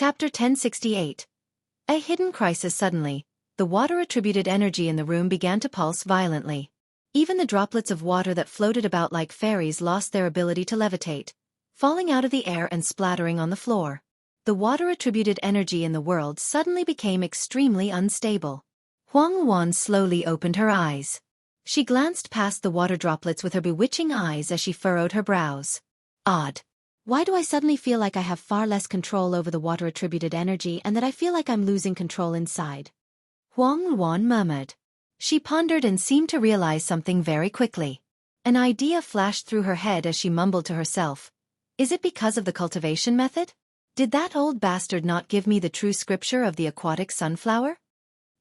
Chapter 1068. A hidden crisis. Suddenly, the water-attributed energy in the room began to pulse violently. Even the droplets of water that floated about like fairies lost their ability to levitate, falling out of the air and splattering on the floor. The water-attributed energy in the world suddenly became extremely unstable. Huang Wan slowly opened her eyes. She glanced past the water droplets with her bewitching eyes as she furrowed her brows. Odd. Why do I suddenly feel like I have far less control over the water-attributed energy and that I feel like I'm losing control inside? Huang Wan murmured. She pondered and seemed to realize something very quickly. An idea flashed through her head as she mumbled to herself. Is it because of the cultivation method? Did that old bastard not give me the true scripture of the aquatic sunflower?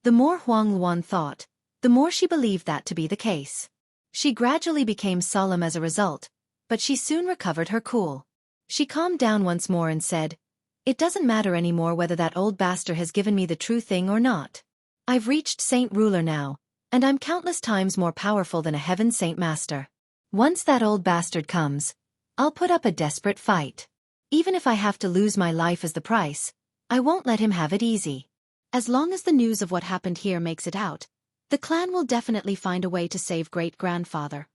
The more Huang Wan thought, the more she believed that to be the case. She gradually became solemn as a result, but she soon recovered her cool. She calmed down once more and said, "It doesn't matter anymore whether that old bastard has given me the true thing or not. I've reached Saint Ruler now, and I'm countless times more powerful than a heaven Saint Master. Once that old bastard comes, I'll put up a desperate fight. Even if I have to lose my life as the price, I won't let him have it easy. As long as the news of what happened here makes it out, the clan will definitely find a way to save great-grandfather."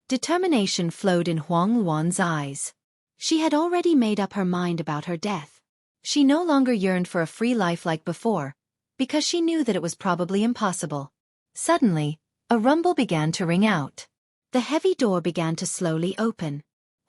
Determination flowed in Huang Wan's eyes. She had already made up her mind about her death. She no longer yearned for a free life like before, because she knew that it was probably impossible. Suddenly, a rumble began to ring out. The heavy door began to slowly open.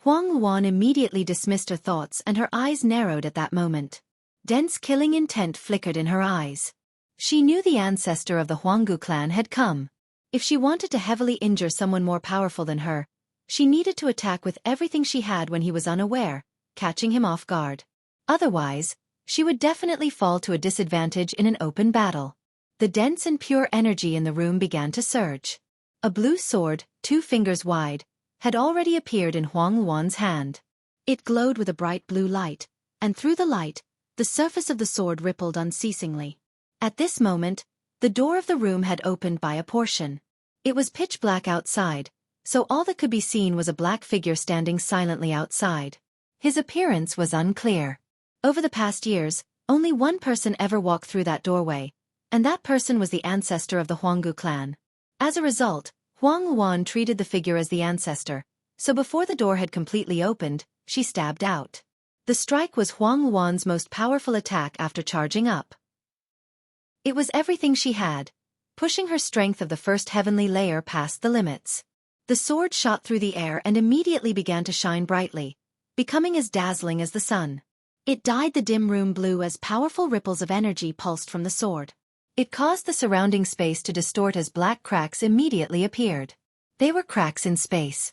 Huang Wan immediately dismissed her thoughts and her eyes narrowed at that moment. Dense killing intent flickered in her eyes. She knew the ancestor of the Huanggu clan had come. If she wanted to heavily injure someone more powerful than her, she needed to attack with everything she had when he was unaware, catching him off guard. Otherwise, she would definitely fall to a disadvantage in an open battle. The dense and pure energy in the room began to surge. A blue sword, 2 fingers wide, had already appeared in Huang Wan's hand. It glowed with a bright blue light, and through the light, the surface of the sword rippled unceasingly. At this moment, the door of the room had opened by a portion. It was pitch black outside, so all that could be seen was a black figure standing silently outside. His appearance was unclear. Over the past years, only one person ever walked through that doorway, and that person was the ancestor of the Huanggu clan. As a result, Huang Wan treated the figure as the ancestor, so before the door had completely opened, she stabbed out. The strike was Huang Wan's most powerful attack after charging up. It was everything she had, pushing her strength of the first heavenly layer past the limits. The sword shot through the air and immediately began to shine brightly, becoming as dazzling as the sun. It dyed the dim room blue as powerful ripples of energy pulsed from the sword. It caused the surrounding space to distort as black cracks immediately appeared. They were cracks in space.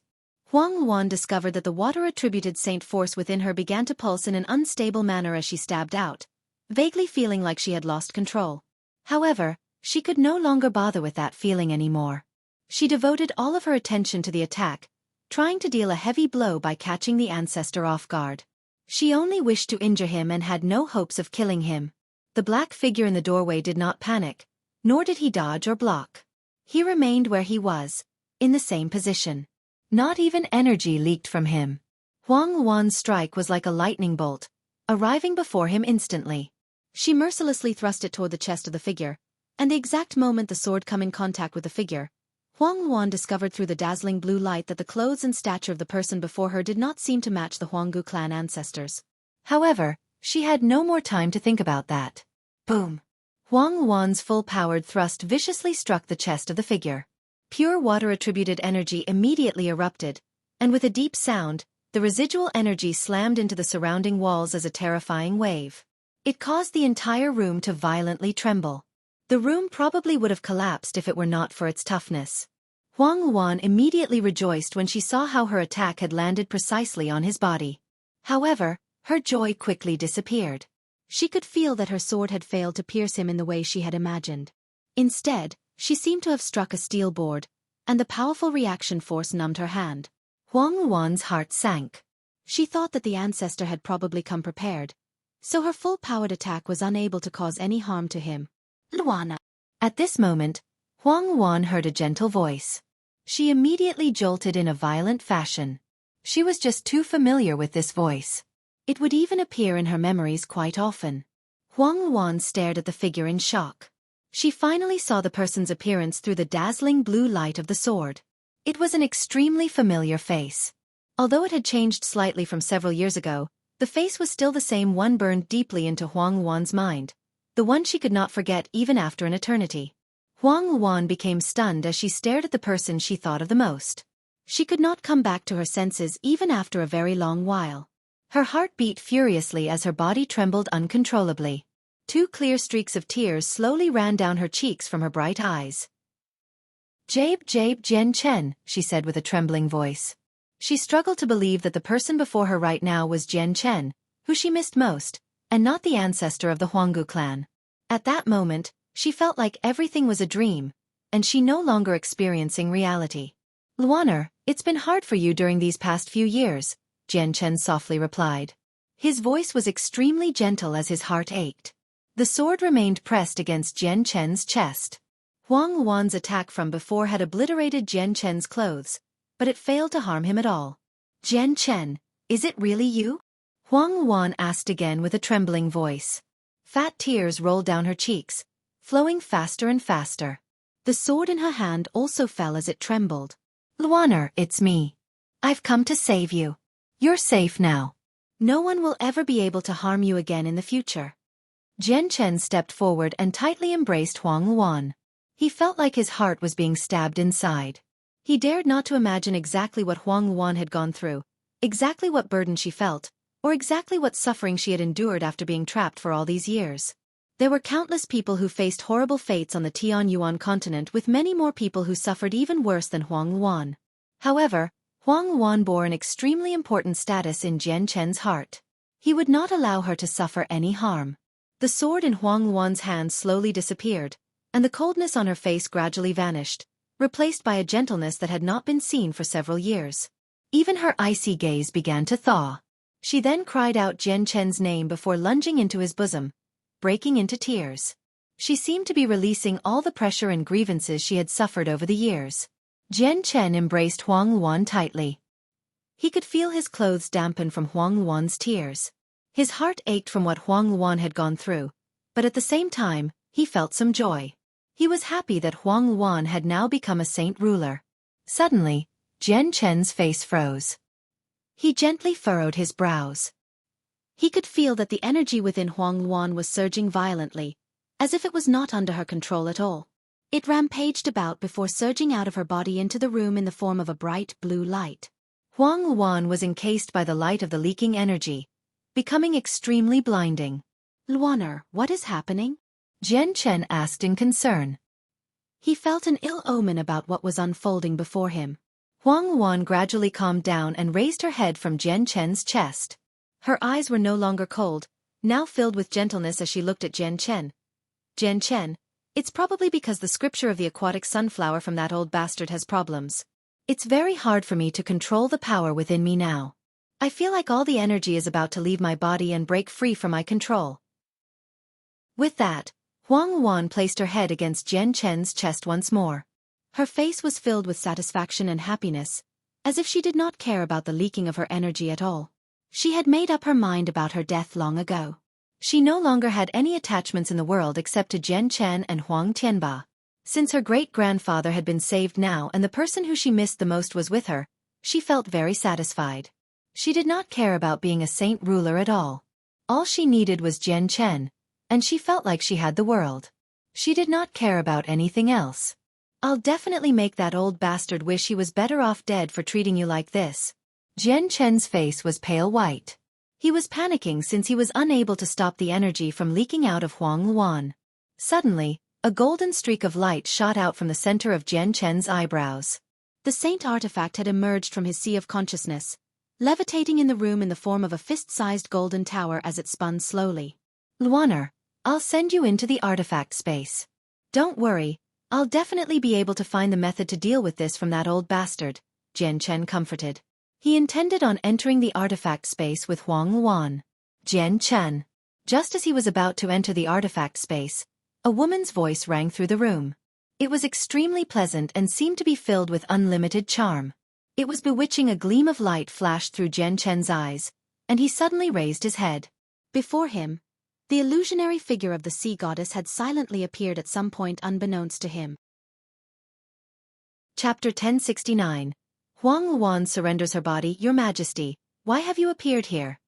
Huang Wan discovered that the water-attributed saint force within her began to pulse in an unstable manner as she stabbed out, vaguely feeling like she had lost control. However, she could no longer bother with that feeling anymore. She devoted all of her attention to the attack, trying to deal a heavy blow by catching the ancestor off guard. She only wished to injure him and had no hopes of killing him. The black figure in the doorway did not panic, nor did he dodge or block. He remained where he was, in the same position. Not even energy leaked from him. Huang Wan's strike was like a lightning bolt, arriving before him instantly. She mercilessly thrust it toward the chest of the figure, and the exact moment the sword came in contact with the figure, Huang Wan discovered through the dazzling blue light that the clothes and stature of the person before her did not seem to match the Huanggu clan ancestors. However, she had no more time to think about that. Boom! Huang Wan's full-powered thrust viciously struck the chest of the figure. Pure water-attributed energy immediately erupted, and with a deep sound, the residual energy slammed into the surrounding walls as a terrifying wave. It caused the entire room to violently tremble. The room probably would have collapsed if it were not for its toughness. Huang Wan immediately rejoiced when she saw how her attack had landed precisely on his body. However, her joy quickly disappeared. She could feel that her sword had failed to pierce him in the way she had imagined. Instead, she seemed to have struck a steel board, and the powerful reaction force numbed her hand. Huang Wan's heart sank. She thought that the ancestor had probably come prepared, so her full-powered attack was unable to cause any harm to him. Luana. At this moment, Huang Wan heard a gentle voice. She immediately jolted in a violent fashion. She was just too familiar with this voice. It would even appear in her memories quite often. Huang Luan stared at the figure in shock. She finally saw the person's appearance through the dazzling blue light of the sword. It was an extremely familiar face. Although it had changed slightly from several years ago, the face was still the same one burned deeply into Huang Luan's mind, the one she could not forget even after an eternity. Huang Luan became stunned as she stared at the person she thought of the most. She could not come back to her senses even after a very long while. Her heart beat furiously as her body trembled uncontrollably. 2 clear streaks of tears slowly ran down her cheeks from her bright eyes. "Jabe Jian Chen," she said with a trembling voice. She struggled to believe that the person before her right now was Jian Chen, who she missed most, and not the ancestor of the Huanggu clan. At that moment, she felt like everything was a dream, and she no longer experiencing reality. "Luaner, it's been hard for you during these past few years," Jian Chen softly replied. His voice was extremely gentle as his heart ached. The sword remained pressed against Jian Chen's chest. Huang Luan's attack from before had obliterated Jian Chen's clothes, but it failed to harm him at all. "Jian Chen, is it really you?" Huang Luan asked again with a trembling voice. Fat tears rolled down her cheeks, flowing faster and faster. The sword in her hand also fell as it trembled. "Luaner, it's me. I've come to save you. You're safe now. No one will ever be able to harm you again in the future." Jian Chen stepped forward and tightly embraced Huang Luan. He felt like his heart was being stabbed inside. He dared not to imagine exactly what Huang Luan had gone through, exactly what burden she felt, or exactly what suffering she had endured after being trapped for all these years. There were countless people who faced horrible fates on the Tianyuan continent, with many more people who suffered even worse than Huang Luan. However, Huang Luan bore an extremely important status in Jian Chen's heart. He would not allow her to suffer any harm. The sword in Huang Luan's hand slowly disappeared, and the coldness on her face gradually vanished, replaced by a gentleness that had not been seen for several years. Even her icy gaze began to thaw. She then cried out Jian Chen's name before lunging into his bosom, breaking into tears. She seemed to be releasing all the pressure and grievances she had suffered over the years. Jian Chen embraced Huang Luan tightly. He could feel his clothes dampen from Huang Luan's tears. His heart ached from what Huang Luan had gone through, but at the same time, he felt some joy. He was happy that Huang Luan had now become a saint ruler. Suddenly, Jian Chen's face froze. He gently furrowed his brows. He could feel that the energy within Huang Luan was surging violently, as if it was not under her control at all. It rampaged about before surging out of her body into the room in the form of a bright blue light. Huang Luan was encased by the light of the leaking energy, becoming extremely blinding. "Luaner, what is happening?" Jian Chen asked in concern. He felt an ill omen about what was unfolding before him. Huang Luan gradually calmed down and raised her head from Jian Chen's chest. Her eyes were no longer cold, now filled with gentleness as she looked at Jian Chen. "Jian Chen, it's probably because the scripture of the aquatic sunflower from that old bastard has problems. It's very hard for me to control the power within me now. I feel like all the energy is about to leave my body and break free from my control." With that, Huang Luan placed her head against Jian Chen's chest once more. Her face was filled with satisfaction and happiness, as if she did not care about the leaking of her energy at all. She had made up her mind about her death long ago. She no longer had any attachments in the world except to Jian Chen and Huang Tianba. Since her great-grandfather had been saved now and the person who she missed the most was with her, she felt very satisfied. She did not care about being a saint ruler at all. All she needed was Jian Chen, and she felt like she had the world. She did not care about anything else. "I'll definitely make that old bastard wish he was better off dead for treating you like this." Jian Chen's face was pale white. He was panicking since he was unable to stop the energy from leaking out of Huang Luan. Suddenly, a golden streak of light shot out from the center of Jian Chen's eyebrows. The saint artifact had emerged from his sea of consciousness, levitating in the room in the form of a fist-sized golden tower as it spun slowly. "Luaner, I'll send you into the artifact space. Don't worry, I'll definitely be able to find the method to deal with this from that old bastard," Jian Chen comforted. He intended on entering the artifact space with Huang Luan. "Jian Chen." Just as he was about to enter the artifact space, a woman's voice rang through the room. It was extremely pleasant and seemed to be filled with unlimited charm. It was bewitching. A gleam of light flashed through Jian Chen's eyes, and he suddenly raised his head. Before him, the illusionary figure of the sea goddess had silently appeared at some point unbeknownst to him. Chapter 1069. Huang Luan surrenders her body. Your Majesty, why have you appeared here?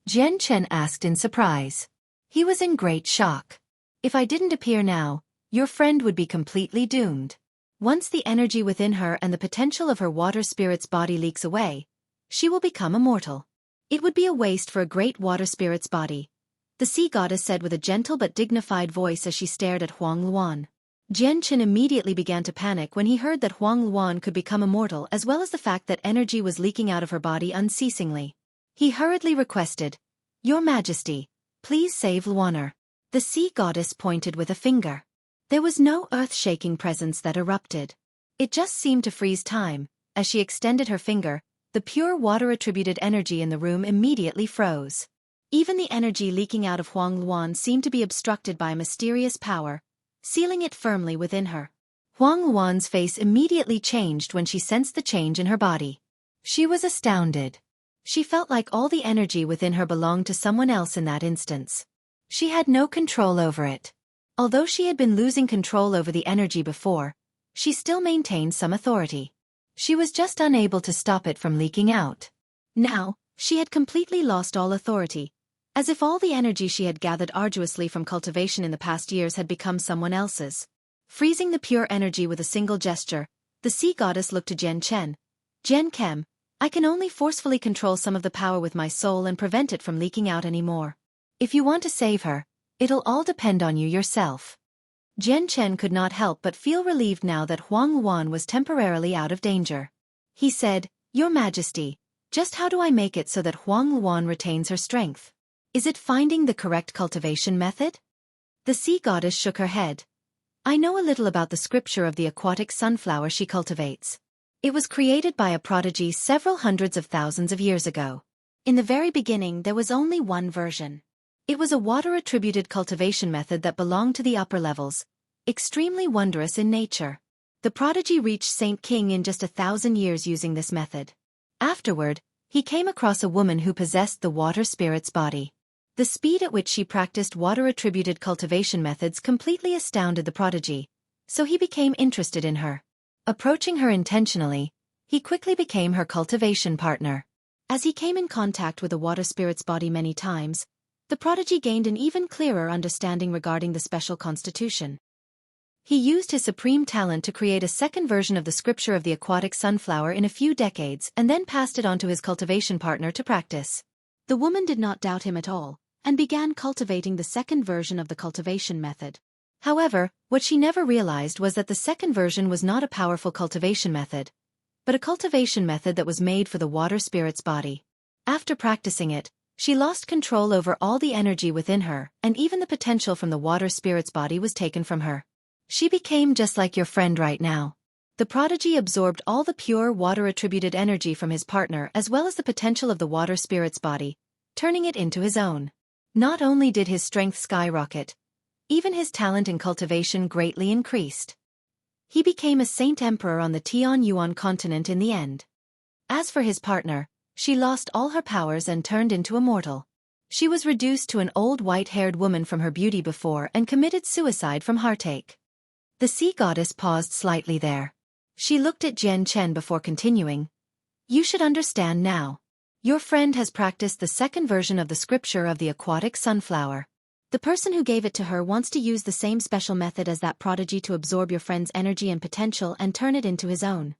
Jian Chen asked in surprise. He was in great shock. If I didn't appear now, your friend would be completely doomed. Once the energy within her and the potential of her water spirit's body leaks away, she will become immortal. It would be a waste for a great water spirit's body, the sea goddess said with a gentle but dignified voice as she stared at Huang Luan. Jian Chen immediately began to panic when he heard that Huang Luan could become immortal, as well as the fact that energy was leaking out of her body unceasingly. He hurriedly requested, Your Majesty, please save Luaner. The sea goddess pointed with a finger. There was no earth-shaking presence that erupted. It just seemed to freeze time. As she extended her finger, the pure water-attributed energy in the room immediately froze. Even the energy leaking out of Huang Luan seemed to be obstructed by a mysterious power, sealing it firmly within her. Huang Luan's face immediately changed when she sensed the change in her body. She was astounded. She felt like all the energy within her belonged to someone else in that instance. She had no control over it. Although she had been losing control over the energy before, she still maintained some authority. She was just unable to stop it from leaking out. Now, she had completely lost all authority, as if all the energy she had gathered arduously from cultivation in the past years had become someone else's. Freezing the pure energy with a single gesture, the sea goddess looked to Jian Chen. Jian Kem, I can only forcefully control some of the power with my soul and prevent it from leaking out anymore. If you want to save her, it'll all depend on you yourself. Jian Chen could not help but feel relieved now that Huang Luan was temporarily out of danger. He said, Your Majesty, just how do I make it so that Huang Luan retains her strength? Is it finding the correct cultivation method? The sea goddess shook her head. I know a little about the scripture of the aquatic sunflower she cultivates. It was created by a prodigy several hundreds of thousands of years ago. In the very beginning there was only one version. It was a water-attributed cultivation method that belonged to the upper levels, extremely wondrous in nature. The prodigy reached Saint King in just 1,000 years using this method. Afterward, he came across a woman who possessed the water spirit's body. The speed at which she practiced water-attributed cultivation methods completely astounded the prodigy, so he became interested in her. Approaching her intentionally, he quickly became her cultivation partner. As he came in contact with the water spirit's body many times, the prodigy gained an even clearer understanding regarding the special constitution. He used his supreme talent to create a second version of the scripture of the aquatic sunflower in a few decades and then passed it on to his cultivation partner to practice. The woman did not doubt him at all, and began cultivating the second version of the cultivation method. However, what she never realized was that the second version was not a powerful cultivation method, but a cultivation method that was made for the water spirit's body. After practicing it, she lost control over all the energy within her, and even the potential from the water spirit's body was taken from her. She became just like your friend right now. The prodigy absorbed all the pure water-attributed energy from his partner as well as the potential of the water spirit's body, turning it into his own. Not only did his strength skyrocket, even his talent in cultivation greatly increased. He became a saint emperor on the Tian Yuan continent in the end. As for his partner, she lost all her powers and turned into a mortal. She was reduced to an old white-haired woman from her beauty before and committed suicide from heartache. The sea goddess paused slightly there. She looked at Jian Chen before continuing. You should understand now. Your friend has practiced the second version of the scripture of the aquatic sunflower. The person who gave it to her wants to use the same special method as that prodigy to absorb your friend's energy and potential and turn it into his own.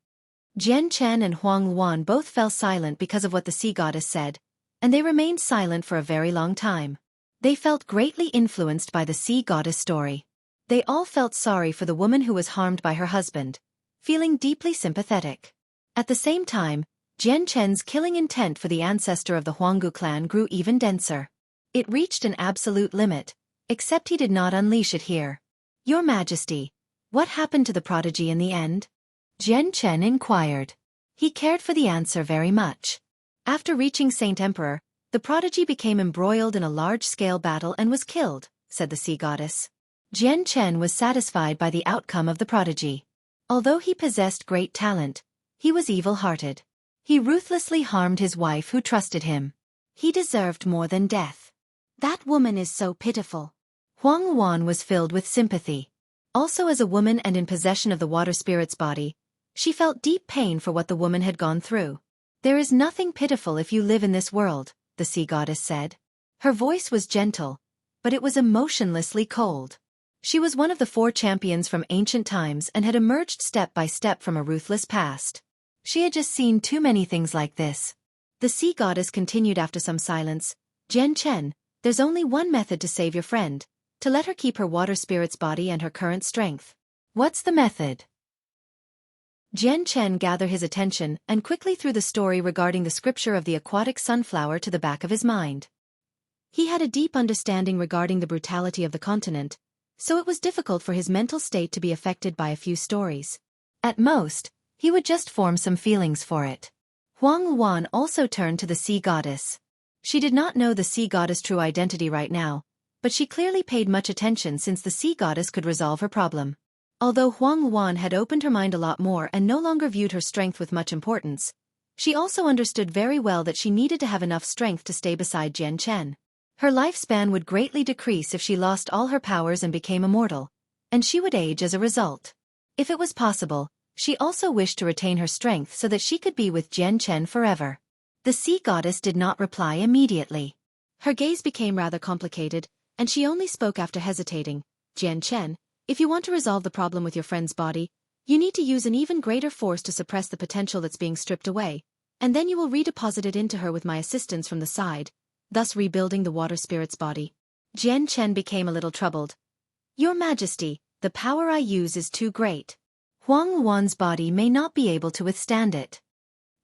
Jian Chen and Huang Luan both fell silent because of what the sea goddess said, and they remained silent for a very long time. They felt greatly influenced by the sea goddess story. They all felt sorry for the woman who was harmed by her husband, feeling deeply sympathetic. At the same time, Jian Chen's killing intent for the ancestor of the Huanggu clan grew even denser. It reached an absolute limit, except he did not unleash it here. Your Majesty, what happened to the prodigy in the end? Jian Chen inquired. He cared for the answer very much. After reaching Saint Emperor, the prodigy became embroiled in a large-scale battle and was killed, said the sea goddess. Jian Chen was satisfied by the outcome of the prodigy. Although he possessed great talent, he was evil-hearted. He ruthlessly harmed his wife who trusted him. He deserved more than death. That woman is so pitiful. Huang Wan was filled with sympathy. Also, as a woman and in possession of the water spirit's body, she felt deep pain for what the woman had gone through. There is nothing pitiful if you live in this world, the sea goddess said. Her voice was gentle, but it was emotionlessly cold. She was one of the 4 champions from ancient times and had emerged step by step from a ruthless past. She had just seen too many things like this. The sea goddess continued after some silence. Jian Chen, there's only one method to save your friend, to let her keep her water spirit's body and her current strength. What's the method? Jian Chen gathered his attention and quickly threw the story regarding the scripture of the aquatic sunflower to the back of his mind. He had a deep understanding regarding the brutality of the continent, so it was difficult for his mental state to be affected by a few stories. At most, he would just form some feelings for it. Huang Wan also turned to the sea goddess. She did not know the sea goddess' true identity right now, but she clearly paid much attention since the sea goddess could resolve her problem. Although Huang Wan had opened her mind a lot more and no longer viewed her strength with much importance, she also understood very well that she needed to have enough strength to stay beside Jian Chen. Her lifespan would greatly decrease if she lost all her powers and became immortal, and she would age as a result. If it was possible, she also wished to retain her strength so that she could be with Jian Chen forever. The sea goddess did not reply immediately. Her gaze became rather complicated, and she only spoke after hesitating. Jian Chen, if you want to resolve the problem with your friend's body, you need to use an even greater force to suppress the potential that's being stripped away, and then you will redeposit it into her with my assistance from the side, thus rebuilding the water spirit's body. Jian Chen became a little troubled. Your Majesty, the power I use is too great. Huang Wan's body may not be able to withstand it.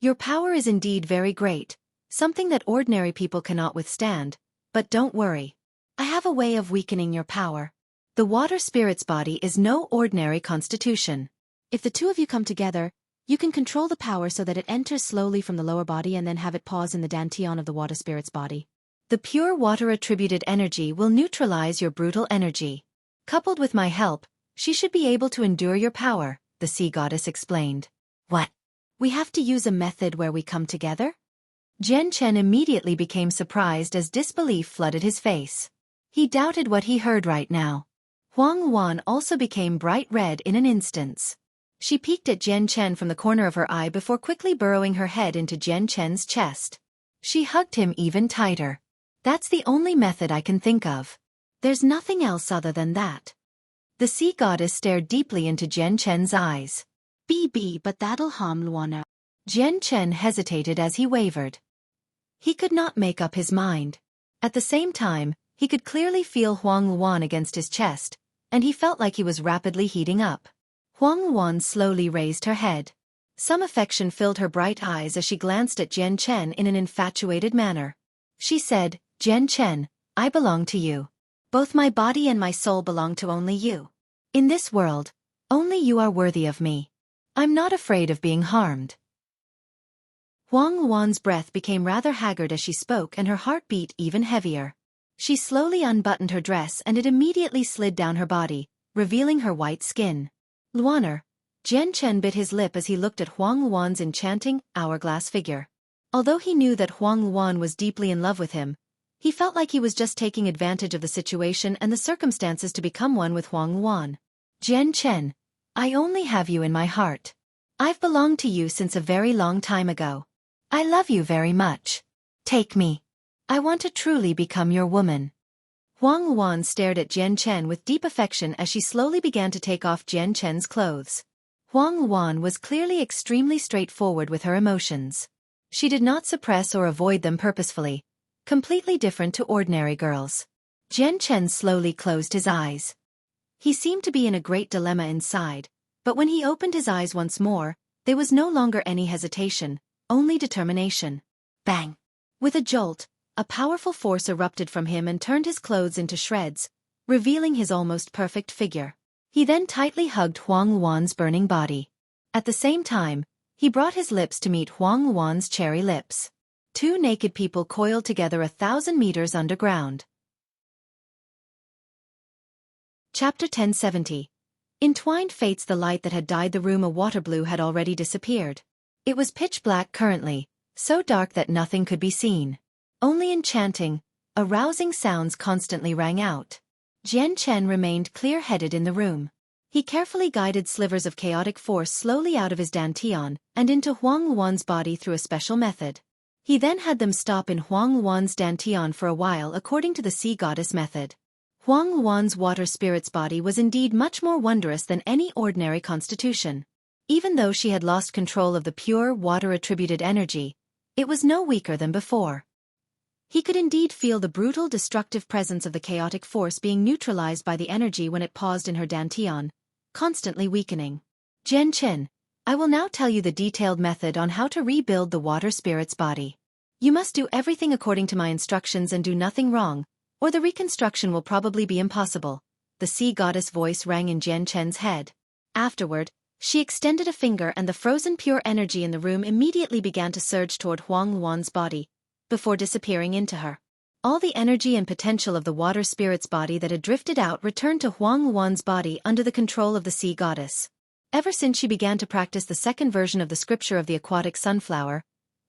Your power is indeed very great, something that ordinary people cannot withstand, but don't worry. I have a way of weakening your power. The water spirit's body is no ordinary constitution. If the two of you come together, you can control the power so that it enters slowly from the lower body and then have it pause in the dantian of the water spirit's body. The pure water-attributed energy will neutralize your brutal energy. Coupled with my help, she should be able to endure your power, the sea goddess explained. What? We have to use a method where we come together? Jian Chen immediately became surprised as disbelief flooded his face. He doubted what he heard right now. Huang Wan also became bright red in an instant. She peeked at Jian Chen from the corner of her eye before quickly burrowing her head into Jian Chen's chest. She hugged him even tighter. That's the only method I can think of. There's nothing else other than that. The sea goddess stared deeply into Jian Chen's eyes. But that'll harm Luana. Jian Chen hesitated as he wavered. He could not make up his mind. At the same time, he could clearly feel Huang Luan against his chest, and he felt like he was rapidly heating up. Huang Luan slowly raised her head. Some affection filled her bright eyes as she glanced at Jian Chen in an infatuated manner. She said, Jian Chen, I belong to you. Both my body and my soul belong to only you. In this world, only you are worthy of me. I'm not afraid of being harmed. Huang Luan's breath became rather haggard as she spoke and her heart beat even heavier. She slowly unbuttoned her dress and it immediately slid down her body, revealing her white skin. Luaner. Jian Chen bit his lip as he looked at Huang Luan's enchanting, hourglass figure. Although he knew that Huang Luan was deeply in love with him, he felt like he was just taking advantage of the situation and the circumstances to become one with Huang Luan. Jian Chen, I only have you in my heart. I've belonged to you since a very long time ago. I love you very much. Take me. I want to truly become your woman. Huang Luan stared at Jian Chen with deep affection as she slowly began to take off Jian Chen's clothes. Huang Luan was clearly extremely straightforward with her emotions. She did not suppress or avoid them purposefully, completely different to ordinary girls. Jian Chen slowly closed his eyes. He seemed to be in a great dilemma inside, but when he opened his eyes once more, there was no longer any hesitation, only determination. Bang! With a jolt, a powerful force erupted from him and turned his clothes into shreds, revealing his almost perfect figure. He then tightly hugged Huang Luan's burning body. At the same time, he brought his lips to meet Huang Luan's cherry lips. Two naked people coiled together 1,000 meters underground. Chapter 1070. Entwined fates. The light that had dyed the room a water blue had already disappeared. It was pitch black currently, so dark that nothing could be seen. Only enchanting, arousing sounds constantly rang out. Jian Chen remained clear-headed in the room. He carefully guided slivers of chaotic force slowly out of his dantian and into Huang Luan's body through a special method. He then had them stop in Huang Luan's dantian for a while according to the sea goddess method. Huang Luan's water spirit's body was indeed much more wondrous than any ordinary constitution. Even though she had lost control of the pure water-attributed energy, it was no weaker than before. He could indeed feel the brutal destructive presence of the chaotic force being neutralized by the energy when it paused in her dantian, constantly weakening. Jian Chen, I will now tell you the detailed method on how to rebuild the water spirit's body. You must do everything according to my instructions and do nothing wrong, or the reconstruction will probably be impossible. The sea goddess voice rang in Jian Chen's head. Afterward, she extended a finger and the frozen pure energy in the room immediately began to surge toward Huang Luan's body, before disappearing into her. All the energy and potential of the water spirit's body that had drifted out returned to Huang Luan's body under the control of the sea goddess. Ever since she began to practice the second version of the scripture of the aquatic sunflower,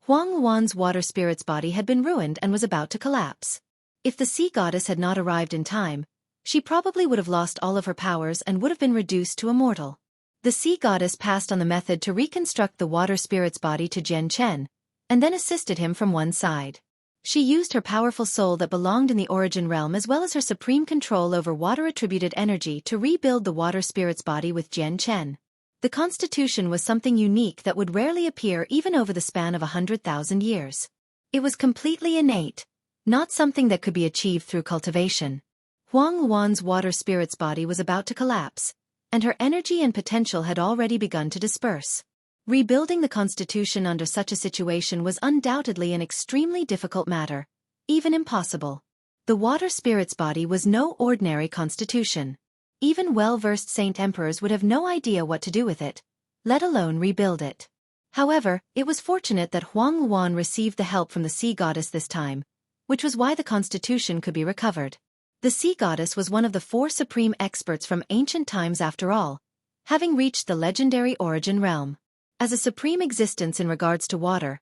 Huang Luan's water spirit's body had been ruined and was about to collapse. If the sea goddess had not arrived in time, she probably would have lost all of her powers and would have been reduced to a mortal. The sea goddess passed on the method to reconstruct the water spirit's body to Jian Chen, and then assisted him from one side. She used her powerful soul that belonged in the origin realm as well as her supreme control over water-attributed energy to rebuild the water spirit's body with Jian Chen. The constitution was something unique that would rarely appear even over the span of 100,000 years. It was completely innate, not something that could be achieved through cultivation. Huang Luan's water spirit's body was about to collapse, and her energy and potential had already begun to disperse. Rebuilding the constitution under such a situation was undoubtedly an extremely difficult matter, even impossible. The water spirit's body was no ordinary constitution. Even well-versed saint emperors would have no idea what to do with it, let alone rebuild it. However, it was fortunate that Huang Luan received the help from the sea goddess this time, which was why the constitution could be recovered. The sea goddess was one of the 4 supreme experts from ancient times after all, having reached the legendary origin realm. As a supreme existence in regards to water,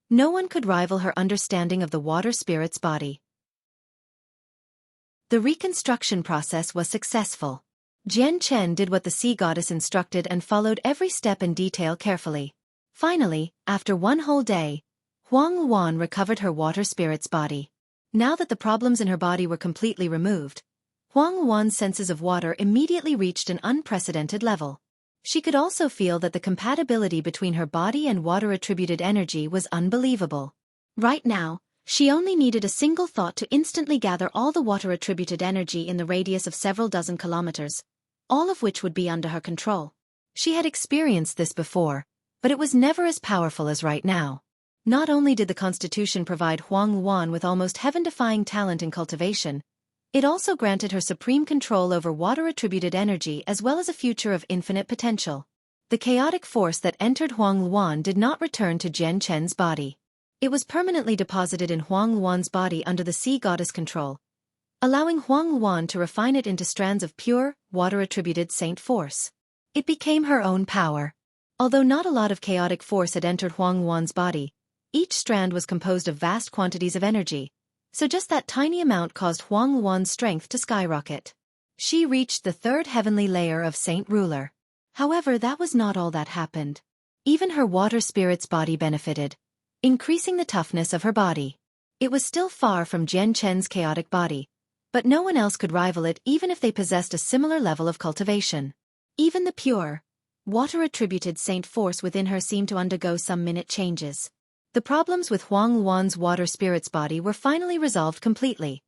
no one could rival her understanding of the water spirit's body. The reconstruction process was successful. Jian Chen did what the sea goddess instructed and followed every step in detail carefully. Finally, after one whole day, Huang Luan recovered her water spirit's body. Now that the problems in her body were completely removed, Huang Luan's senses of water immediately reached an unprecedented level. She could also feel that the compatibility between her body and water-attributed energy was unbelievable. Right now, she only needed a single thought to instantly gather all the water-attributed energy in the radius of several dozen kilometers, all of which would be under her control. She had experienced this before, but it was never as powerful as right now. Not only did the Constitution provide Huang Luan with almost heaven-defying talent in cultivation, it also granted her supreme control over water-attributed energy as well as a future of infinite potential. The chaotic force that entered Huang Luan did not return to Jian Chen's body. It was permanently deposited in Huang Luan's body under the sea goddess control, allowing Huang Luan to refine it into strands of pure, water-attributed saint force. It became her own power. Although not a lot of chaotic force had entered Huang Luan's body, each strand was composed of vast quantities of energy, so just that tiny amount caused Huang Luan's strength to skyrocket. She reached the 3rd heavenly layer of Saint Ruler. However, that was not all that happened. Even her water spirit's body benefited, increasing the toughness of her body. It was still far from Jian Chen's chaotic body, but no one else could rival it even if they possessed a similar level of cultivation. Even the pure, water-attributed saint force within her seemed to undergo some minute changes. The problems with Huang Luan's water spirit's body were finally resolved completely,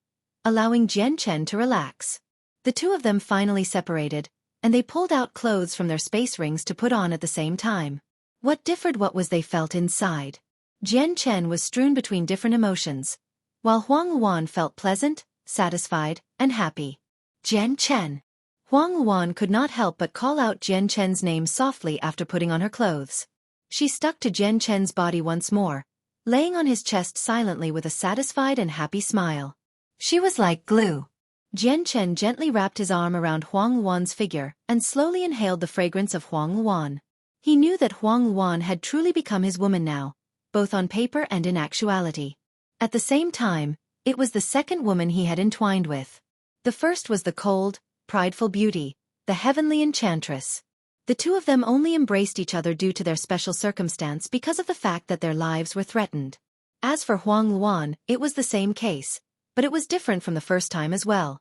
allowing Jian Chen to relax. The two of them finally separated, and they pulled out clothes from their space rings to put on at the same time. What differed was they felt inside. Jian Chen was strewn between different emotions, while Huang Luan felt pleasant, satisfied, and happy. Jian Chen. Huang Luan could not help but call out Jian Chen's name softly after putting on her clothes. She stuck to Jian Chen's body once more, laying on his chest silently with a satisfied and happy smile. She was like glue. Jian Chen gently wrapped his arm around Huang Luan's figure and slowly inhaled the fragrance of Huang Luan. He knew that Huang Luan had truly become his woman now, both on paper and in actuality. At the same time, it was the second woman he had entwined with. The first was the cold, prideful beauty, the heavenly enchantress. The two of them only embraced each other due to their special circumstance because of the fact that their lives were threatened. As for Huang Luan, it was the same case, but it was different from the first time as well.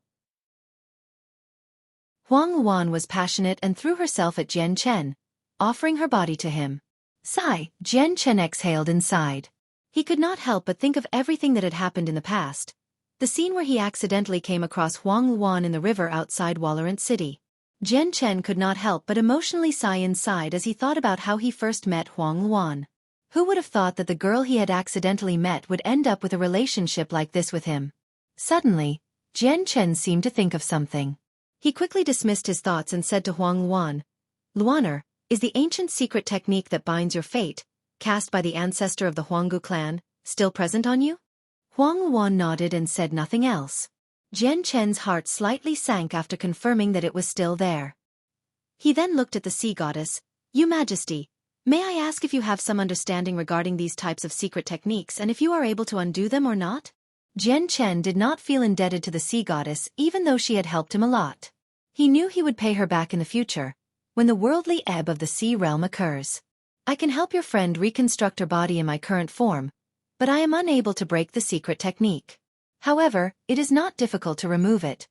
Huang Luan was passionate and threw herself at Jian Chen, offering her body to him. Sigh, Jian Chen exhaled inside. He could not help but think of everything that had happened in the past. The scene where he accidentally came across Huang Luan in the river outside Walorant City. Jian Chen could not help but emotionally sigh inside as he thought about how he first met Huang Luan. Who would have thought that the girl he had accidentally met would end up with a relationship like this with him? Suddenly, Jian Chen seemed to think of something. He quickly dismissed his thoughts and said to Huang Luan, "Luaner, is the ancient secret technique that binds your fate, cast by the ancestor of the Huanggu clan, still present on you?" Huang Luan nodded and said nothing else. Jian Chen's heart slightly sank after confirming that it was still there. He then looked at the sea goddess. "Your Majesty, may I ask if you have some understanding regarding these types of secret techniques and if you are able to undo them or not?" Jian Chen did not feel indebted to the sea goddess even though she had helped him a lot. He knew he would pay her back in the future, when the worldly ebb of the sea realm occurs. "I can help your friend reconstruct her body in my current form, but I am unable to break the secret technique. However, it is not difficult to remove it.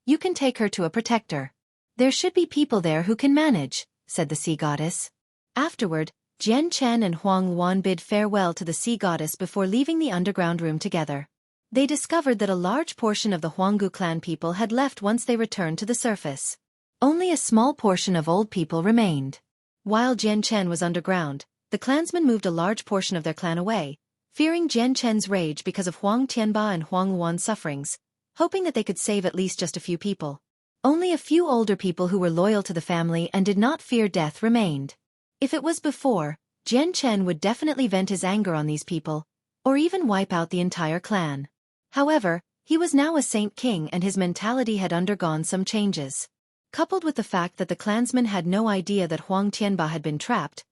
You can take her to a protector. There should be people there who can manage," said the sea goddess. Afterward, Jian Chen and Huang Luan bid farewell to the sea goddess before leaving the underground room together. They discovered that a large portion of the Huanggu clan people had left once they returned to the surface. Only a small portion of old people remained. While Jian Chen was underground, the clansmen moved a large portion of their clan away, fearing Jian Chen's rage because of Huang Tianba and Huang Luan's sufferings, hoping that they could save at least just a few people. Only a few older people who were loyal to the family and did not fear death remained. If it was before, Jian Chen would definitely vent his anger on these people, or even wipe out the entire clan. However, he was now a Saint King and his mentality had undergone some changes. Coupled with the fact that the clansmen had no idea that Huang Tianba had been trapped,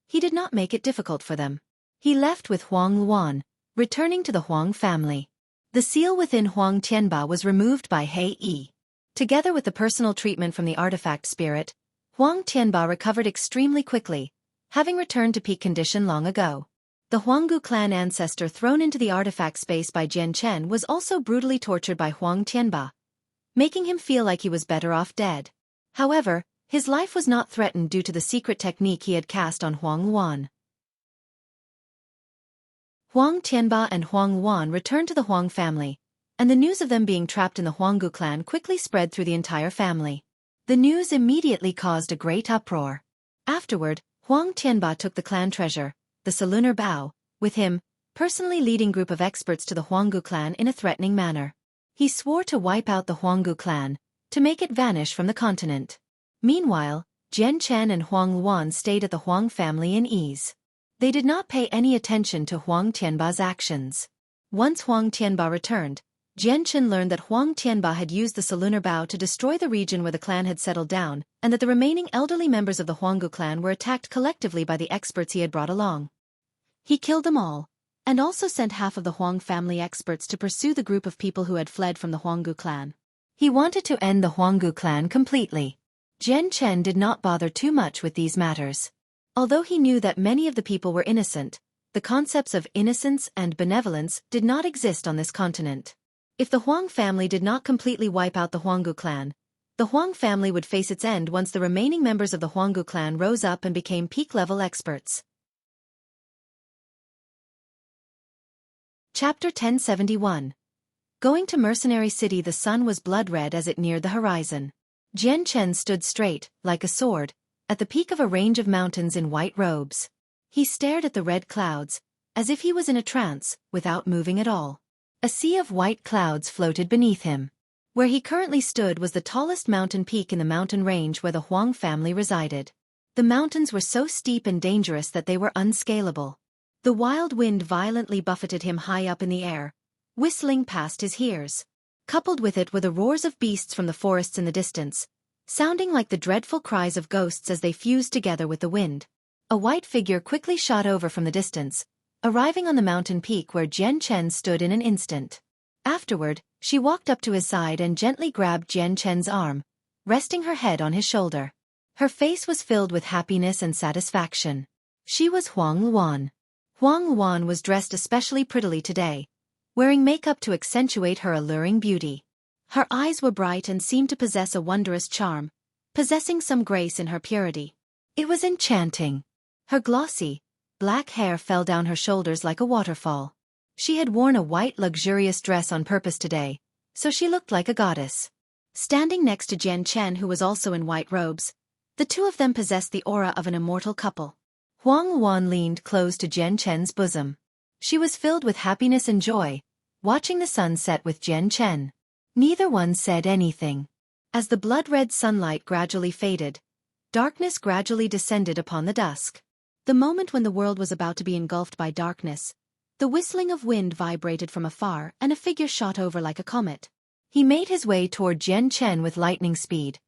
he did not make it difficult for them. He left with Huang Luan, returning to the Huang family. The seal within Huang Tianba was removed by He Yi. Together with the personal treatment from the artifact spirit, Huang Tianba recovered extremely quickly, having returned to peak condition long ago. The Huanggu clan ancestor thrown into the artifact space by Jian Chen was also brutally tortured by Huang Tianba, making him feel like he was better off dead. However, his life was not threatened due to the secret technique he had cast on Huang Luan. Huang Tianba and Huang Luan returned to the Huang family, and the news of them being trapped in the Huanggu clan quickly spread through the entire family. The news immediately caused a great uproar. Afterward, Huang Tianba took the clan treasure, the Salunar Bao, with him, personally leading group of experts to the Huanggu clan in a threatening manner. He swore to wipe out the Huanggu clan, to make it vanish from the continent. Meanwhile, Jian Chen and Huang Luan stayed at the Huang family in ease. They did not pay any attention to Huang Tianba's actions. Once Huang Tianba returned, Jian Chen learned that Huang Tianba had used the Salunar Bao to destroy the region where the clan had settled down, and that the remaining elderly members of the Huanggu clan were attacked collectively by the experts he had brought along. He killed them all, and also sent half of the Huang family experts to pursue the group of people who had fled from the Huanggu clan. He wanted to end the Huanggu clan completely. Jian Chen did not bother too much with these matters. Although he knew that many of the people were innocent, the concepts of innocence and benevolence did not exist on this continent. If the Huang family did not completely wipe out the Huanggu clan, the Huang family would face its end once the remaining members of the Huanggu clan rose up and became peak-level experts. Chapter 1071. Going to Mercenary City. The sun was blood-red as it neared the horizon. Jian Chen stood straight, like a sword, at the peak of a range of mountains in white robes. He stared at the red clouds, as if he was in a trance, without moving at all. A sea of white clouds floated beneath him. Where he currently stood was the tallest mountain peak in the mountain range where the Huang family resided. The mountains were so steep and dangerous that they were unscalable. The wild wind violently buffeted him high up in the air, whistling past his ears. Coupled with it were the roars of beasts from the forests in the distance, sounding like the dreadful cries of ghosts as they fused together with the wind. A white figure quickly shot over from the distance, arriving on the mountain peak where Jian Chen stood in an instant. Afterward, she walked up to his side and gently grabbed Jian Chen's arm, resting her head on his shoulder. Her face was filled with happiness and satisfaction. She was Huang Luan. Huang Luan was dressed especially prettily today, wearing makeup to accentuate her alluring beauty. Her eyes were bright and seemed to possess a wondrous charm, possessing some grace in her purity. It was enchanting. Her glossy, black hair fell down her shoulders like a waterfall. She had worn a white luxurious dress on purpose today, so she looked like a goddess. Standing next to Jian Chen, who was also in white robes, the two of them possessed the aura of an immortal couple. Huang Luan leaned close to Jian Chen's bosom. She was filled with happiness and joy, watching the sun set with Jian Chen. Neither one said anything. As the blood-red sunlight gradually faded, darkness gradually descended upon the dusk. The moment when the world was about to be engulfed by darkness, the whistling of wind vibrated from afar and a figure shot over like a comet. He made his way toward Jian Chen with lightning speed,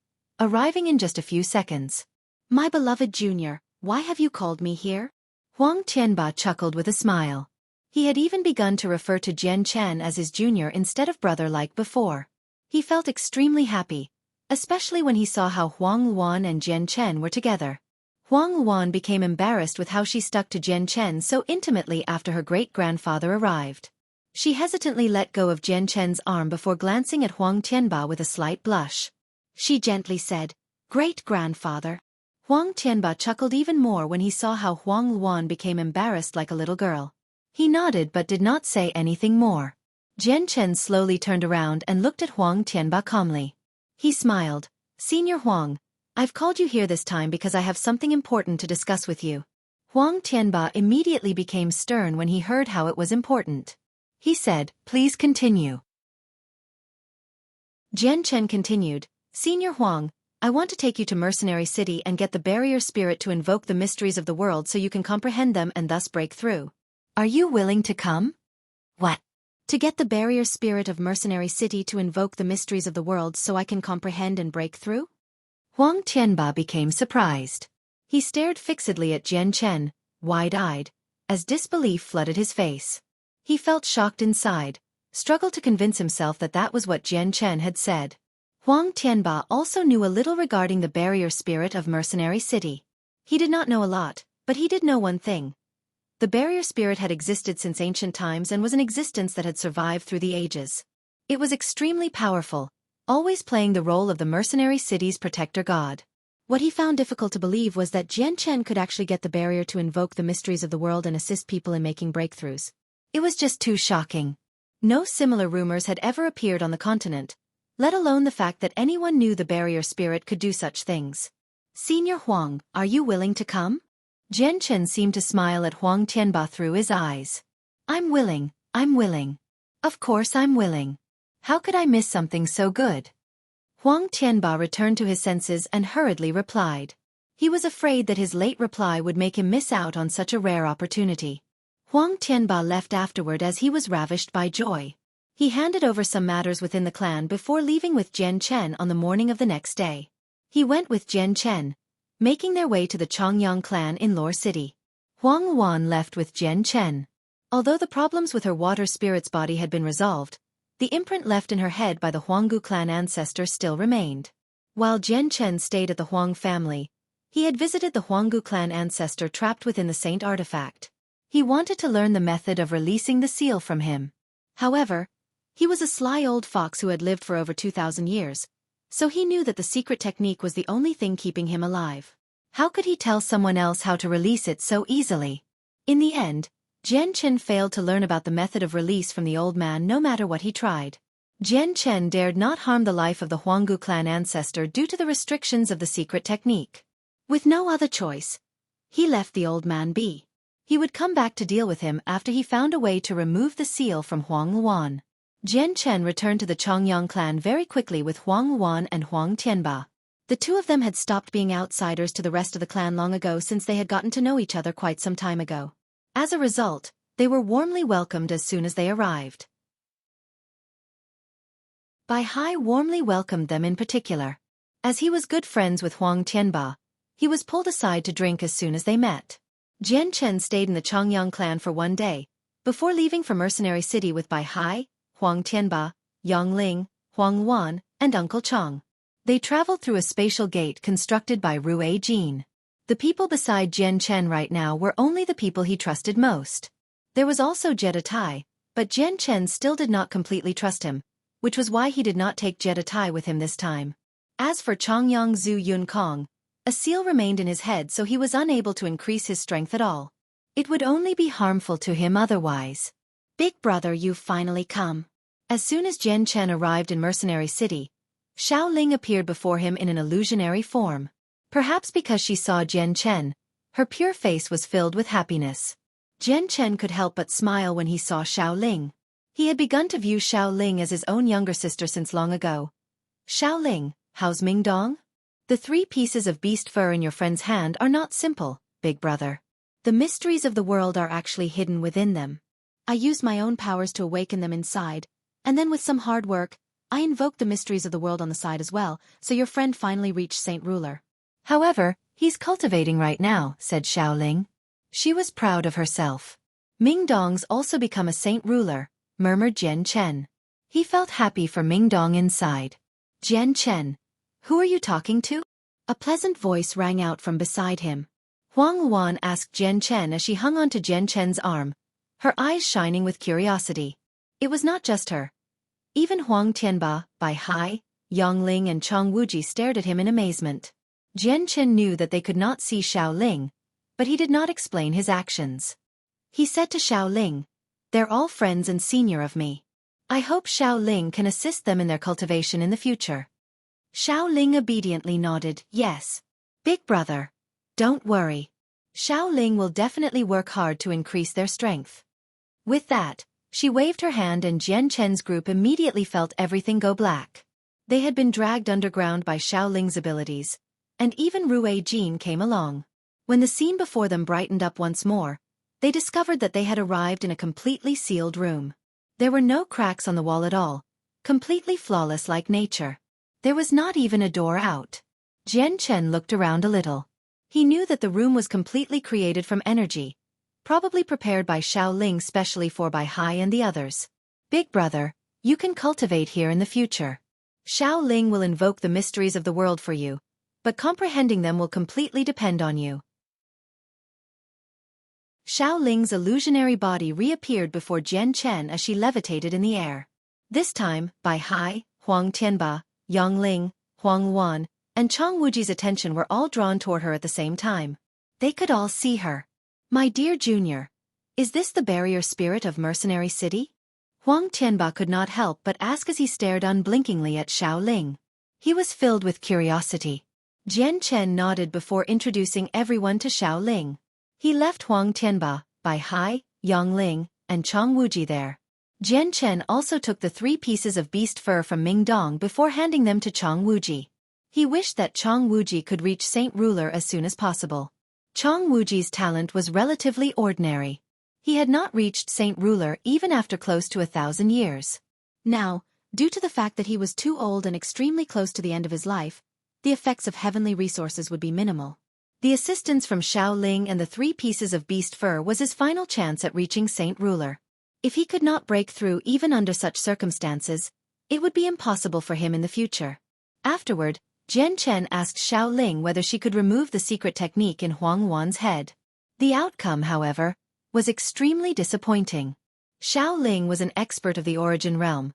arriving in just a few seconds. "My beloved junior, why have you called me here?" Huang Tianba chuckled with a smile. He had even begun to refer to Jian Chen as his junior instead of brother like before. He felt extremely happy, especially when he saw how Huang Luan and Jian Chen were together. Huang Luan became embarrassed with how she stuck to Jian Chen so intimately after her great-grandfather arrived. She hesitantly let go of Jian Chen's arm before glancing at Huang Tianba with a slight blush. She gently said, "Great-grandfather." Huang Tianba chuckled even more when he saw how Huang Luan became embarrassed like a little girl. He nodded but did not say anything more. Jian Chen slowly turned around and looked at Huang Tianba calmly. He smiled. "Senior Huang, I've called you here this time because I have something important to discuss with you." Huang Tianba immediately became stern when he heard how it was important. He said, "Please continue." Jian Chen continued, "Senior Huang, I want to take you to Mercenary City and get the barrier spirit to invoke the mysteries of the world so you can comprehend them and thus break through. Are you willing to come?" "What?" "To get the barrier spirit of Mercenary City to invoke the mysteries of the world so I can comprehend and break through?" Huang Tianba became surprised. He stared fixedly at Jian Chen, wide-eyed, as disbelief flooded his face. He felt shocked inside, struggled to convince himself that that was what Jian Chen had said. Huang Tianba also knew a little regarding the barrier spirit of Mercenary City. He did not know a lot, but he did know one thing. The barrier spirit had existed since ancient times and was an existence that had survived through the ages. It was extremely powerful, always playing the role of the Mercenary City's protector god. What he found difficult to believe was that Jian Chen could actually get the barrier to invoke the mysteries of the world and assist people in making breakthroughs. It was just too shocking. No similar rumors had ever appeared on the continent, let alone the fact that anyone knew the barrier spirit could do such things. "Senior Huang, are you willing to come?" Jian Chen seemed to smile at Huang Tianba through his eyes. I'm willing. Of course I'm willing. How could I miss something so good?" Huang Tianba returned to his senses and hurriedly replied. He was afraid that his late reply would make him miss out on such a rare opportunity. Huang Tianba left afterward as he was ravished by joy. He handed over some matters within the clan before leaving with Jian Chen on the morning of the next day. He went with Jian Chen, making their way to the Chongyang clan in Lore City. Huang Luan left with Jian Chen. Although the problems with her water spirit's body had been resolved, the imprint left in her head by the Huanggu clan ancestor still remained. While Jian Chen stayed at the Huang family, he had visited the Huanggu clan ancestor trapped within the saint artifact. He wanted to learn the method of releasing the seal from him. However, he was a sly old fox who had lived for over 2,000 years, so he knew that the secret technique was the only thing keeping him alive. How could he tell someone else how to release it so easily? In the end, Jian Chen failed to learn about the method of release from the old man no matter what he tried. Jian Chen dared not harm the life of the Huanggu clan ancestor due to the restrictions of the secret technique. With no other choice, he left the old man be. He would come back to deal with him after he found a way to remove the seal from Huang Luan. Jian Chen returned to the Chongyang clan very quickly with Huang Luan and Huang Tianba. The two of them had stopped being outsiders to the rest of the clan long ago since they had gotten to know each other quite some time ago. As a result, they were warmly welcomed as soon as they arrived. Bai Hai warmly welcomed them in particular. As he was good friends with Huang Tianba, he was pulled aside to drink as soon as they met. Jian Chen stayed in the Chongyang clan for one day, before leaving for Mercenary City with Bai Hai, Huang Tianba, Yang Ling, Huang Wan, and Uncle Chong. They traveled through a spatial gate constructed by Rue Jin. The people beside Jian Chen right now were only the people he trusted most. There was also Jetta Tai, but Jian Chen still did not completely trust him, which was why he did not take Jetta Tai with him this time. As for Chongyang Zhu Yun Kong, a seal remained in his head, so he was unable to increase his strength at all. It would only be harmful to him otherwise. Big brother, you've finally come. As soon as Jian Chen arrived in Mercenary City, Xiao Ling appeared before him in an illusionary form. Perhaps because she saw Jian Chen, her pure face was filled with happiness. Jian Chen could help but smile when he saw Xiao Ling. He had begun to view Xiao Ling as his own younger sister since long ago. Xiao Ling, how's Ming Dong? The 3 pieces of beast fur in your friend's hand are not simple, big brother. The mysteries of the world are actually hidden within them. I used my own powers to awaken them inside, and then with some hard work, I invoked the mysteries of the world on the side as well, so your friend finally reached Saint Ruler. However, he's cultivating right now, said Xiao Ling. She was proud of herself. Ming Dong's also become a Saint Ruler, murmured Jian Chen. He felt happy for Ming Dong inside. Jian Chen, who are you talking to? A pleasant voice rang out from beside him. Huang Wan asked Jian Chen as she hung onto Jian Chen's arm, her eyes shining with curiosity. It was not just her. Even Huang Tianba, Bai Hai, Yang Ling and Chong Wuji stared at him in amazement. Jian Chen knew that they could not see Xiao Ling, but he did not explain his actions. He said to Xiao Ling, "They're all friends and senior of me. I hope Xiao Ling can assist them in their cultivation in the future." Xiao Ling obediently nodded, "Yes. Big brother. Don't worry. Xiao Ling will definitely work hard to increase their strength." With that, she waved her hand and Jian Chen's group immediately felt everything go black. They had been dragged underground by Xiao Ling's abilities, and even Rue Jin came along. When the scene before them brightened up once more, they discovered that they had arrived in a completely sealed room. There were no cracks on the wall at all, completely flawless like nature. There was not even a door out. Jian Chen looked around a little. He knew that the room was completely created from energy, probably prepared by Xiao Ling specially for Bai Hai and the others. Big brother, you can cultivate here in the future. Xiao Ling will invoke the mysteries of the world for you, but comprehending them will completely depend on you. Xiao Ling's illusionary body reappeared before Jian Chen as she levitated in the air. This time, Bai Hai, Huang Tianba, Yang Ling, Huang Wan, and Chong Wuji's attention were all drawn toward her at the same time. They could all see her. "My dear Junior, is this the barrier spirit of Mercenary City?" Huang Tianba could not help but ask as he stared unblinkingly at Xiao Ling. He was filled with curiosity. Jian Chen nodded before introducing everyone to Xiao Ling. He left Huang Tianba, Bai Hai, Yang Ling, and Chong Wuji there. Jian Chen also took the 3 pieces of beast fur from Ming Dong before handing them to Chong Wuji. He wished that Chong Wuji could reach Saint Ruler as soon as possible. Chong Wuji's talent was relatively ordinary. He had not reached Saint Ruler even after close to 1,000 years. Now, due to the fact that he was too old and extremely close to the end of his life, the effects of heavenly resources would be minimal. The assistance from Xiao Ling and the 3 pieces of beast fur was his final chance at reaching Saint Ruler. If he could not break through even under such circumstances, it would be impossible for him in the future. Afterward, Jian Chen asked Xiao Ling whether she could remove the secret technique in Huang Wan's head. The outcome, however, was extremely disappointing. Xiao Ling was an expert of the origin realm,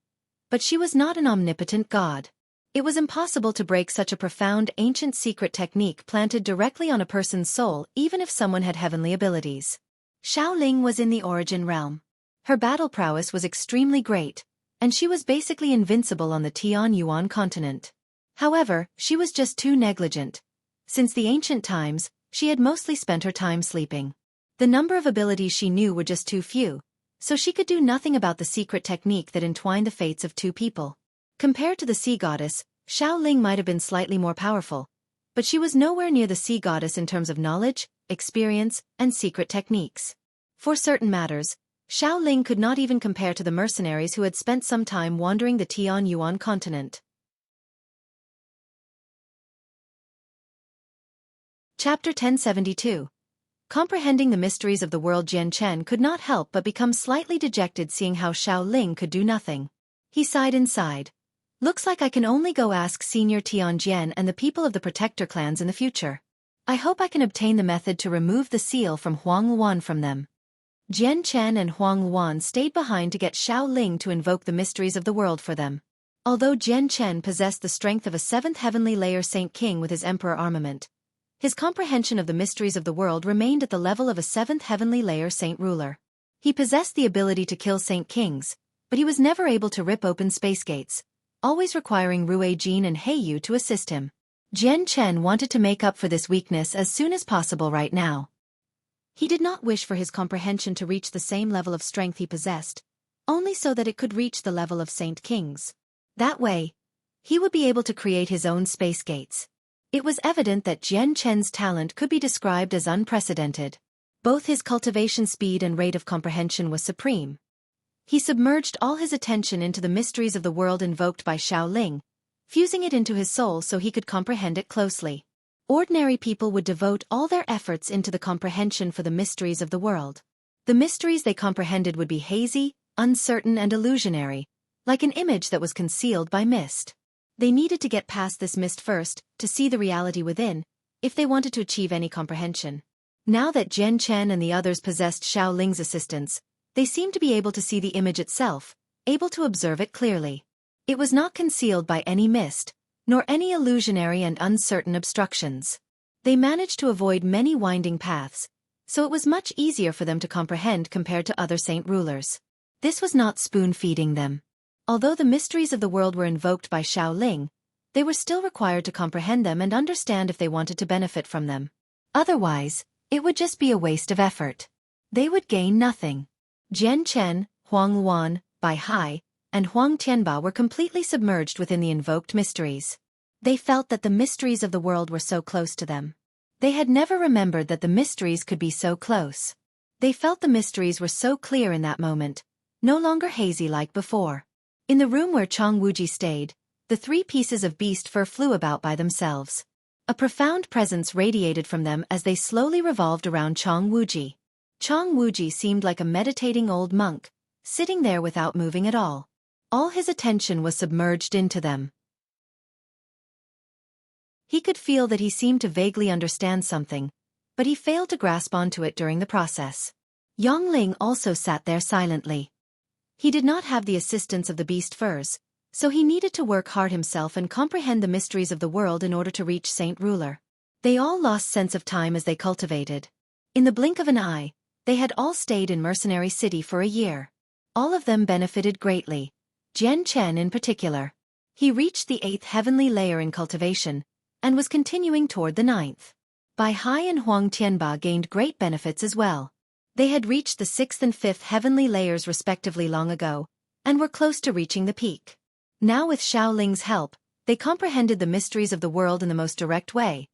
but she was not an omnipotent god. It was impossible to break such a profound ancient secret technique planted directly on a person's soul even if someone had heavenly abilities. Xiao Ling was in the origin realm. Her battle prowess was extremely great, and she was basically invincible on the Tianyuan continent. However, she was just too negligent. Since the ancient times, she had mostly spent her time sleeping. The number of abilities she knew were just too few, so she could do nothing about the secret technique that entwined the fates of 2 people. Compared to the sea goddess, Xiao Ling might have been slightly more powerful, but she was nowhere near the sea goddess in terms of knowledge, experience, and secret techniques. For certain matters, Xiao Ling could not even compare to the mercenaries who had spent some time wandering the Tianyuan continent. Chapter 1072. Comprehending the mysteries of the world, Jian Chen could not help but become slightly dejected seeing how Xiao Ling could do nothing. He sighed inside. Looks like I can only go ask Senior Tianjian and the people of the Protector clans in the future. I hope I can obtain the method to remove the seal from Huang Luan from them. Jian Chen and Huang Luan stayed behind to get Xiao Ling to invoke the mysteries of the world for them. Although Jian Chen possessed the strength of a 7th heavenly layer Saint King with his emperor armament, his comprehension of the mysteries of the world remained at the level of a 7th heavenly layer Saint Ruler. He possessed the ability to kill Saint Kings, but he was never able to rip open space gates, always requiring Rue Jin and Heiyu to assist him. Jian Chen wanted to make up for this weakness as soon as possible right now. He did not wish for his comprehension to reach the same level of strength he possessed, only so that it could reach the level of Saint Kings. That way, he would be able to create his own space gates. It was evident that Jian Chen's talent could be described as unprecedented. Both his cultivation speed and rate of comprehension was supreme. He submerged all his attention into the mysteries of the world invoked by Xiao Ling, fusing it into his soul so he could comprehend it closely. Ordinary people would devote all their efforts into the comprehension for the mysteries of the world. The mysteries they comprehended would be hazy, uncertain and illusionary, like an image that was concealed by mist. They needed to get past this mist first, to see the reality within, if they wanted to achieve any comprehension. Now that Jian Chen and the others possessed Xiao Ling's assistance, they seemed to be able to see the image itself, able to observe it clearly. It was not concealed by any mist, nor any illusionary and uncertain obstructions. They managed to avoid many winding paths, so it was much easier for them to comprehend compared to other saint rulers. This was not spoon-feeding them. Although the mysteries of the world were invoked by Xiao Ling, they were still required to comprehend them and understand if they wanted to benefit from them. Otherwise, it would just be a waste of effort. They would gain nothing. Jian Chen, Huang Luan, Bai Hai, and Huang Tianba were completely submerged within the invoked mysteries. They felt that the mysteries of the world were so close to them. They had never remembered that the mysteries could be so close. They felt the mysteries were so clear in that moment, no longer hazy like before. In the room where Chang Wuji stayed, the 3 pieces of beast fur flew about by themselves. A profound presence radiated from them as they slowly revolved around Chang Wuji. Chang Wuji seemed like a meditating old monk, sitting there without moving at all. All his attention was submerged into them. He could feel that he seemed to vaguely understand something, but he failed to grasp onto it during the process. Yang Ling also sat there silently. He did not have the assistance of the beast furs, so he needed to work hard himself and comprehend the mysteries of the world in order to reach Saint Ruler. They all lost sense of time as they cultivated. In the blink of an eye, they had all stayed in Mercenary City for a year. All of them benefited greatly. Jian Chen in particular. He reached the 8th heavenly layer in cultivation, and was continuing toward the 9th. Bai Hai and Huang Tianba gained great benefits as well. They had reached the 6th and 5th heavenly layers respectively long ago, and were close to reaching the peak. Now with Xiao Ling's help, they comprehended the mysteries of the world in the most direct way,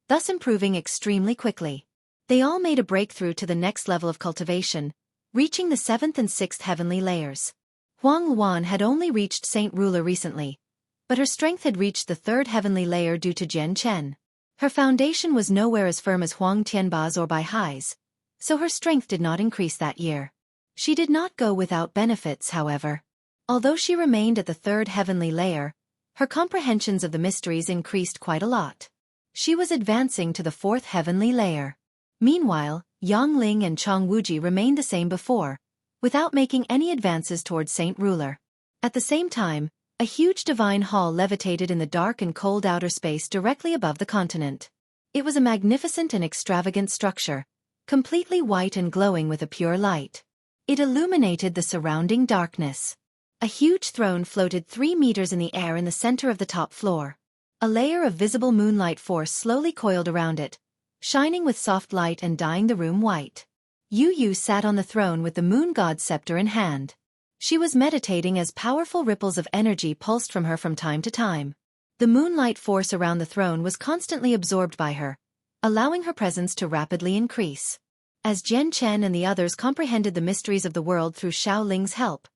thus improving extremely quickly. They all made a breakthrough to the next level of cultivation, reaching the 7th and 6th heavenly layers. Huang Luan had only reached Saint Ruler recently, but her strength had reached the 3rd heavenly layer due to Jian Chen. Her foundation was nowhere as firm as Huang Tianba's or Bai Hai's, so her strength did not increase that year. She did not go without benefits, however. Although she remained at the 3rd heavenly layer, her comprehensions of the mysteries increased quite a lot. She was advancing to the 4th heavenly layer. Meanwhile, Yang Ling and Chang Wuji remained the same before, without making any advances towards Saint Ruler. At the same time, a huge divine hall levitated in the dark and cold outer space directly above the continent. It was a magnificent and extravagant structure, completely white and glowing with a pure light. It illuminated the surrounding darkness. A huge throne floated 3 meters in the air in the center of the top floor. A layer of visible moonlight force slowly coiled around it, shining with soft light and dyeing the room white. Yu Yu sat on the throne with the moon god's scepter in hand. She was meditating as powerful ripples of energy pulsed from her from time to time. The moonlight force around the throne was constantly absorbed by her, allowing her presence to rapidly increase. As Jian Chen and the others comprehended the mysteries of the world through Xiao Ling's help,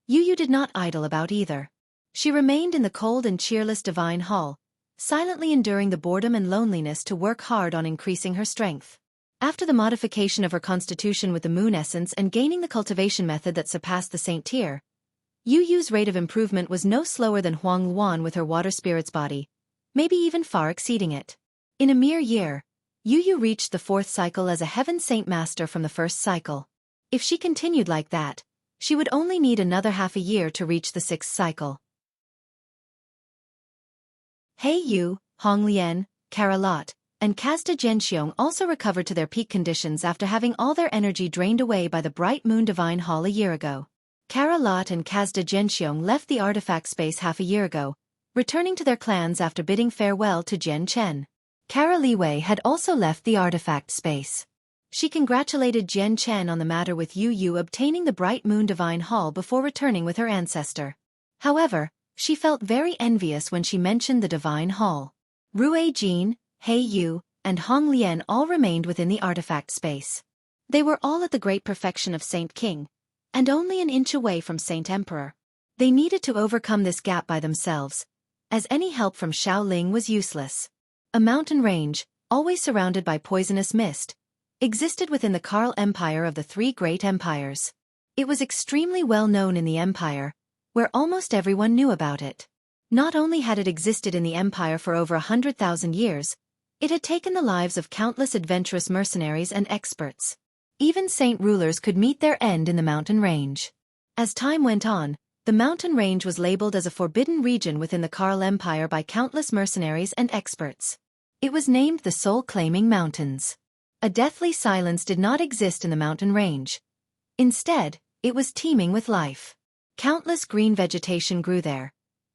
Yu Yu did not idle about either. She remained in the cold and cheerless divine hall, silently enduring the boredom and loneliness to work hard on increasing her strength. After the modification of her constitution with the moon essence and gaining the cultivation method that surpassed the saint tier, Yu Yu's rate of improvement was no slower than Huang Luan with her water spirit's body, maybe even far exceeding it. In a mere year, Yu Yu reached the 4th cycle as a heaven saint master from the 1st cycle. If she continued like that, she would only need another half a year to reach the 6th cycle. He Yu, Hong Lian, Carolot, and Kazda Zhenxiong also recovered to their peak conditions after having all their energy drained away by the bright moon divine hall a year ago. Carolot and Kazda Zhenxiong left the artifact space half a year ago, returning to their clans after bidding farewell to Jian Chen. Kara Liwei had also left the artifact space. She congratulated Jian Chen on the matter with Yu Yu obtaining the bright moon divine hall before returning with her ancestor. However, she felt very envious when she mentioned the divine hall. Rue Jin, He Yu, and Hong Lian all remained within the artifact space. They were all at the great perfection of Saint King, and only an inch away from Saint Emperor. They needed to overcome this gap by themselves, as any help from Shaoling was useless. A mountain range, always surrounded by poisonous mist, existed within the Karl Empire of the 3 great empires. It was extremely well known in the empire, where almost everyone knew about it. Not only had it existed in the empire for over 100,000 years, it had taken the lives of countless adventurous mercenaries and experts. Even saint rulers could meet their end in the mountain range. As time went on, the mountain range was labeled as a forbidden region within the Karl Empire by countless mercenaries and experts. It was named the Soul-Claiming Mountains. A deathly silence did not exist in the mountain range. Instead, it was teeming with life. Countless green vegetation grew there,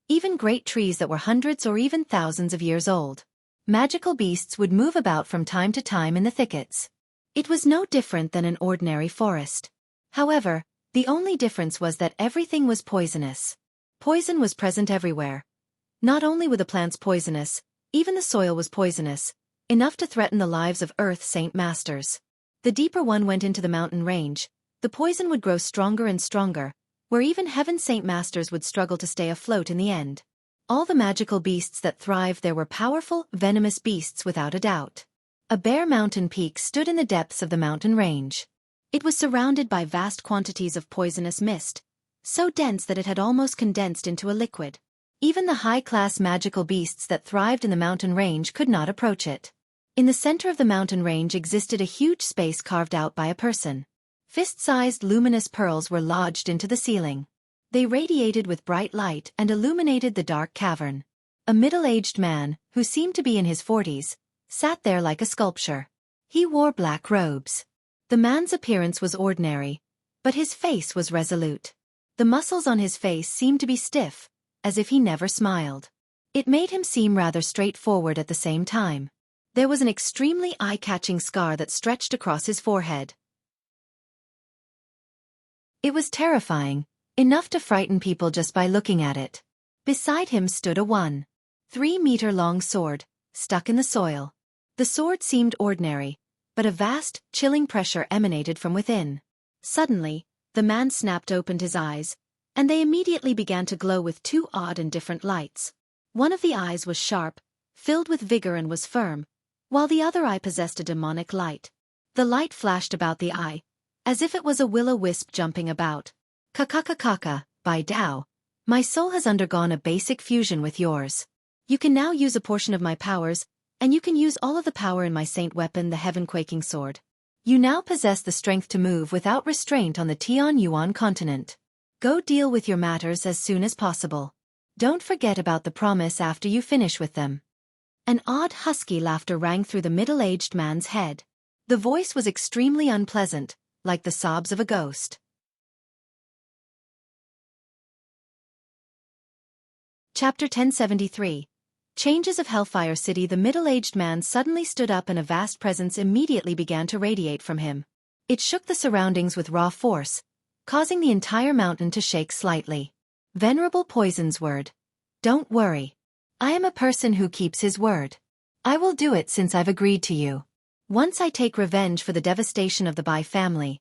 even great trees that were hundreds or even thousands of years old. Magical beasts would move about from time to time in the thickets. It was no different than an ordinary forest. However, the only difference was that everything was poisonous. Poison was present everywhere. Not only were the plants poisonous, even the soil was poisonous, enough to threaten the lives of Earth Saint Masters. The deeper one went into the mountain range, the poison would grow stronger and stronger, where even Heaven Saint Masters would struggle to stay afloat in the end. All the magical beasts that thrived there were powerful, venomous beasts without a doubt. A bare mountain peak stood in the depths of the mountain range. It was surrounded by vast quantities of poisonous mist, so dense that it had almost condensed into a liquid. Even the high-class magical beasts that thrived in the mountain range could not approach it. In the center of the mountain range existed a huge space carved out by a person. Fist-sized luminous pearls were lodged into the ceiling. They radiated with bright light and illuminated the dark cavern. A middle-aged man, who seemed to be in his 40s, sat there like a sculpture. He wore black robes. The man's appearance was ordinary, but his face was resolute. The muscles on his face seemed to be stiff, as if he never smiled. It made him seem rather straightforward at the same time. There was an extremely eye-catching scar that stretched across his forehead. It was terrifying, enough to frighten people just by looking at it. Beside him stood a 1.3-meter-long sword, stuck in the soil. The sword seemed ordinary, but a vast, chilling pressure emanated from within. Suddenly, the man snapped open his eyes, and they immediately began to glow with 2 odd and different lights. One of the eyes was sharp, filled with vigor and was firm, while the other eye possessed a demonic light. The light flashed about the eye, as if it was a will-o-wisp jumping about. Kakakakaka, by Tao, my soul has undergone a basic fusion with yours. You can now use a portion of my powers, and you can use all of the power in my saint weapon, the heaven-quaking sword. You now possess the strength to move without restraint on the Tianyuan continent. Go deal with your matters as soon as possible. Don't forget about the promise after you finish with them. An odd husky laughter rang through the middle-aged man's head. The voice was extremely unpleasant, like the sobs of a ghost. Chapter 1073. Changes of Hellfire City. The middle-aged man suddenly stood up and a vast presence immediately began to radiate from him. It shook the surroundings with raw force, causing the entire mountain to shake slightly. Venerable Poison's word. Don't worry. I am a person who keeps his word. I will do it since I've agreed to you. Once I take revenge for the devastation of the Bai family,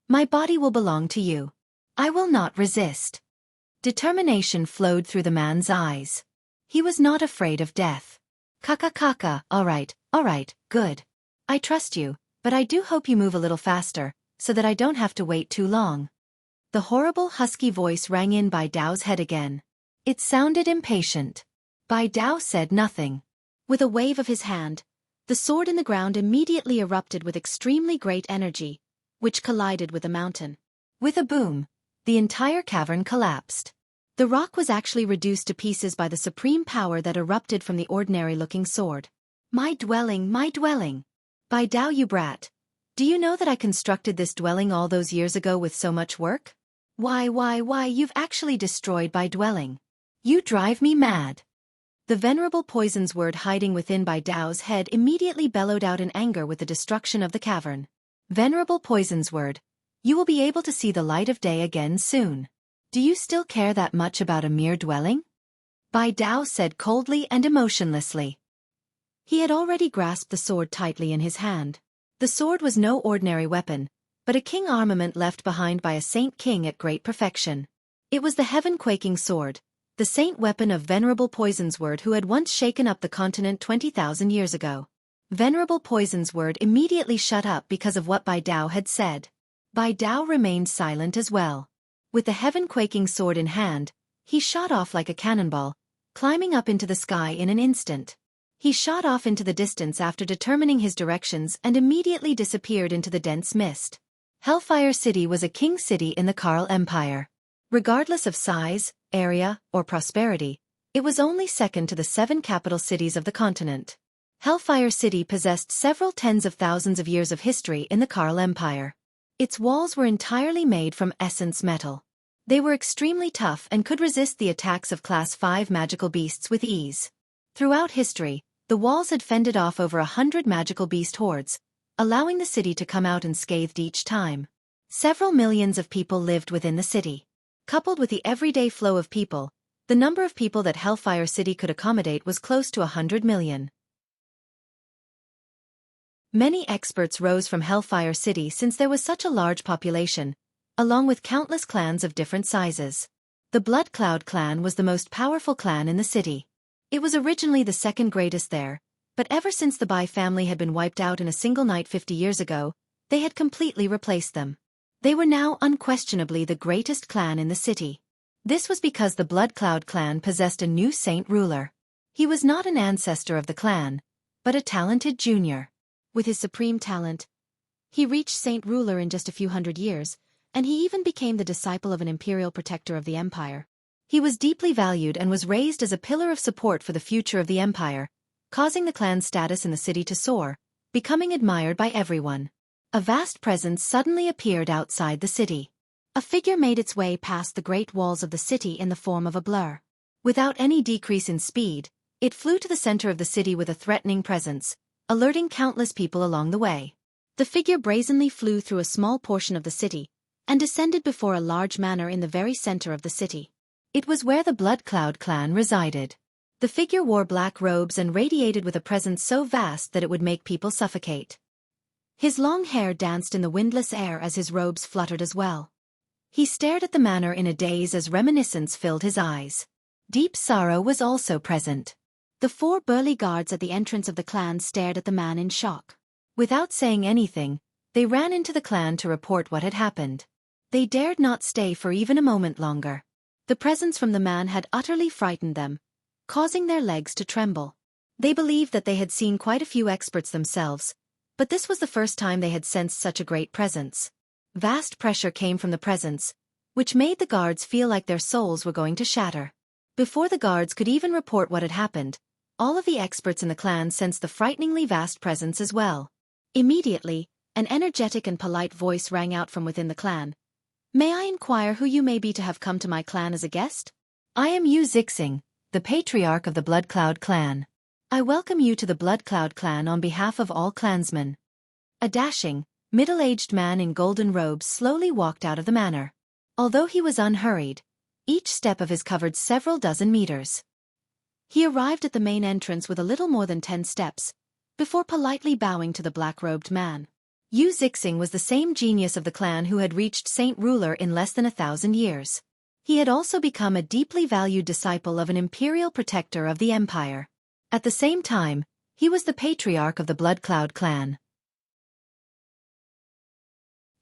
my body will belong to you. I will not resist. Determination flowed through the man's eyes. He was not afraid of death. Kaka, all right, good. I trust you, But I do hope you move a little faster, so that I don't have to wait too long. The horrible husky voice rang in Bai Dao's head again. It sounded impatient. Bai Dao said nothing. With a wave of his hand, the sword in the ground immediately erupted with extremely great energy, which collided with the mountain. With a boom, the entire cavern collapsed. The rock was actually reduced to pieces by the supreme power that erupted from the ordinary-looking sword. My dwelling, my dwelling. Bai Dao, you brat. Do you know that I constructed this dwelling all those years ago with so much work? Why, you've actually destroyed my dwelling. You drive me mad. The venerable poison's word hiding within Bai Dao's head immediately bellowed out in anger with the destruction of the cavern. Venerable poison's word, you will be able to see the light of day again soon. Do you still care that much about a mere dwelling? Bai Dao said coldly and emotionlessly. He had already grasped the sword tightly in his hand. The sword was no ordinary weapon, but a king armament left behind by a saint king at great perfection. It was the heaven-quaking sword, the saint weapon of Venerable Poison's Word who had once shaken up the continent 20,000 years ago. Venerable Poison's Word immediately shut up because of what Bai Dao had said. Bai Dao remained silent as well. With the heaven-quaking sword in hand, he shot off like a cannonball, climbing up into the sky in an instant. He shot off into the distance after determining his directions and immediately disappeared into the dense mist. Hellfire City was a king city in the Karl Empire. Regardless of size, area, or prosperity, it was only second to the 7 capital cities of the continent. Hellfire City possessed several tens of thousands of years of history in the Karl Empire. Its walls were entirely made from essence metal. They were extremely tough and could resist the attacks of Class 5 magical beasts with ease. Throughout history, the walls had fended off over 100 magical beast hordes, allowing the city to come out unscathed each time. Several millions of people lived within the city. Coupled with the everyday flow of people, the number of people that Hellfire City could accommodate was close to 100 million. Many experts rose from Hellfire City since there was such a large population, along with countless clans of different sizes. The Blood Cloud clan was the most powerful clan in the city. It was originally the second greatest there, but ever since the Bai family had been wiped out in a single night 50 years ago, they had completely replaced them. They were now unquestionably the greatest clan in the city. This was because the Blood Cloud clan possessed a new saint ruler. He was not an ancestor of the clan, but a talented junior. With his supreme talent, he reached saint ruler in just a few hundred years, and he even became the disciple of an imperial protector of the empire. He was deeply valued and was raised as a pillar of support for the future of the empire, causing the clan's status in the city to soar, becoming admired by everyone. A vast presence suddenly appeared outside the city. A figure made its way past the great walls of the city in the form of a blur. Without any decrease in speed, it flew to the center of the city with a threatening presence, alerting countless people along the way. The figure brazenly flew through a small portion of the city, and descended before a large manor in the very center of the city. It was where the Blood Cloud clan resided. The figure wore black robes and radiated with a presence so vast that it would make people suffocate. His long hair danced in the windless air as his robes fluttered as well. He stared at the manor in a daze as reminiscence filled his eyes. Deep sorrow was also present. The 4 burly guards at the entrance of the clan stared at the man in shock. Without saying anything, they ran into the clan to report what had happened. They dared not stay for even a moment longer. The presence from the man had utterly frightened them, causing their legs to tremble. They believed that they had seen quite a few experts themselves, but this was the first time they had sensed such a great presence. Vast pressure came from the presence, which made the guards feel like their souls were going to shatter. Before the guards could even report what had happened, all of the experts in the clan sensed the frighteningly vast presence as well. Immediately, an energetic and polite voice rang out from within the clan. "May I inquire who you may be to have come to my clan as a guest? I am Xueqi, the patriarch of the Blood Cloud clan. I welcome you to the Blood Cloud clan on behalf of all clansmen." A dashing, middle-aged man in golden robes slowly walked out of the manor. Although he was unhurried, each step of his covered several dozen meters. He arrived at the main entrance with a little more than 10 steps, before politely bowing to the black-robed man. Xueqi was the same genius of the clan who had reached Saint Ruler in less than 1,000 years. He had also become a deeply valued disciple of an imperial protector of the empire. At the same time, he was the patriarch of the Blood Cloud clan.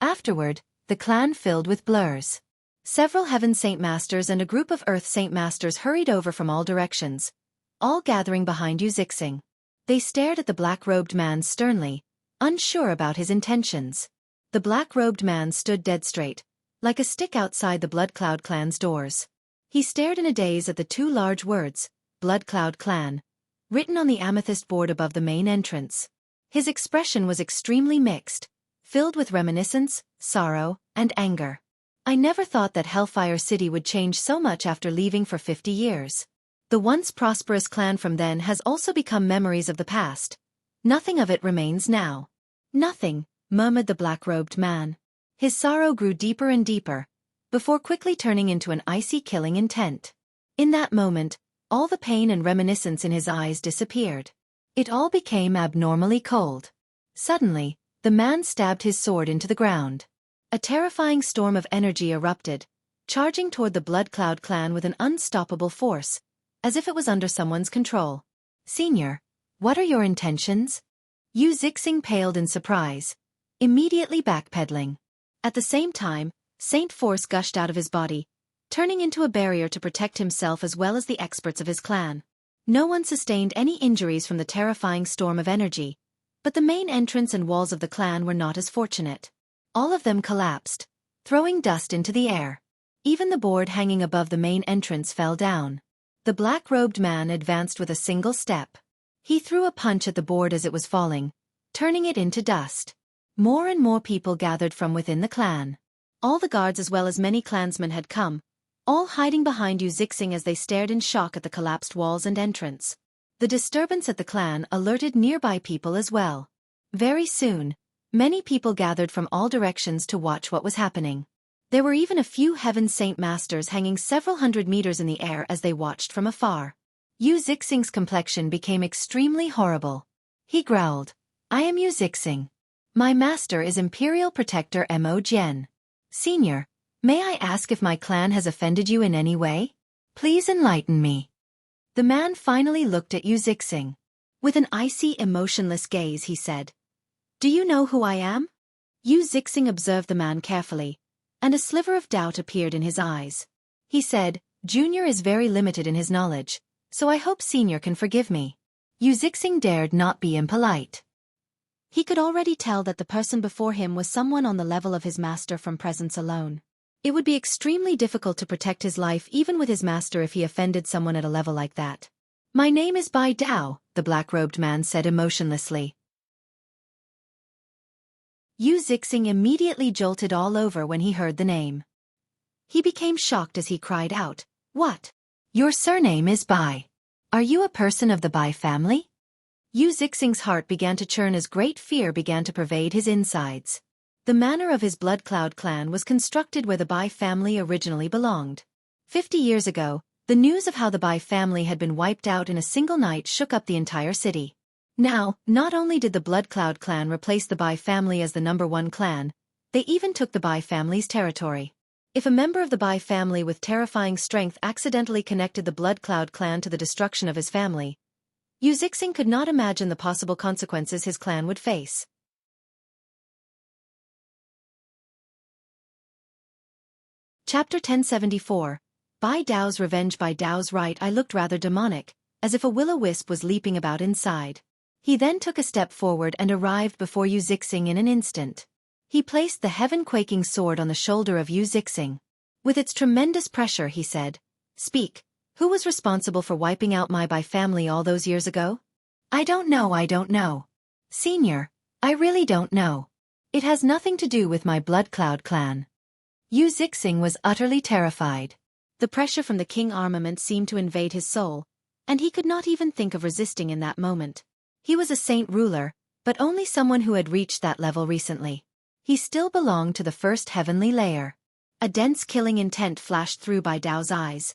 Afterward, the clan filled with blurs. Several Heaven Saint Masters and a group of Earth Saint Masters hurried over from all directions, all gathering behind Xueqi. They stared at the black-robed man sternly, unsure about his intentions. The black-robed man stood dead straight, like a stick outside the Blood Cloud clan's doors. He stared in a daze at the two large words, Blood Cloud Clan, written on the amethyst board above the main entrance. His expression was extremely mixed, filled with reminiscence, sorrow, and anger. I never thought that Hellfire City would change so much after leaving for 50 years. The once prosperous clan from then has also become memories of the past. Nothing of it remains now. Nothing, murmured the black-robed man. His sorrow grew deeper and deeper, before quickly turning into an icy killing intent. In that moment, all the pain and reminiscence in his eyes disappeared. It all became abnormally cold. Suddenly, the man stabbed his sword into the ground. A terrifying storm of energy erupted, charging toward the Blood Cloud clan with an unstoppable force, as if it was under someone's control. Senior, what are your intentions? Xueqi paled in surprise, immediately backpedaling. At the same time, Saint Force gushed out of his body, turning into a barrier to protect himself as well as the experts of his clan. No one sustained any injuries from the terrifying storm of energy, but the main entrance and walls of the clan were not as fortunate. All of them collapsed, throwing dust into the air. Even the board hanging above the main entrance fell down. The black-robed man advanced with a single step. He threw a punch at the board as it was falling, turning it into dust. More and more people gathered from within the clan. All the guards as well as many clansmen had come, all hiding behind Xueqi as they stared in shock at the collapsed walls and entrance. The disturbance at the clan alerted nearby people as well. Very soon, many people gathered from all directions to watch what was happening. There were even a few Heaven Saint Masters hanging several hundred meters in the air as they watched from afar. Xueqi's complexion became extremely horrible. He growled, I am Xueqi. My master is Imperial Protector Mo Jian. Senior, may I ask if my clan has offended you in any way? Please enlighten me. The man finally looked at Xueqi. With an icy, emotionless gaze he said, Do you know who I am? Xueqi observed the man carefully, and a sliver of doubt appeared in his eyes. He said, Junior is very limited in his knowledge, so I hope Senior can forgive me. Xueqi dared not be impolite. He could already tell that the person before him was someone on the level of his master from presence alone. It would be extremely difficult to protect his life even with his master if he offended someone at a level like that. My name is Bai Dao, the black-robed man said emotionlessly. Xueqi immediately jolted all over when he heard the name. He became shocked as he cried out, What? Your surname is Bai. Are you a person of the Bai family? Xueqi's heart began to churn as great fear began to pervade his insides. The manor of his Blood Cloud clan was constructed where the Bai family originally belonged. 50 years ago, the news of how the Bai family had been wiped out in a single night shook up the entire city. Now, not only did the Blood Cloud clan replace the Bai family as the #1 clan, they even took the Bai family's territory. If a member of the Bai family with terrifying strength accidentally connected the Blood Cloud clan to the destruction of his family, Xueqi could not imagine the possible consequences his clan would face. Chapter 1074. Bai Dao's Revenge. Bai Dao's right eye looked rather demonic, as if a will-o-wisp was leaping about inside. He then took a step forward and arrived before Xueqi in an instant. He placed the heaven-quaking sword on the shoulder of Xueqi. With its tremendous pressure he said, Speak, who was responsible for wiping out my Bai family all those years ago? I don't know. Senior, I really don't know. It has nothing to do with my Blood Cloud clan. Xueqi was utterly terrified. The pressure from the king armament seemed to invade his soul, and he could not even think of resisting in that moment. He was a saint ruler, but only someone who had reached that level recently. He still belonged to the first heavenly layer. A dense killing intent flashed through Bai Dao's eyes.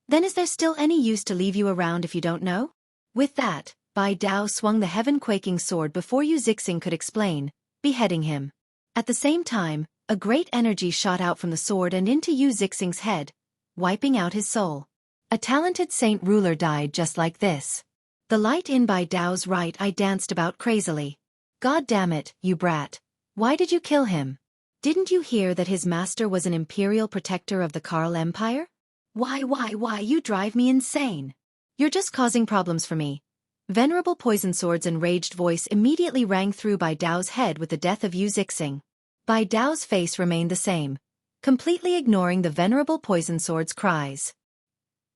Then is there still any use to leave you around if you don't know? With that, Bai Dao swung the heaven-quaking sword before Xueqi could explain, beheading him. At the same time, a great energy shot out from the sword and into Xueqi's head, wiping out his soul. A talented saint ruler died just like this. The light in Bai Dao's right eye danced about crazily. God damn it, you brat. Why did you kill him? Didn't you hear that his master was an imperial protector of the Karl Empire? Why, you drive me insane. You're just causing problems for me. Venerable Poison Sword's enraged voice immediately rang through Bai Dao's head with the death of Xueqi. Bai Dao's face remained the same, completely ignoring the Venerable Poison Sword's cries.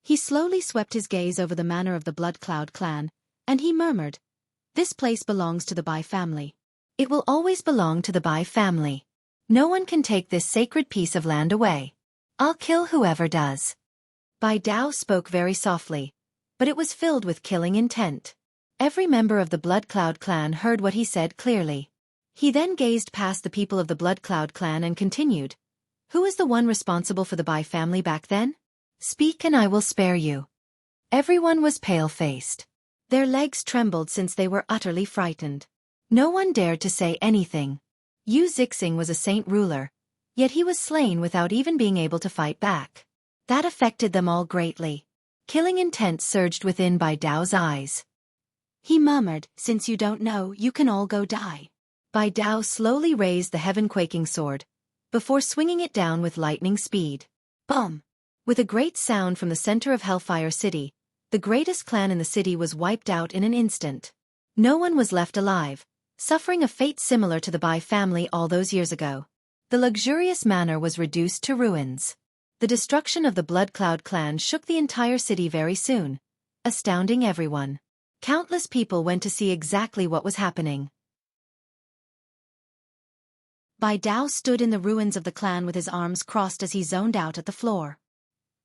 He slowly swept his gaze over the manor of the Blood Cloud clan, and he murmured, "This place belongs to the Bai family. It will always belong to the Bai family. No one can take this sacred piece of land away. I'll kill whoever does." Bai Dao spoke very softly, but it was filled with killing intent. Every member of the Blood Cloud clan heard what he said clearly. He then gazed past the people of the Blood Cloud clan and continued, "Who is the one responsible for the Bai family back then? Speak and I will spare you." Everyone was pale-faced. Their legs trembled since they were utterly frightened. No one dared to say anything. Xueqi was a saint ruler, yet he was slain without even being able to fight back. That affected them all greatly. Killing intent surged within Bai Dao's eyes. He murmured, "Since you don't know, you can all go die." Bai Dao slowly raised the heaven-quaking sword, before swinging it down with lightning speed. Boom! With a great sound from the center of Hellfire City, the greatest clan in the city was wiped out in an instant. No one was left alive, suffering a fate similar to the Bai family all those years ago. The luxurious manor was reduced to ruins. The destruction of the Blood Cloud clan shook the entire city very soon, astounding everyone. Countless people went to see exactly what was happening. Bai Dao stood in the ruins of the clan with his arms crossed as he zoned out at the floor.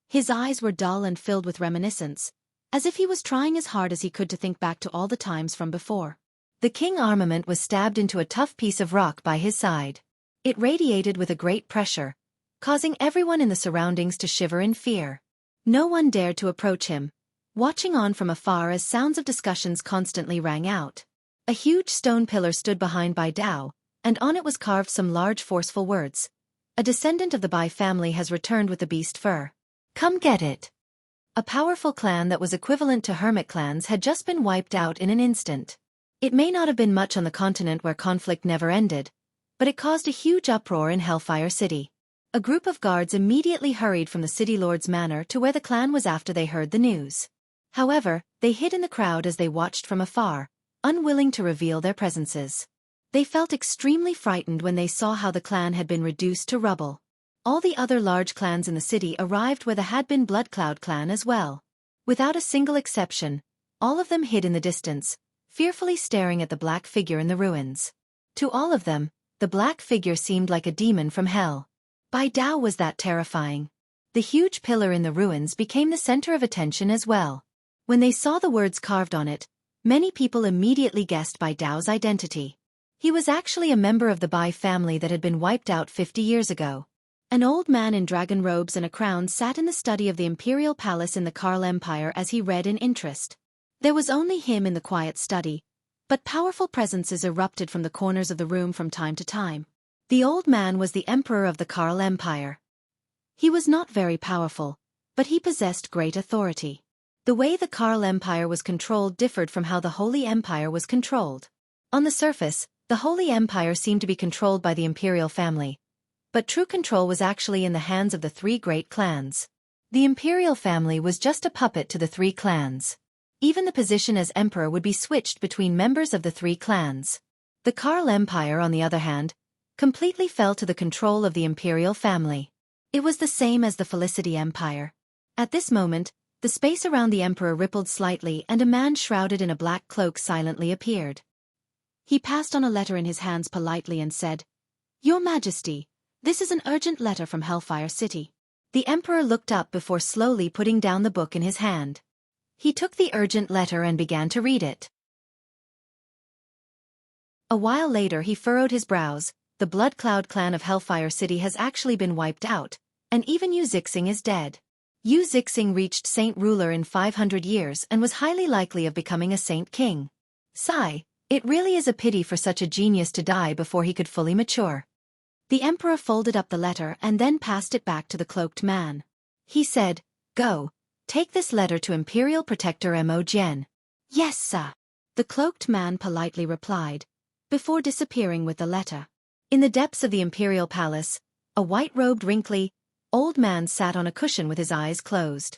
His eyes were dull and filled with reminiscence, as if he was trying as hard as he could to think back to all the times from before. The king armament was stabbed into a tough piece of rock by his side. It radiated with a great pressure, causing everyone in the surroundings to shiver in fear. No one dared to approach him, watching on from afar as sounds of discussions constantly rang out. A huge stone pillar stood behind Bai Dao, and on it was carved some large forceful words. "A descendant of the Bai family has returned with the beast fur. Come get it." A powerful clan that was equivalent to hermit clans had just been wiped out in an instant. It may not have been much on the continent where conflict never ended, but it caused a huge uproar in Hellfire City. A group of guards immediately hurried from the city lord's manor to where the clan was after they heard the news. However, they hid in the crowd as they watched from afar, unwilling to reveal their presences. They felt extremely frightened when they saw how the clan had been reduced to rubble. All the other large clans in the city arrived where the had been Blood Cloud clan as well. Without a single exception, all of them hid in the distance, fearfully staring at the black figure in the ruins. To all of them, the black figure seemed like a demon from hell. Bai Dao was that terrifying. The huge pillar in the ruins became the center of attention as well. When they saw the words carved on it, many people immediately guessed Bai Dao's identity. He was actually a member of the Bai family that had been wiped out 50 years ago. An old man in dragon robes and a crown sat in the study of the imperial palace in the Karl Empire as he read in interest. There was only him in the quiet study, but powerful presences erupted from the corners of the room from time to time. The old man was the emperor of the Karl Empire. He was not very powerful, but he possessed great authority. The way the Karl Empire was controlled differed from how the Holy Empire was controlled. On the surface, the Holy Empire seemed to be controlled by the imperial family, but true control was actually in the hands of the three great clans. The imperial family was just a puppet to the three clans. Even the position as emperor would be switched between members of the three clans. The Karl Empire, on the other hand, completely fell to the control of the imperial family. It was the same as the Felicity Empire. At this moment, the space around the emperor rippled slightly and a man shrouded in a black cloak silently appeared. He passed on a letter in his hands politely and said, "Your Majesty, this is an urgent letter from Hellfire City." The emperor looked up before slowly putting down the book in his hand. He took the urgent letter and began to read it. A while later he furrowed his brows. The Blood Cloud clan of Hellfire City has actually been wiped out, and even Xueqi is dead. Xueqi reached Saint Ruler in 500 years and was highly likely of becoming a Saint King. Sigh, it really is a pity for such a genius to die before he could fully mature. The emperor folded up the letter and then passed it back to the cloaked man. He said, "Go, take this letter to Imperial Protector Mo Jian." "Yes, sir," the cloaked man politely replied, before disappearing with the letter. In the depths of the imperial palace, a white-robed, wrinkly, old man sat on a cushion with his eyes closed.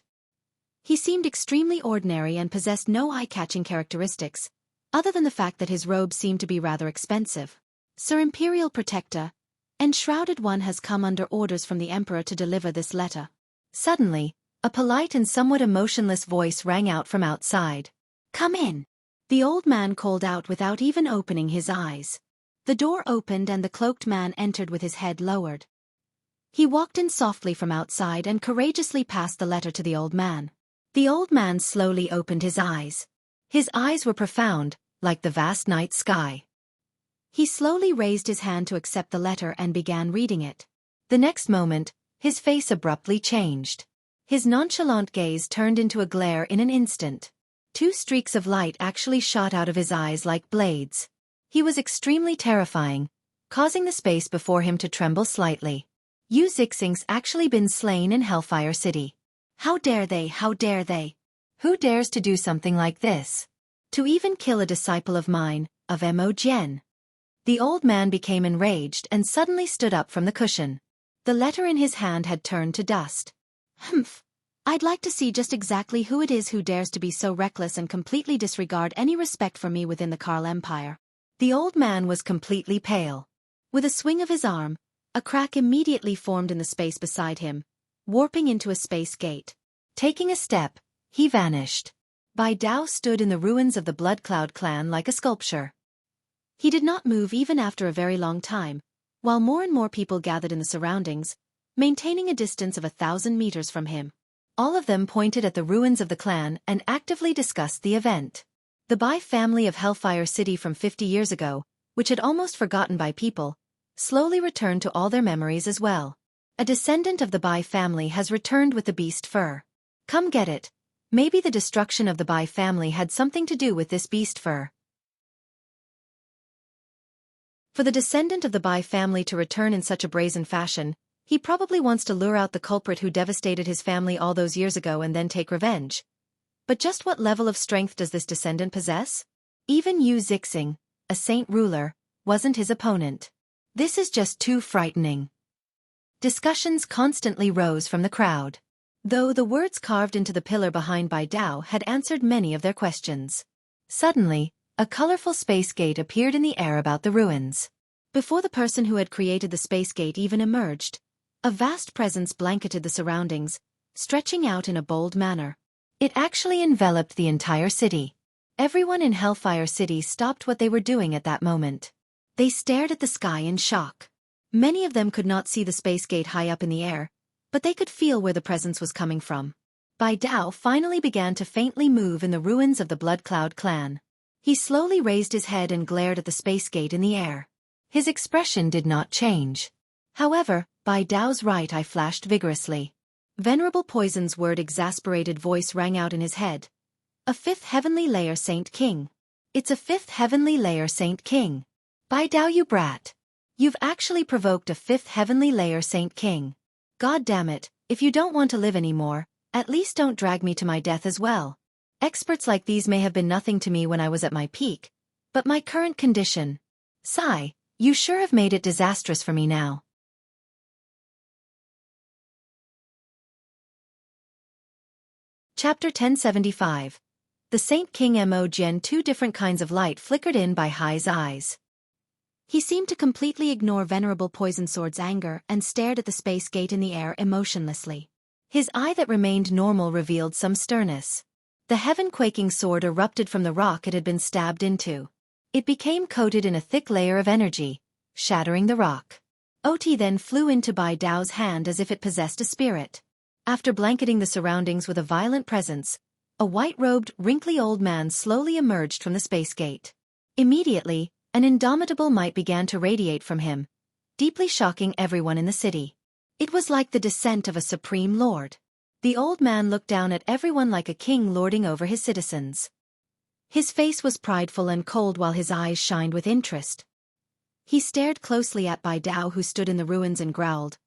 He seemed extremely ordinary and possessed no eye-catching characteristics, other than the fact that his robe seemed to be rather expensive. "Sir Imperial Protector, Enshrouded One has come under orders from the Emperor to deliver this letter." Suddenly, a polite and somewhat emotionless voice rang out from outside. "Come in," the old man called out without even opening his eyes. The door opened and the cloaked man entered with his head lowered. He walked in softly from outside and courageously passed the letter to the old man. The old man slowly opened his eyes. His eyes were profound, like the vast night sky. He slowly raised his hand to accept the letter and began reading it. The next moment, his face abruptly changed. His nonchalant gaze turned into a glare in an instant. 2 streaks of light actually shot out of his eyes like blades. He was extremely terrifying, causing the space before him to tremble slightly. "You Xueqi's actually been slain in Hellfire City. How dare they, how dare they? Who dares to do something like this? To even kill a disciple of mine, of Mo Jian?" The old man became enraged and suddenly stood up from the cushion. The letter in his hand had turned to dust. "Humph. I'd like to see just exactly who it is who dares to be so reckless and completely disregard any respect for me within the Karl Empire." The old man was completely pale. With a swing of his arm, a crack immediately formed in the space beside him, warping into a space gate. Taking a step, he vanished. Bai Dao stood in the ruins of the Blood Cloud clan like a sculpture. He did not move even after a very long time, while more and more people gathered in the surroundings, maintaining a distance of 1,000 meters from him. All of them pointed at the ruins of the clan and actively discussed the event. The Bai family of Hellfire City from 50 years ago, which had almost forgotten by people, slowly returned to all their memories as well. A descendant of the Bai family has returned with the beast fur. Come get it. Maybe the destruction of the Bai family had something to do with this beast fur. For the descendant of the Bai family to return in such a brazen fashion, he probably wants to lure out the culprit who devastated his family all those years ago and then take revenge. But just what level of strength does this descendant possess? Even Yu Zixing, a saint ruler, wasn't his opponent. This is just too frightening. Discussions constantly rose from the crowd. Though the words carved into the pillar behind Bai Dao had answered many of their questions. Suddenly, a colorful space gate appeared in the air about the ruins. Before the person who had created the space gate even emerged, a vast presence blanketed the surroundings, stretching out in a bold manner. It actually enveloped the entire city. Everyone in Hellfire City stopped what they were doing at that moment. They stared at the sky in shock. Many of them could not see the space gate high up in the air, but they could feel where the presence was coming from. Bai Dao finally began to faintly move in the ruins of the Blood Cloud clan. He slowly raised his head and glared at the space gate in the air. His expression did not change. However, Bai Dao's right eye flashed vigorously. Venerable Poison's exasperated voice rang out in his head. "A 5th heavenly layer Saint King. It's a 5th heavenly layer Saint King. Bai Dao, you brat. You've actually provoked a 5th heavenly layer Saint King. God damn it, if you don't want to live anymore, at least don't drag me to my death as well. Experts like these may have been nothing to me when I was at my peak, but my current condition. Sigh, you sure have made it disastrous for me now." Chapter 1075. The Saint King Mo Jian. 2 different kinds of light flickered in Bai Hai's eyes. He seemed to completely ignore Venerable Poison Sword's anger and stared at the space gate in the air emotionlessly. His eye that remained normal revealed some sternness. The heaven-quaking sword erupted from the rock it had been stabbed into. It became coated in a thick layer of energy, shattering the rock. Oti then flew into Bai Dao's hand as if it possessed a spirit. After blanketing the surroundings with a violent presence, a white-robed, wrinkly old man slowly emerged from the space gate. Immediately, an indomitable might began to radiate from him, deeply shocking everyone in the city. It was like the descent of a supreme lord. The old man looked down at everyone like a king lording over his citizens. His face was prideful and cold while his eyes shined with interest. He stared closely at Bai Dao, who stood in the ruins, and growled,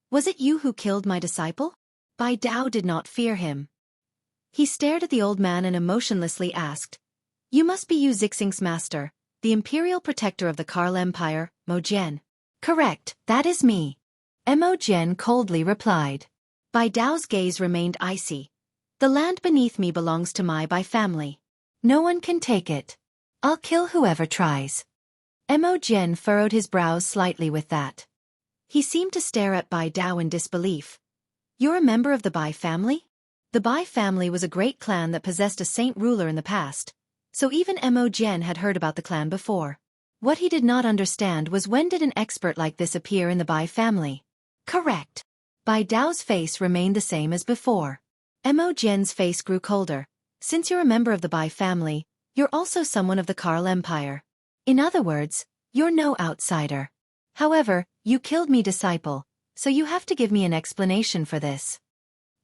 "Was it you who killed my disciple?" Bai Dao did not fear him. He stared at the old man and emotionlessly asked, "You must be Yu Zixing's master, the imperial protector of the Karl Empire, Mo Jian." Correct, that is me. Imogen coldly replied. Bai Dao's gaze remained icy. The land beneath me belongs to my Bai family. No one can take it. I'll kill whoever tries. Imogen furrowed his brows slightly with that. He seemed to stare at Bai Dao in disbelief. You're a member of the Bai family? The Bai family was a great clan that possessed a saint ruler in the past, so even Imogen had heard about the clan before. What he did not understand was when did an expert like this appear in the Bai family? Correct. Bai Dao's face remained the same as before. Imogen's face grew colder. Since you're a member of the Bai family, you're also someone of the Karl Empire. In other words, you're no outsider. However, you killed me, disciple, so you have to give me an explanation for this.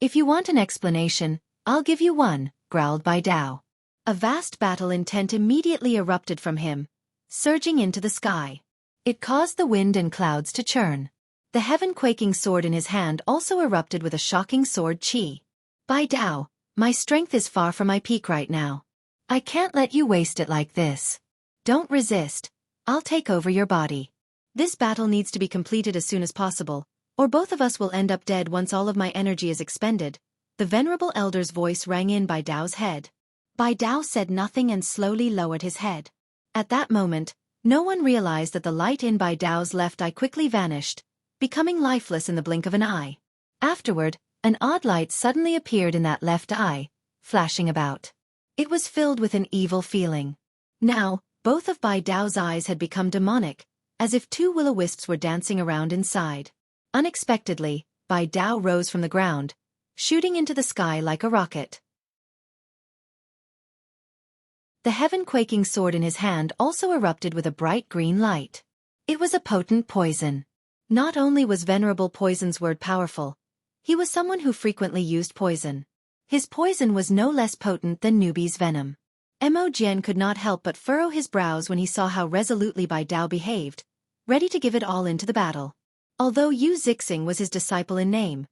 If you want an explanation, I'll give you one, growled Bai Dao. A vast battle intent immediately erupted from him, surging into the sky. It caused the wind and clouds to churn. The heaven-quaking sword in his hand also erupted with a shocking sword chi. Bai Dao, my strength is far from my peak right now. I can't let you waste it like this. Don't resist. I'll take over your body. This battle needs to be completed as soon as possible, or both of us will end up dead once all of my energy is expended. The venerable elder's voice rang in Bai Dao's head. Bai Dao said nothing and slowly lowered his head. At that moment, no one realized that the light in Bai Dao's left eye quickly vanished, becoming lifeless in the blink of an eye. Afterward, an odd light suddenly appeared in that left eye, flashing about. It was filled with an evil feeling. Now, both of Bai Dao's eyes had become demonic, as if two will-o-wisps were dancing around inside. Unexpectedly, Bai Dao rose from the ground, shooting into the sky like a rocket. The heaven-quaking sword in his hand also erupted with a bright green light. It was a potent poison. Not only was Venerable Poison's word powerful, he was someone who frequently used poison. His poison was no less potent than newbie's venom. Imogen could not help but furrow his brows when he saw how resolutely Bai Dao behaved, ready to give it all into the battle. Although Yu Zixing was his disciple in name,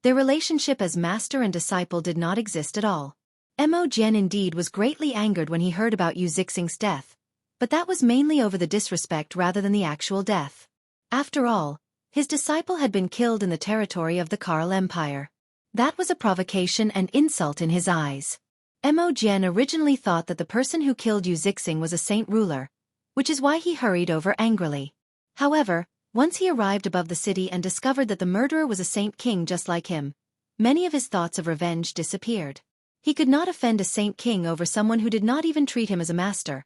their relationship as master and disciple did not exist at all. Imogen indeed was greatly angered when he heard about Yu Zixing's death, but that was mainly over the disrespect rather than the actual death. After all, his disciple had been killed in the territory of the Karl Empire. That was a provocation and insult in his eyes. Imogen originally thought that the person who killed Yu Zixing was a saint ruler, which is why he hurried over angrily. However, once he arrived above the city and discovered that the murderer was a saint king just like him, many of his thoughts of revenge disappeared. He could not offend a saint king over someone who did not even treat him as a master,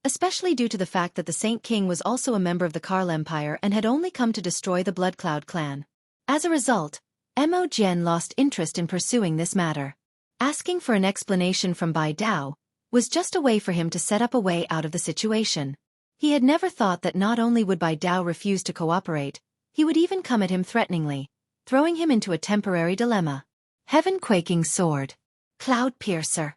especially due to the fact that the saint king was also a member of the Karl Empire and had only come to destroy the Blood Cloud clan. As a result, Imogen lost interest in pursuing this matter. Asking for an explanation from Bai Dao was just a way for him to set up a way out of the situation. He had never thought that not only would Bai Dao refuse to cooperate, he would even come at him threateningly, throwing him into a temporary dilemma. Heaven-quaking sword. Cloud piercer.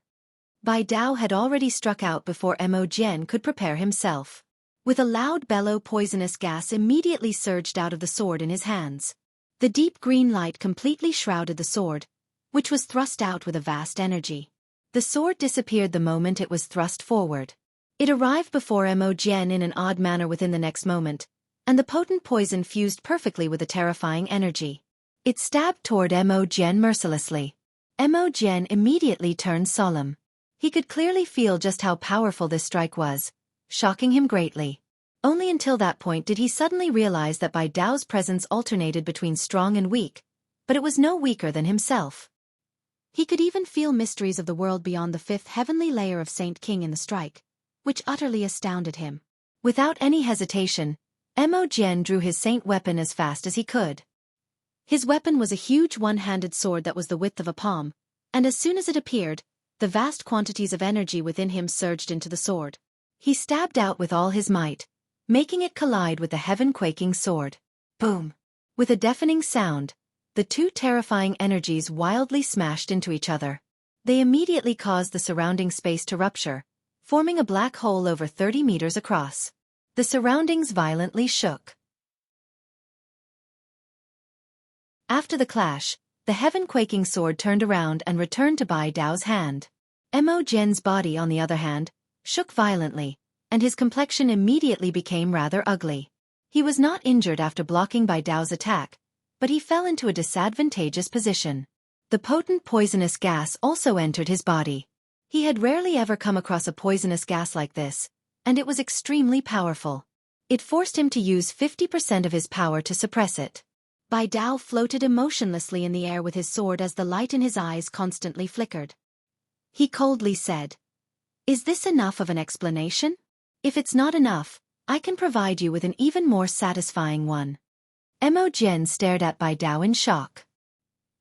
Bai Dao had already struck out before Imogen could prepare himself. With a loud bellow, poisonous gas immediately surged out of the sword in his hands. The deep green light completely shrouded the sword, which was thrust out with a vast energy. The sword disappeared the moment it was thrust forward. It arrived before Imogen in an odd manner within the next moment, and the potent poison fused perfectly with the terrifying energy. It stabbed toward Imogen mercilessly. Imogen immediately turned solemn. He could clearly feel just how powerful this strike was, shocking him greatly. Only until that point did he suddenly realize that Bai Dao's presence alternated between strong and weak, but it was no weaker than himself. He could even feel mysteries of the world beyond the fifth heavenly layer of Saint King in the strike, which utterly astounded him. Without any hesitation, Imogen drew his saint weapon as fast as he could. His weapon was a huge one-handed sword that was the width of a palm, and as soon as it appeared, the vast quantities of energy within him surged into the sword. He stabbed out with all his might, making it collide with the heaven-quaking sword. Boom! With a deafening sound, the two terrifying energies wildly smashed into each other. They immediately caused the surrounding space to rupture, forming a black hole over 30 meters across. The surroundings violently shook. After the clash, the heaven-quaking sword turned around and returned to Bai Dao's hand. Imogen's body, on the other hand, shook violently, and his complexion immediately became rather ugly. He was not injured after blocking Bai Dao's attack, but he fell into a disadvantageous position. The potent poisonous gas also entered his body. He had rarely ever come across a poisonous gas like this, and it was extremely powerful. It forced him to use 50% of his power to suppress it. Bai Dao floated emotionlessly in the air with his sword as the light in his eyes constantly flickered. He coldly said, "Is this enough of an explanation? If it's not enough, I can provide you with an even more satisfying one." Mo Jian stared at Bai Dao in shock.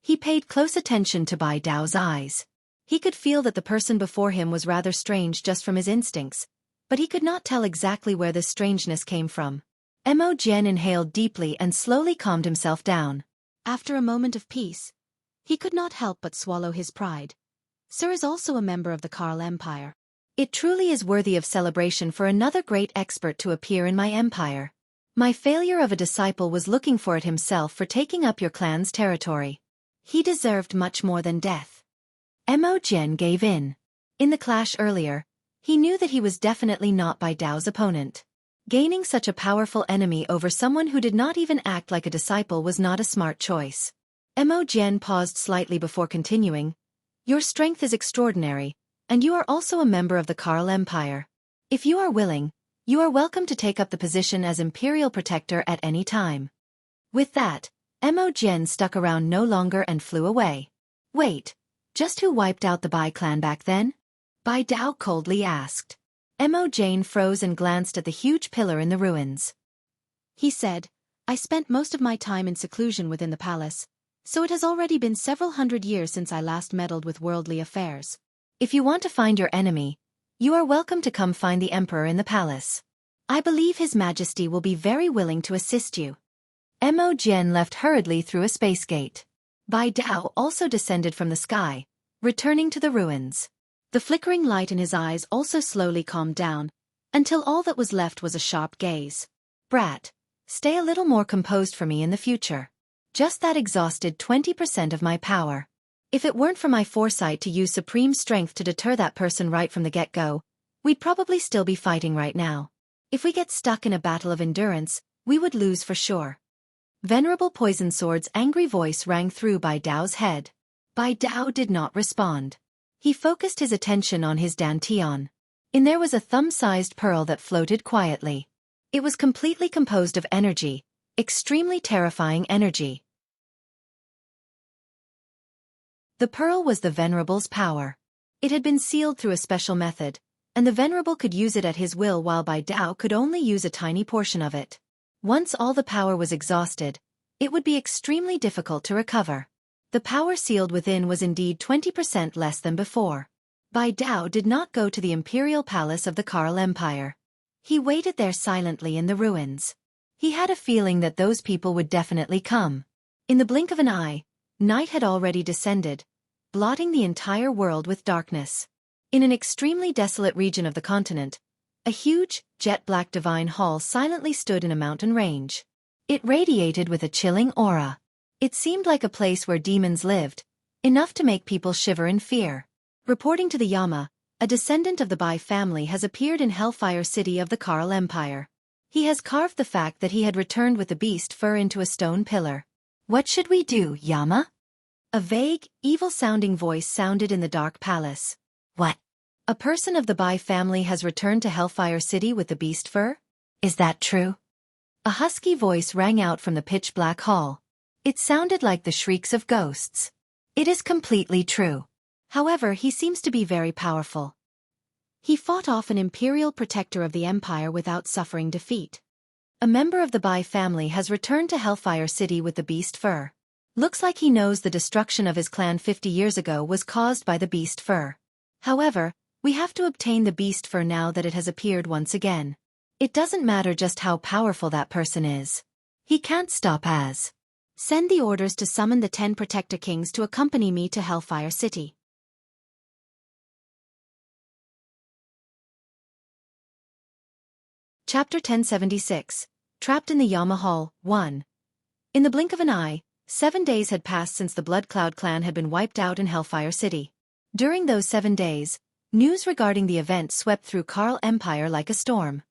He paid close attention to Bai Dao's eyes. He could feel that the person before him was rather strange just from his instincts, but he could not tell exactly where this strangeness came from. Mo Jian inhaled deeply and slowly calmed himself down. After a moment of peace, he could not help but swallow his pride. Sir is also a member of the Karl Empire. It truly is worthy of celebration for another great expert to appear in my empire. My failure of a disciple was looking for it himself for taking up your clan's territory. He deserved much more than death. Mo Jian gave in. In the clash earlier, he knew that he was definitely not Bai Dao's opponent. Gaining such a powerful enemy over someone who did not even act like a disciple was not a smart choice. Mo Jian paused slightly before continuing. Your strength is extraordinary, and you are also a member of the Karl Empire. If you are willing, you are welcome to take up the position as Imperial Protector at any time. With that, Mo Jian stuck around no longer and flew away. Wait, just who wiped out the Bai clan back then? Bai Dao coldly asked. Mo Jian froze and glanced at the huge pillar in the ruins. He said, I spent most of my time in seclusion within the palace, so it has already been several hundred years since I last meddled with worldly affairs. If you want to find your enemy, you are welcome to come find the Emperor in the palace. I believe His Majesty will be very willing to assist you. Mo Jian left hurriedly through a space gate. Bai Dao also descended from the sky, returning to the ruins. The flickering light in his eyes also slowly calmed down, until all that was left was a sharp gaze. Brat, stay a little more composed for me in the future. Just that exhausted 20% of my power. If it weren't for my foresight to use supreme strength to deter that person right from the get-go, we'd probably still be fighting right now. If we get stuck in a battle of endurance, we would lose for sure. Venerable Poison Sword's angry voice rang through Bai Dao's head. Bai Dao did not respond. He focused his attention on his dantian. In there was a thumb-sized pearl that floated quietly. It was completely composed of energy, extremely terrifying energy. The pearl was the Venerable's power. It had been sealed through a special method, and the Venerable could use it at his will while Bai Dao could only use a tiny portion of it. Once all the power was exhausted, it would be extremely difficult to recover. The power sealed within was indeed 20% less than before. Bai Dao did not go to the imperial palace of the Karl Empire. He waited there silently in the ruins. He had a feeling that those people would definitely come. In the blink of an eye, night had already descended, blotting the entire world with darkness. In an extremely desolate region of the continent, a huge, jet-black divine hall silently stood in a mountain range. It radiated with a chilling aura. It seemed like a place where demons lived, enough to make people shiver in fear. Reporting to the Yama, a descendant of the Bai family has appeared in Hellfire City of the Karl Empire. He has carved the fact that he had returned with the beast fur into a stone pillar. What should we do, Yama? A vague, evil-sounding voice sounded in the dark palace. What? A person of the Bai family has returned to Hellfire City with the beast fur? Is that true? A husky voice rang out from the pitch-black hall. It sounded like the shrieks of ghosts. It is completely true. However, he seems to be very powerful. He fought off an imperial protector of the empire without suffering defeat. A member of the Bai family has returned to Hellfire City with the beast fur. Looks like he knows the destruction of his clan 50 years ago was caused by the beast fur. However, we have to obtain the beast fur now that it has appeared once again. It doesn't matter just how powerful that person is. He can't stop as. Send the orders to summon the 10 Protector Kings to accompany me to Hellfire City. Chapter 1076. Trapped in the Yama Hall, 1. In the blink of an eye, 7 days had passed since the Blood Cloud clan had been wiped out in Hellfire City. During those 7 days, news regarding the event swept through Karl Empire like a storm.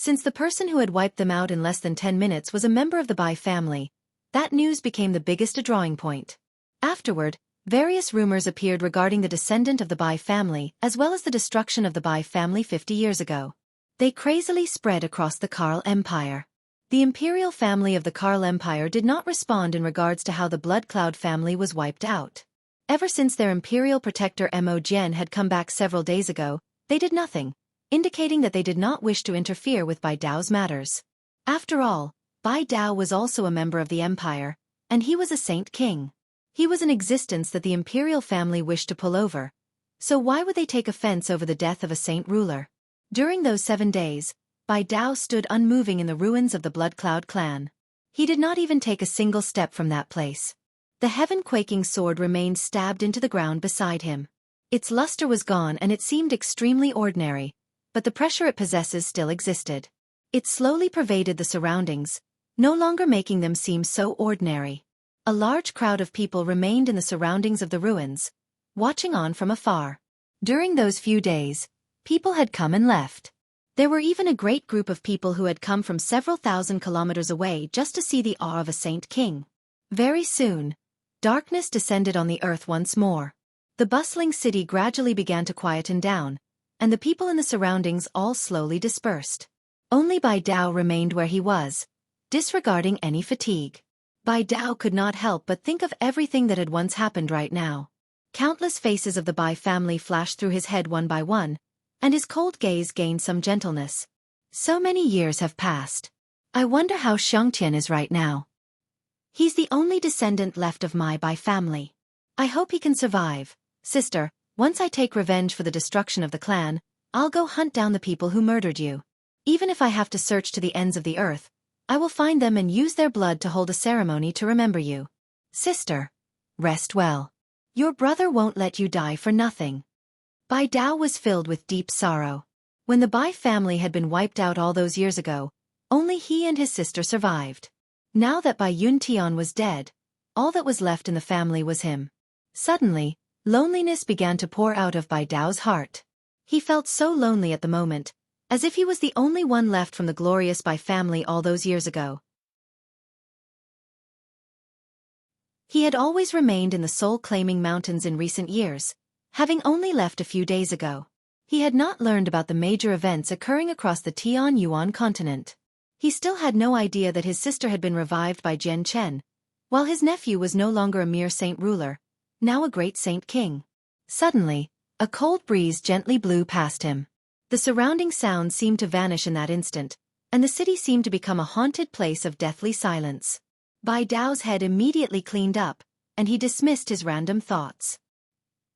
Since the person who had wiped them out in less than 10 minutes was a member of the Bai family, that news became the biggest drawing point. Afterward, various rumors appeared regarding the descendant of the Bai family as well as the destruction of the Bai family 50 years ago. They crazily spread across the Karl Empire. The imperial family of the Karl Empire did not respond in regards to how the Blood Cloud family was wiped out. Ever since their imperial protector Mo Jian had come back several days ago, they did nothing, indicating that they did not wish to interfere with Bai Dao's matters. After all, Bai Dao was also a member of the empire, and he was a saint king. He was an existence that the imperial family wished to pull over, so why would they take offense over the death of a saint ruler? During those 7 days, Bai Dao stood unmoving in the ruins of the Blood Cloud clan. He did not even take a single step from that place. The heaven-quaking sword remained stabbed into the ground beside him. Its luster was gone and it seemed extremely ordinary, but the pressure it possesses still existed. It slowly pervaded the surroundings, no longer making them seem so ordinary. A large crowd of people remained in the surroundings of the ruins, watching on from afar. During those few days, people had come and left. There were even a great group of people who had come from several thousand kilometers away just to see the awe of a saint king. Very soon, darkness descended on the earth once more. The bustling city gradually began to quieten down, and the people in the surroundings all slowly dispersed. Only Bai Dao remained where he was, disregarding any fatigue. Bai Dao could not help but think of everything that had once happened right now. Countless faces of the Bai family flashed through his head one by one, and his cold gaze gained some gentleness. So many years have passed. I wonder how Xueqi is right now. He's the only descendant left of my Bai family. I hope he can survive. Sister, once I take revenge for the destruction of the clan, I'll go hunt down the people who murdered you. Even if I have to search to the ends of the earth, I will find them and use their blood to hold a ceremony to remember you. Sister, rest well. Your brother won't let you die for nothing. Bai Dao was filled with deep sorrow. When the Bai family had been wiped out all those years ago, only he and his sister survived. Now that Bai Yuntian was dead, all that was left in the family was him. Suddenly, loneliness began to pour out of Bai Dao's heart. He felt so lonely at the moment, as if he was the only one left from the glorious Bai family all those years ago. He had always remained in the soul-claiming mountains in recent years, having only left a few days ago. He had not learned about the major events occurring across the Tianyuan continent. He still had no idea that his sister had been revived by Jian Chen, while his nephew was no longer a mere saint ruler, now a great saint king. Suddenly, a cold breeze gently blew past him. The surrounding sounds seemed to vanish in that instant, and the city seemed to become a haunted place of deathly silence. Bai Dao's head immediately cleaned up, and he dismissed his random thoughts.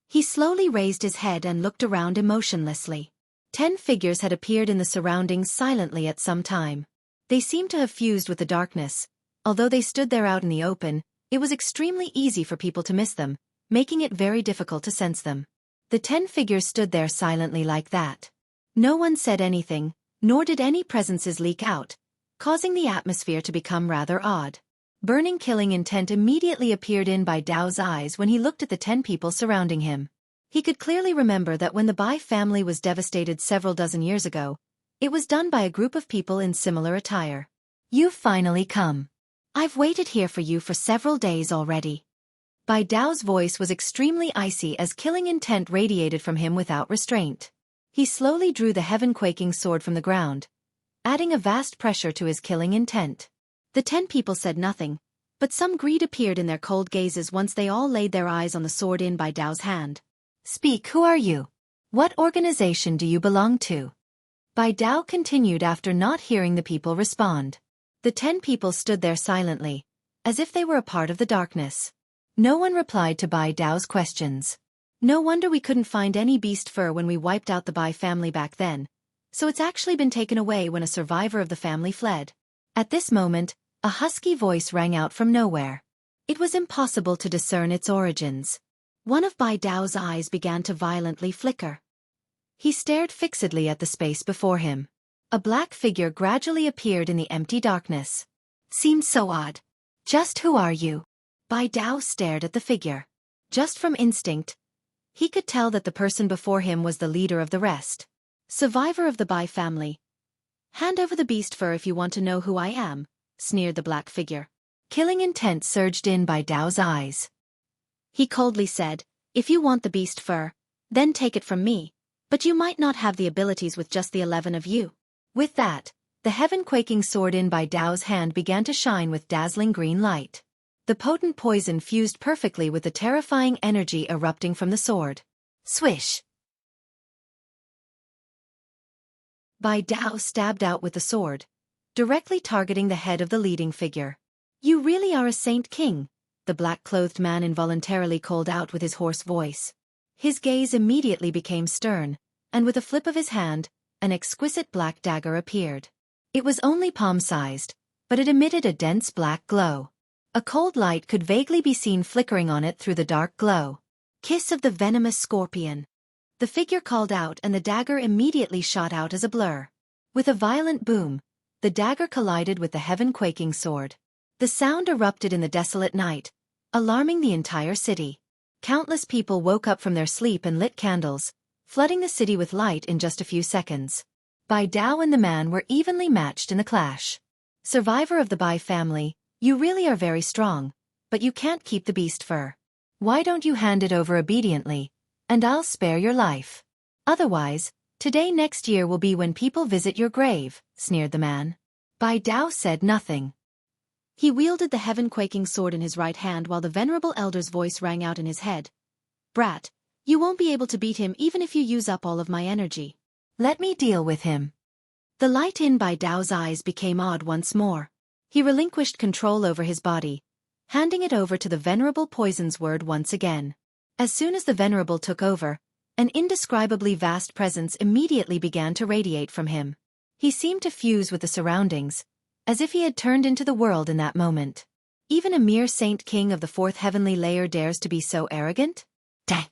He slowly raised his head and looked around emotionlessly. 10 figures had appeared in the surroundings silently at some time. They seemed to have fused with the darkness. Although they stood there out in the open, it was extremely easy for people to miss them, making it very difficult to sense them. The 10 figures stood there silently like that. No one said anything, nor did any presences leak out, causing the atmosphere to become rather odd. Burning killing intent immediately appeared in Bai Dao's eyes when he looked at the 10 people surrounding him. He could clearly remember that when the Bai family was devastated several dozen years ago, it was done by a group of people in similar attire. You've finally come. I've waited here for you for several days already. Bai Dao's voice was extremely icy as killing intent radiated from him without restraint. He slowly drew the heaven-quaking sword from the ground, adding a vast pressure to his killing intent. The 10 people said nothing, but some greed appeared in their cold gazes once they all laid their eyes on the sword in Bai Dao's hand. Speak, who are you? What organization do you belong to? Bai Dao continued after not hearing the people respond. The 10 people stood there silently, as if they were a part of the darkness. No one replied to Bai Dao's questions. No wonder we couldn't find any beast fur when we wiped out the Bai family back then, so it's actually been taken away when a survivor of the family fled. At this moment, a husky voice rang out from nowhere. It was impossible to discern its origins. One of Bai Dao's eyes began to violently flicker. He stared fixedly at the space before him. A black figure gradually appeared in the empty darkness. Seems so odd. Just who are you? Bai Dao stared at the figure. Just from instinct, he could tell that the person before him was the leader of the rest. Survivor of the Bai family. Hand over the beast fur if you want to know who I am, sneered the black figure. Killing intent surged in Bai Dao's eyes. He coldly said, if you want the beast fur, then take it from me, but you might not have the abilities with just the 11 of you. With that, the heaven-quaking sword in Bai Dao's hand began to shine with dazzling green light. The potent poison fused perfectly with the terrifying energy erupting from the sword. Swish! Bai Dao stabbed out with the sword, directly targeting the head of the leading figure. You really are a saint king, the black-clothed man involuntarily called out with his hoarse voice. His gaze immediately became stern, and with a flip of his hand, an exquisite black dagger appeared. It was only palm-sized, but it emitted a dense black glow. A cold light could vaguely be seen flickering on it through the dark glow. Kiss of the venomous scorpion. The figure called out and the dagger immediately shot out as a blur. With a violent boom, the dagger collided with the heaven-quaking sword. The sound erupted in the desolate night, alarming the entire city. Countless people woke up from their sleep and lit candles, flooding the city with light in just a few seconds. Bai Dao and the man were evenly matched in the clash. Survivor of the Bai family, you really are very strong, but you can't keep the beast fur. Why don't you hand it over obediently, and I'll spare your life. Otherwise, today next year will be when people visit your grave, sneered the man. Bai Dao said nothing. He wielded the heaven-quaking sword in his right hand while the venerable elder's voice rang out in his head. Brat, you won't be able to beat him even if you use up all of my energy. Let me deal with him. The light in Bai Dao's eyes became odd once more. He relinquished control over his body, handing it over to the venerable poison's word once again. As soon as the venerable took over, an indescribably vast presence immediately began to radiate from him. He seemed to fuse with the surroundings, as if he had turned into the world in that moment. Even a mere saint king of the fourth heavenly layer dares to be so arrogant? Dang!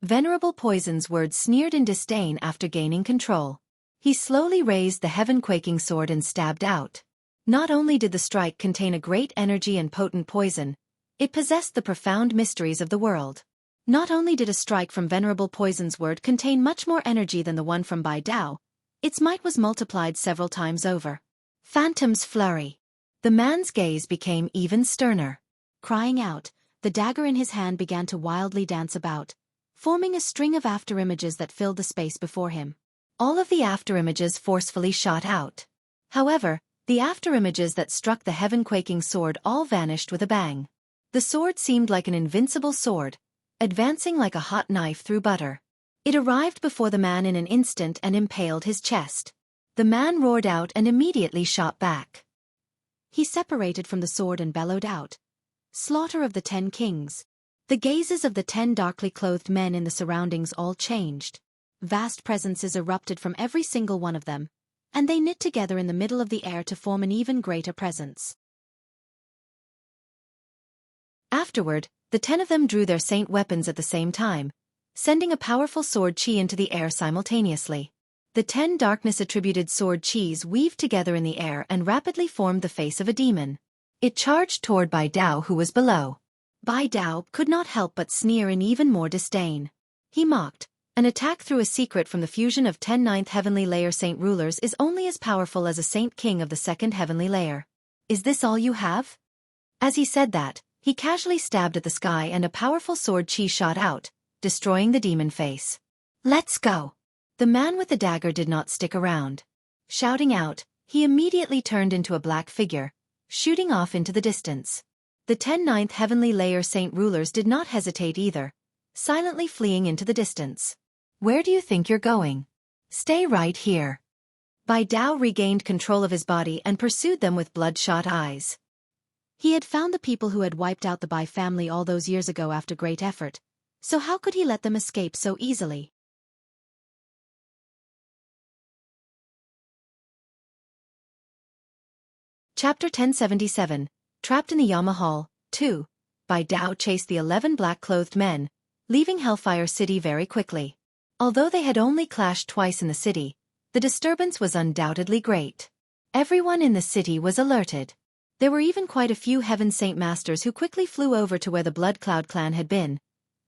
Venerable Poison's words sneered in disdain after gaining control. He slowly raised the heaven-quaking sword and stabbed out. Not only did the strike contain a great energy and potent poison, it possessed the profound mysteries of the world. Not only did a strike from Venerable Poison's word contain much more energy than the one from Bai Dao, its might was multiplied several times over. Phantom's flurry. The man's gaze became even sterner. Crying out, the dagger in his hand began to wildly dance about, forming a string of afterimages that filled the space before him. All of the afterimages forcefully shot out. However, the afterimages that struck the heaven-quaking sword all vanished with a bang. The sword seemed like an invincible sword, advancing like a hot knife through butter. It arrived before the man in an instant and impaled his chest. The man roared out and immediately shot back. He separated from the sword and bellowed out, "Slaughter of the 10 kings." The gazes of the 10 darkly clothed men in the surroundings all changed. Vast presences erupted from every single one of them, and they knit together in the middle of the air to form an even greater presence. Afterward, the 10 of them drew their saint weapons at the same time, sending a powerful sword chi into the air simultaneously. The 10 darkness-attributed sword chis weaved together in the air and rapidly formed the face of a demon. It charged toward Bai Dao, who was below. Bai Dao could not help but sneer in even more disdain. He mocked, "An attack through a secret from the fusion of 10 ninth heavenly layer saint rulers is only as powerful as a saint king of the 2nd heavenly layer. Is this all you have?" As he said that, he casually stabbed at the sky and a powerful sword chi shot out, destroying the demon face. "Let's go!" The man with the dagger did not stick around. Shouting out, he immediately turned into a black figure, shooting off into the distance. The 10 ninth heavenly layer saint rulers did not hesitate either, silently fleeing into the distance. "Where do you think you're going? Stay right here." Bai Dao regained control of his body and pursued them with bloodshot eyes. He had found the people who had wiped out the Bai family all those years ago after great effort, so how could he let them escape so easily? Chapter 1077, Trapped in the Yama Hall, 2. Bai Dao chased the 11 black-clothed men, leaving Hellfire City very quickly. Although they had only clashed twice in the city, the disturbance was undoubtedly great. Everyone in the city was alerted. There were even quite a few Heaven Saint Masters who quickly flew over to where the Blood Cloud clan had been,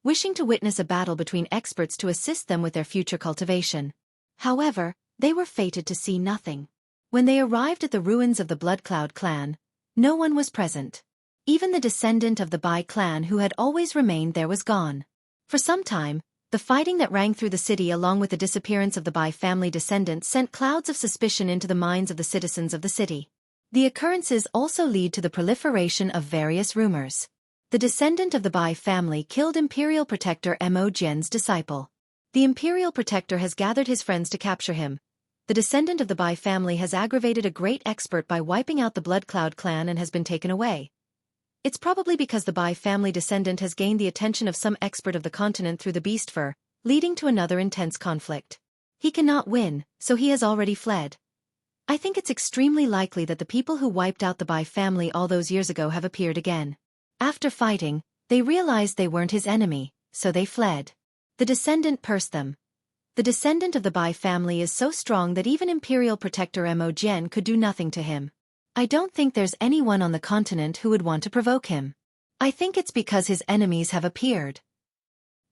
wishing to witness a battle between experts to assist them with their future cultivation. However, they were fated to see nothing. When they arrived at the ruins of the Bloodcloud clan, no one was present. Even the descendant of the Bai clan who had always remained there was gone. For some time, the fighting that rang through the city along with the disappearance of the Bai family descendants sent clouds of suspicion into the minds of the citizens of the city. The occurrences also lead to the proliferation of various rumors. The descendant of the Bai family killed Imperial Protector Mo Jian's disciple. The Imperial Protector has gathered his friends to capture him. The descendant of the Bai family has aggravated a great expert by wiping out the Bloodcloud clan and has been taken away. It's probably because the Bai family descendant has gained the attention of some expert of the continent through the beast fur, leading to another intense conflict. He cannot win, so he has already fled. I think it's extremely likely that the people who wiped out the Bai family all those years ago have appeared again. After fighting, they realized they weren't his enemy, so they fled. The descendant pursed them. The descendant of the Bai family is so strong that even Imperial Protector Mo Jian could do nothing to him. I don't think there's anyone on the continent who would want to provoke him. I think it's because his enemies have appeared.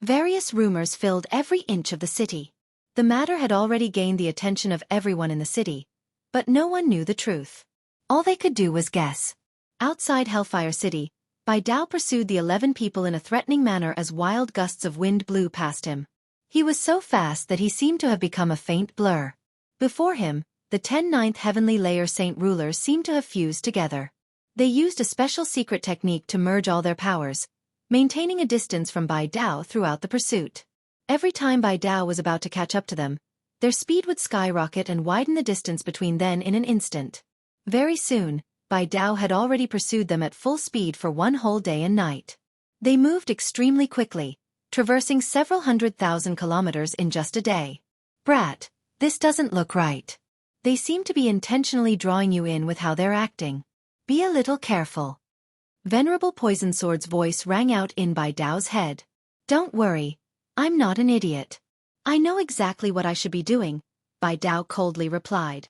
Various rumors filled every inch of the city. The matter had already gained the attention of everyone in the city, but no one knew the truth. All they could do was guess. Outside Hellfire City, Bai Dao pursued the 11 people in a threatening manner as wild gusts of wind blew past him. He was so fast that he seemed to have become a faint blur. Before him, the 10th Heavenly Layer Saint Rulers seemed to have fused together. They used a special secret technique to merge all their powers, maintaining a distance from Bai Dao throughout the pursuit. Every time Bai Dao was about to catch up to them, their speed would skyrocket and widen the distance between them in an instant. Very soon, Bai Dao had already pursued them at full speed for one whole day and night. They moved extremely quickly, traversing several 100,000 kilometers in just a day. Brat, this doesn't look right. They seem to be intentionally drawing you in with how they're acting. Be a little careful. Venerable Poison Sword's voice rang out in Bai Dao's head. Don't worry, I'm not an idiot. I know exactly what I should be doing, Bai Dao coldly replied.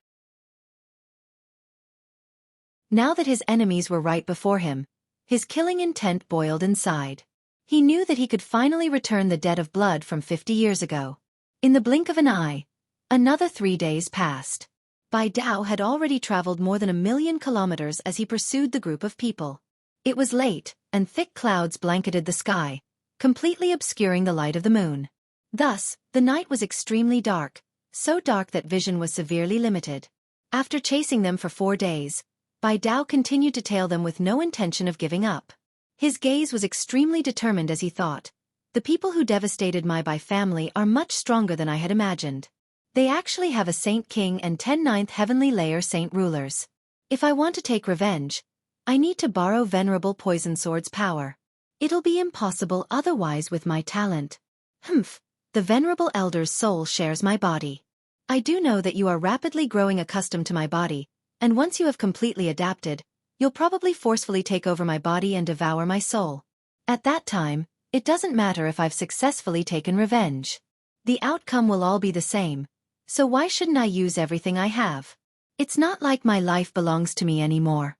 Now that his enemies were right before him, his killing intent boiled inside. He knew that he could finally return the debt of blood from 50 years ago. In the blink of an eye, another 3 days passed. Bai Dao had already traveled more than 1,000,000 kilometers as he pursued the group of people. It was late, and thick clouds blanketed the sky, completely obscuring the light of the moon. Thus, the night was extremely dark, so dark that vision was severely limited. After chasing them for 4 days, Bai Dao continued to tail them with no intention of giving up. His gaze was extremely determined as he thought, the people who devastated my Bai family are much stronger than I had imagined. They actually have a Saint King and 10th Heavenly Layer Saint Rulers. If I want to take revenge, I need to borrow Venerable Poison Sword's power. It'll be impossible otherwise with my talent. Humph, the Venerable Elder's soul shares my body. I do know that you are rapidly growing accustomed to my body, and once you have completely adapted, you'll probably forcefully take over my body and devour my soul. At that time, it doesn't matter if I've successfully taken revenge. The outcome will all be the same. So why shouldn't I use everything I have? It's not like my life belongs to me anymore.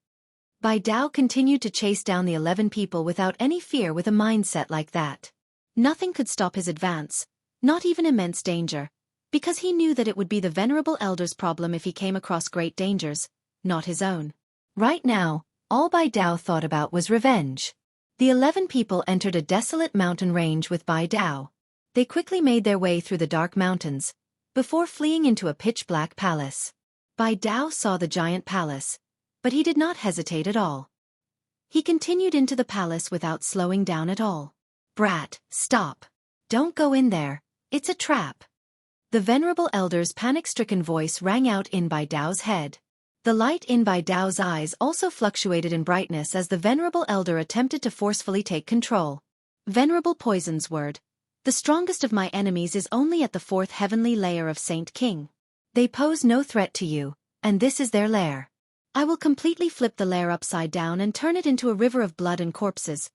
Bai Dao continued to chase down the 11 people without any fear with a mindset like that. Nothing could stop his advance, not even immense danger, because he knew that it would be the Venerable Elder's problem if he came across great dangers, not his own. Right now, all Bai Dao thought about was revenge. The 11 people entered a desolate mountain range with Bai Dao. They quickly made their way through the dark mountains, before fleeing into a pitch-black palace. Bai Dao saw the giant palace, but he did not hesitate at all. He continued into the palace without slowing down at all. Brat, stop. Don't go in there, it's a trap. The Venerable Elder's panic-stricken voice rang out in Bai Dao's head. The light in Bai Dao's eyes also fluctuated in brightness as the Venerable Elder attempted to forcefully take control. Venerable Poison's word. The strongest of my enemies is only at the 4th Heavenly Layer of Saint King. They pose no threat to you, and this is their lair. I will completely flip the lair upside down and turn it into a river of blood and corpses,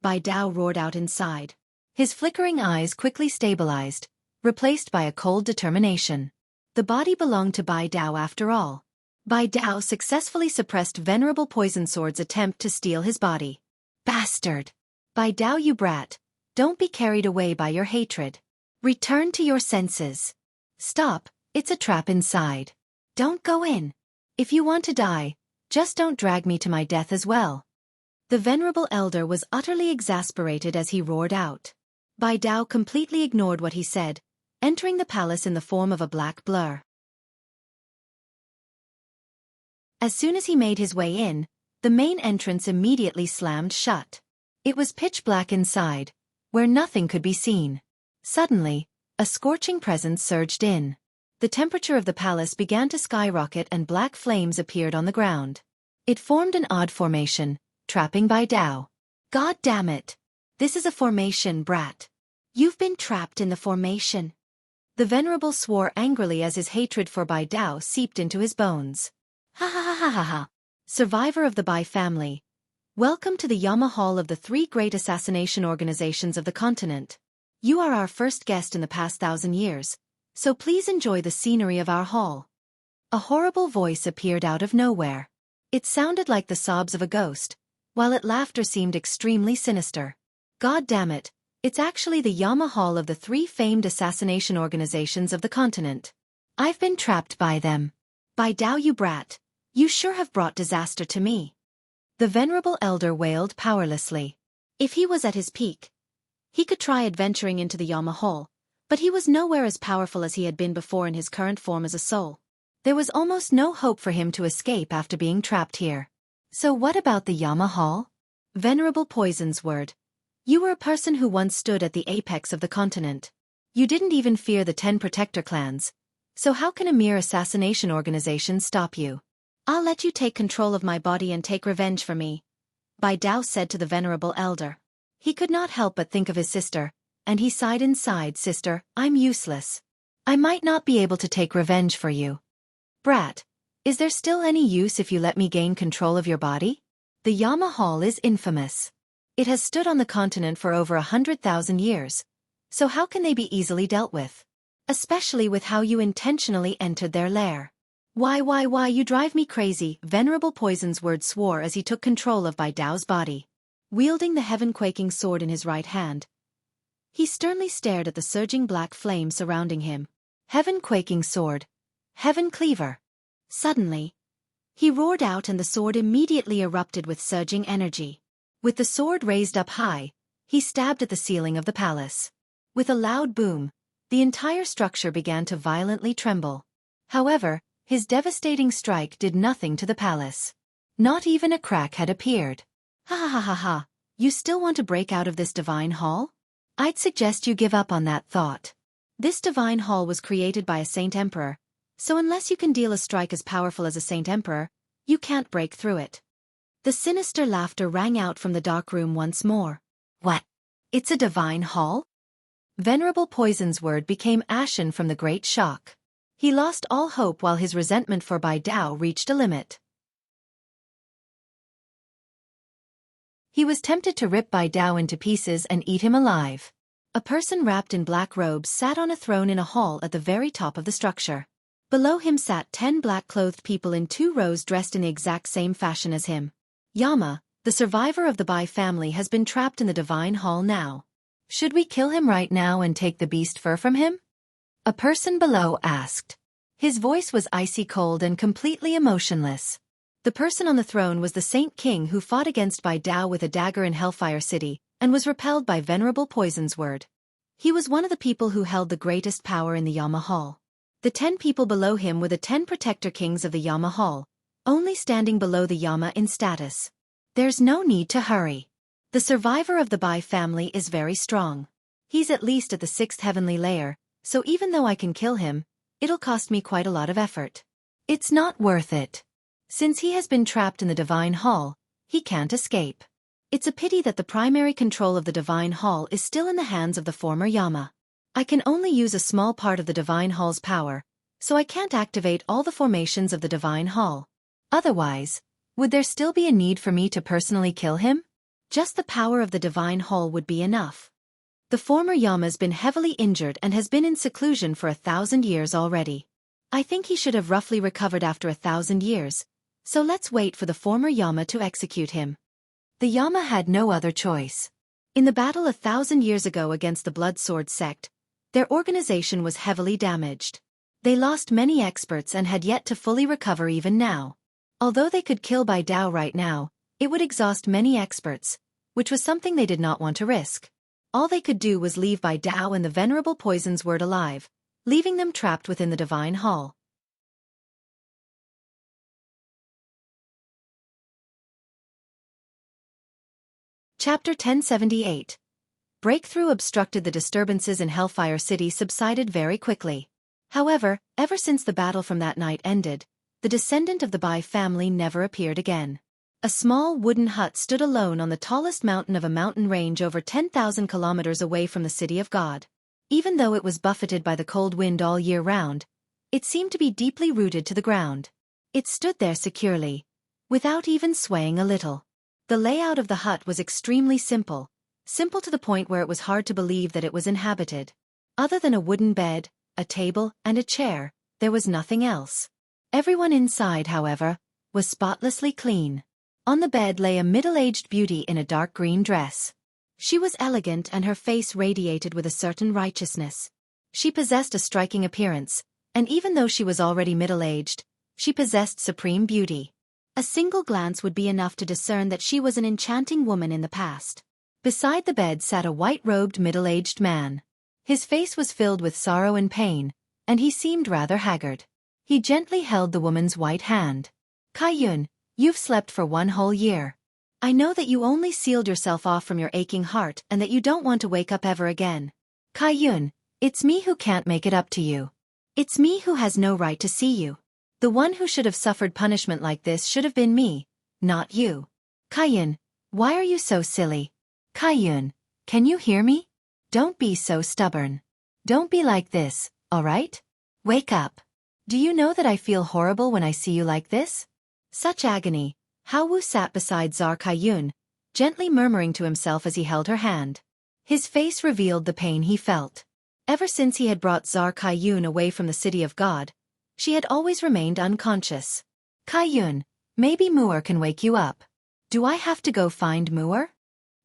Bai Dao roared out inside. His flickering eyes quickly stabilized, replaced by a cold determination. The body belonged to Bai Dao after all. Bai Dao successfully suppressed Venerable Poison Sword's attempt to steal his body. Bastard! Bai Dao, you brat! Don't be carried away by your hatred. Return to your senses. Stop, it's a trap inside. Don't go in. If you want to die, just don't drag me to my death as well. The venerable elder was utterly exasperated as he roared out. Bai Dao completely ignored what he said, entering the palace in the form of a black blur. As soon as he made his way in, the main entrance immediately slammed shut. It was pitch black inside, where nothing could be seen. Suddenly, a scorching presence surged in. The temperature of the palace began to skyrocket and black flames appeared on the ground. It formed an odd formation, trapping Bai Dao. God damn it! This is a formation, brat. You've been trapped in the formation. The venerable swore angrily as his hatred for Bai Dao seeped into his bones. Ha ha ha ha ha ha! Survivor of the Bai family. Welcome to the Yama Hall of the three great assassination organizations of the continent. You are our first guest in the past 1,000 years, so please enjoy the scenery of our hall. A horrible voice appeared out of nowhere. It sounded like the sobs of a ghost, while its laughter seemed extremely sinister. God damn it, it's actually the Yama Hall of the three famed assassination organizations of the continent. I've been trapped by them. Bai Dao, you brat, you sure have brought disaster to me. The venerable elder wailed powerlessly. If he was at his peak, he could try adventuring into the Yama Hall, but he was nowhere as powerful as he had been before in his current form as a soul. There was almost no hope for him to escape after being trapped here. So what about the Yama Hall? Venerable Poison's word. You were a person who once stood at the apex of the continent. You didn't even fear the 10 protector clans. So how can a mere assassination organization stop you? I'll let you take control of my body and take revenge for me, Bai Dao said to the venerable elder. He could not help but think of his sister, and he sighed inside. Sister, I'm useless. I might not be able to take revenge for you. Brat, is there still any use if you let me gain control of your body? The Yama Hall is infamous. It has stood on the continent for over 100,000 years, so how can they be easily dealt with? Especially with how you intentionally entered their lair. Why, you drive me crazy, Venerable Poison's word swore as he took control of Bai Dao's body. Wielding the heaven-quaking sword in his right hand, he sternly stared at the surging black flame surrounding him. Heaven-quaking sword. Heaven cleaver. Suddenly, he roared out and the sword immediately erupted with surging energy. With the sword raised up high, he stabbed at the ceiling of the palace. With a loud boom, the entire structure began to violently tremble. However, his devastating strike did nothing to the palace. Not even a crack had appeared. Ha ha ha ha ha, you still want to break out of this divine hall? I'd suggest you give up on that thought. This divine hall was created by a saint emperor, so unless you can deal a strike as powerful as a saint emperor, you can't break through it. The sinister laughter rang out from the dark room once more. What? It's a divine hall? Venerable Poison's word became ashen from the great shock. He lost all hope while his resentment for Bai Dao reached a limit. He was tempted to rip Bai Dao into pieces and eat him alive. A person wrapped in black robes sat on a throne in a hall at the very top of the structure. Below him sat 10 black-clothed people in 2 rows dressed in the exact same fashion as him. Yama, the survivor of the Bai family, has been trapped in the divine hall now. Should we kill him right now and take the beast fur from him? A person below asked. His voice was icy cold and completely emotionless. The person on the throne was the Saint King who fought against Bai Dao with a dagger in Hellfire City, and was repelled by Venerable Poison's word. He was one of the people who held the greatest power in the Yama Hall. The 10 people below him were the 10 protector kings of the Yama Hall, only standing below the Yama in status. There's no need to hurry. The survivor of the Bai family is very strong. He's at least at the 6th heavenly layer, so even though I can kill him, it'll cost me quite a lot of effort. It's not worth it. Since he has been trapped in the Divine Hall, he can't escape. It's a pity that the primary control of the Divine Hall is still in the hands of the former Yama. I can only use a small part of the Divine Hall's power, so I can't activate all the formations of the Divine Hall. Otherwise, would there still be a need for me to personally kill him? Just the power of the Divine Hall would be enough. The former Yama's been heavily injured and has been in seclusion for 1,000 years already. I think he should have roughly recovered after 1,000 years, so let's wait for the former Yama to execute him. The Yama had no other choice. In the battle 1,000 years ago against the Blood Sword sect, their organization was heavily damaged. They lost many experts and had yet to fully recover even now. Although they could kill Bai Dao right now, it would exhaust many experts, which was something they did not want to risk. All they could do was leave Bai Dao and the venerable poison's word alive, leaving them trapped within the divine hall. Chapter 1078. Breakthrough obstructed. The disturbances in Hellfire City subsided very quickly. However, ever since the battle from that night ended, the descendant of the Bai family never appeared again. A small wooden hut stood alone on the tallest mountain of a mountain range over 10,000 kilometers away from the City of God. Even though it was buffeted by the cold wind all year round, it seemed to be deeply rooted to the ground. It stood there securely, without even swaying a little. The layout of the hut was extremely simple to the point where it was hard to believe that it was inhabited. Other than a wooden bed, a table, and a chair, there was nothing else. Everyone inside, however, was spotlessly clean. On the bed lay a middle-aged beauty in a dark green dress. She was elegant and her face radiated with a certain righteousness. She possessed a striking appearance, and even though she was already middle-aged, she possessed supreme beauty. A single glance would be enough to discern that she was an enchanting woman in the past. Beside the bed sat a white-robed middle-aged man. His face was filled with sorrow and pain, and he seemed rather haggard. He gently held the woman's white hand. "Kaiyun, you've slept for 1 whole year. I know that you only sealed yourself off from your aching heart and that you don't want to wake up ever again. Kaiyun, it's me who can't make it up to you. It's me who has no right to see you. The one who should have suffered punishment like this should have been me, not you. Kaiyun, why are you so silly? Kaiyun, can you hear me? Don't be so stubborn. Don't be like this, alright? Wake up. Do you know that I feel horrible when I see you like this?" Such agony. Hao Wu sat beside Zar Kaiyun, gently murmuring to himself as he held her hand. His face revealed the pain he felt. Ever since he had brought Zar Kaiyun away from the City of God, she had always remained unconscious. "Kaiyun, maybe Mu'er can wake you up. Do I have to go find Mu'er?"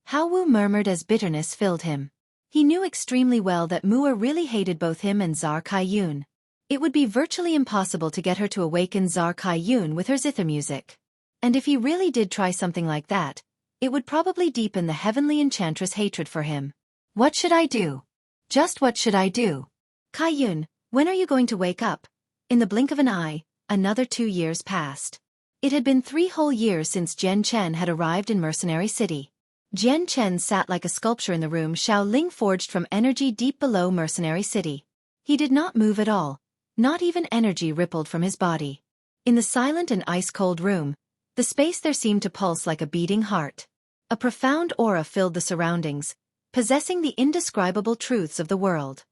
Hao Wu murmured as bitterness filled him. He knew extremely well that Mu'er really hated both him and Zar Kaiyun. It would be virtually impossible to get her to awaken Zar Kaiyun with her zither music. And if he really did try something like that, it would probably deepen the heavenly enchantress' hatred for him. What should I do? Just what should I do? Kaiyun, when are you going to wake up? In the blink of an eye, another 2 years passed. It had been 3 whole years since Jian Chen had arrived in Mercenary City. Jian Chen sat like a sculpture in the room Xiaoling forged from energy deep below Mercenary City. He did not move at all, not even energy rippled from his body. In the silent and ice-cold room, the space there seemed to pulse like a beating heart. A profound aura filled the surroundings, possessing the indescribable truths of the world.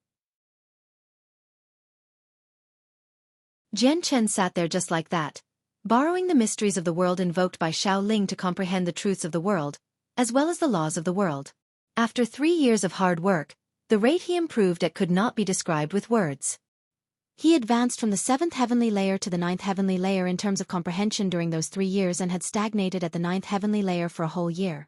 Jian Chen sat there just like that, borrowing the mysteries of the world invoked by Xiaoling to comprehend the truths of the world, as well as the laws of the world. After 3 years of hard work, the rate he improved at could not be described with words. He advanced from the 7th heavenly layer to the 9th heavenly layer in terms of comprehension during those 3 years and had stagnated at the 9th heavenly layer for a whole year.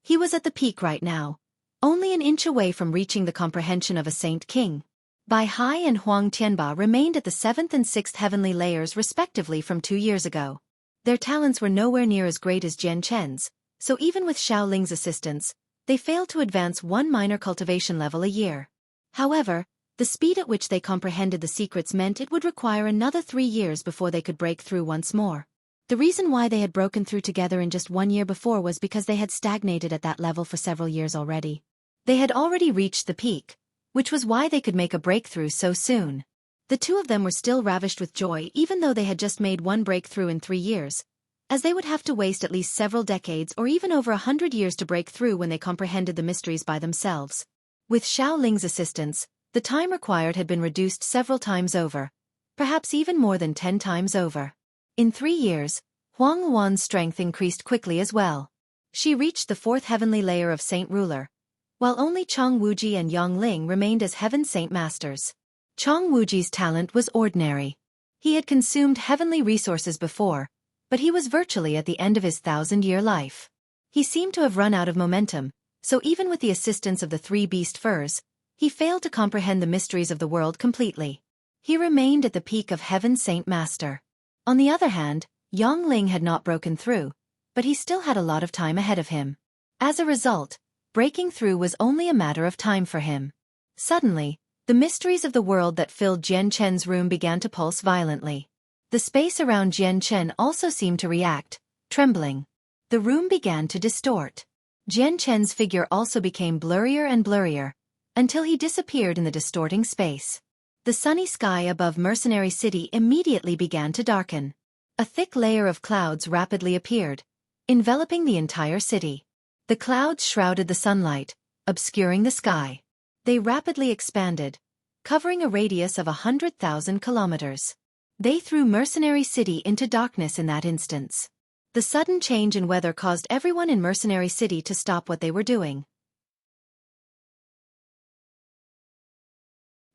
He was at the peak right now, only an inch away from reaching the comprehension of a Saint King. Bai Hai and Huang Tianba remained at the 7th and 6th heavenly layers respectively from 2 years ago. Their talents were nowhere near as great as Jian Chen's, so even with Xiaoling's assistance, they failed to advance 1 minor cultivation level a year. However, the speed at which they comprehended the secrets meant it would require another 3 years before they could break through once more. The reason why they had broken through together in just 1 year before was because they had stagnated at that level for several years already. They had already reached the peak, which was why they could make a breakthrough so soon. The two of them were still ravished with joy even though they had just made 1 breakthrough in 3 years, as they would have to waste at least several decades or even over 100 years to break through when they comprehended the mysteries by themselves. With Xiaoling's assistance, the time required had been reduced several times over, perhaps even more than 10 times over. In 3 years, Huang Wan's strength increased quickly as well. She reached the 4th heavenly layer of Saint Ruler, while only Chong Wuji and Yang Ling remained as Heaven Saint Masters. Chong Wuji's talent was ordinary. He had consumed heavenly resources before, but he was virtually at the end of his 1,000-year life. He seemed to have run out of momentum, so even with the assistance of the 3 beast furs, he failed to comprehend the mysteries of the world completely. He remained at the peak of Heaven's Saint Master. On the other hand, Yongling had not broken through, but he still had a lot of time ahead of him. As a result, breaking through was only a matter of time for him. Suddenly, the mysteries of the world that filled Jian Chen's room began to pulse violently. The space around Jian Chen also seemed to react, trembling. The room began to distort. Jian Chen's figure also became blurrier and blurrier, until he disappeared in the distorting space. The sunny sky above Mercenary City immediately began to darken. A thick layer of clouds rapidly appeared, enveloping the entire city. The clouds shrouded the sunlight, obscuring the sky. They rapidly expanded, covering a radius of 100,000 kilometers. They threw Mercenary City into darkness in that instance. The sudden change in weather caused everyone in Mercenary City to stop what they were doing.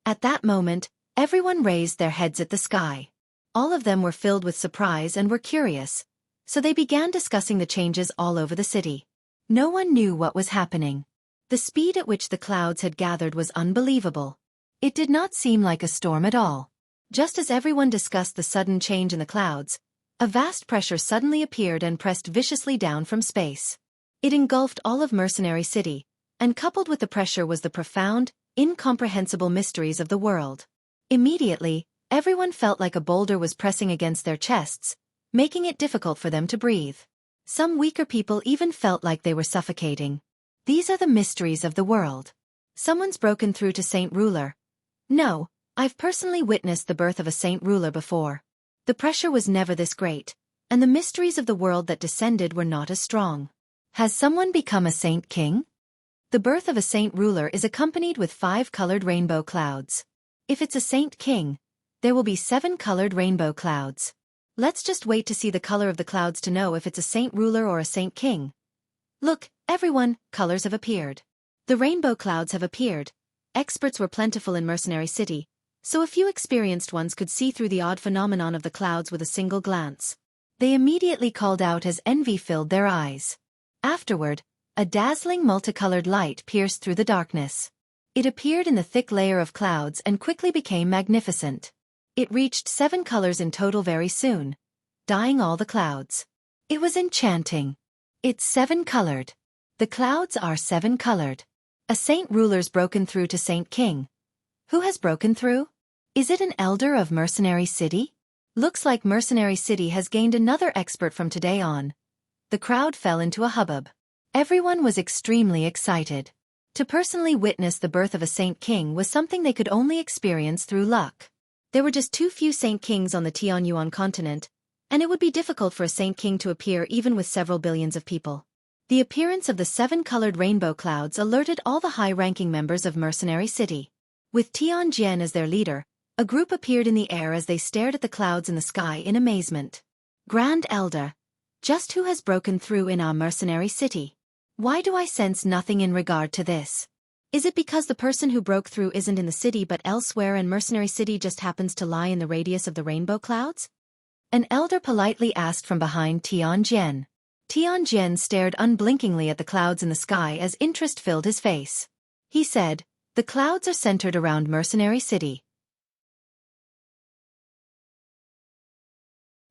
At that moment, everyone raised their heads at the sky. All of them were filled with surprise and were curious, so they began discussing the changes all over the city. No one knew what was happening. The speed at which the clouds had gathered was unbelievable. It did not seem like a storm at all. Just as everyone discussed the sudden change in the clouds, a vast pressure suddenly appeared and pressed viciously down from space. It engulfed all of Mercenary City, and coupled with the pressure was the profound, incomprehensible mysteries of the world. Immediately, everyone felt like a boulder was pressing against their chests, making it difficult for them to breathe. Some weaker people even felt like they were suffocating. These are the mysteries of the world. Someone's broken through to Saint Ruler. No, I've personally witnessed the birth of a Saint Ruler before. The pressure was never this great, and the mysteries of the world that descended were not as strong. Has someone become a Saint King? The birth of a Saint Ruler is accompanied with 5 colored rainbow clouds. If it's a Saint King, there will be 7 colored rainbow clouds. Let's just wait to see the color of the clouds to know if it's a Saint Ruler or a Saint King. Look, everyone, colors have appeared. The rainbow clouds have appeared. Experts were plentiful in Mercenary City, so a few experienced ones could see through the odd phenomenon of the clouds with a single glance. They immediately called out as envy filled their eyes. Afterward, a dazzling multicolored light pierced through the darkness. It appeared in the thick layer of clouds and quickly became magnificent. It reached 7 colors in total very soon, dyeing all the clouds. It was enchanting. It's 7-colored. The clouds are 7-colored. A Saint Ruler's broken through to Saint King. Who has broken through? Is it an elder of Mercenary City? Looks like Mercenary City has gained another expert from today on. The crowd fell into a hubbub. Everyone was extremely excited. To personally witness the birth of a Saint King was something they could only experience through luck. There were just too few Saint Kings on the Tianyuan continent, and it would be difficult for a Saint King to appear even with several billions of people. The appearance of the 7-colored rainbow clouds alerted all the high-ranking members of Mercenary City. With Tianjian as their leader, a group appeared in the air as they stared at the clouds in the sky in amazement. Grand Elder, just who has broken through in our Mercenary City? Why do I sense nothing in regard to this? Is it because the person who broke through isn't in the city but elsewhere and Mercenary City just happens to lie in the radius of the rainbow clouds? An elder politely asked from behind Tianjian. Tianjian stared unblinkingly at the clouds in the sky as interest filled his face. He said, "The clouds are centered around Mercenary City.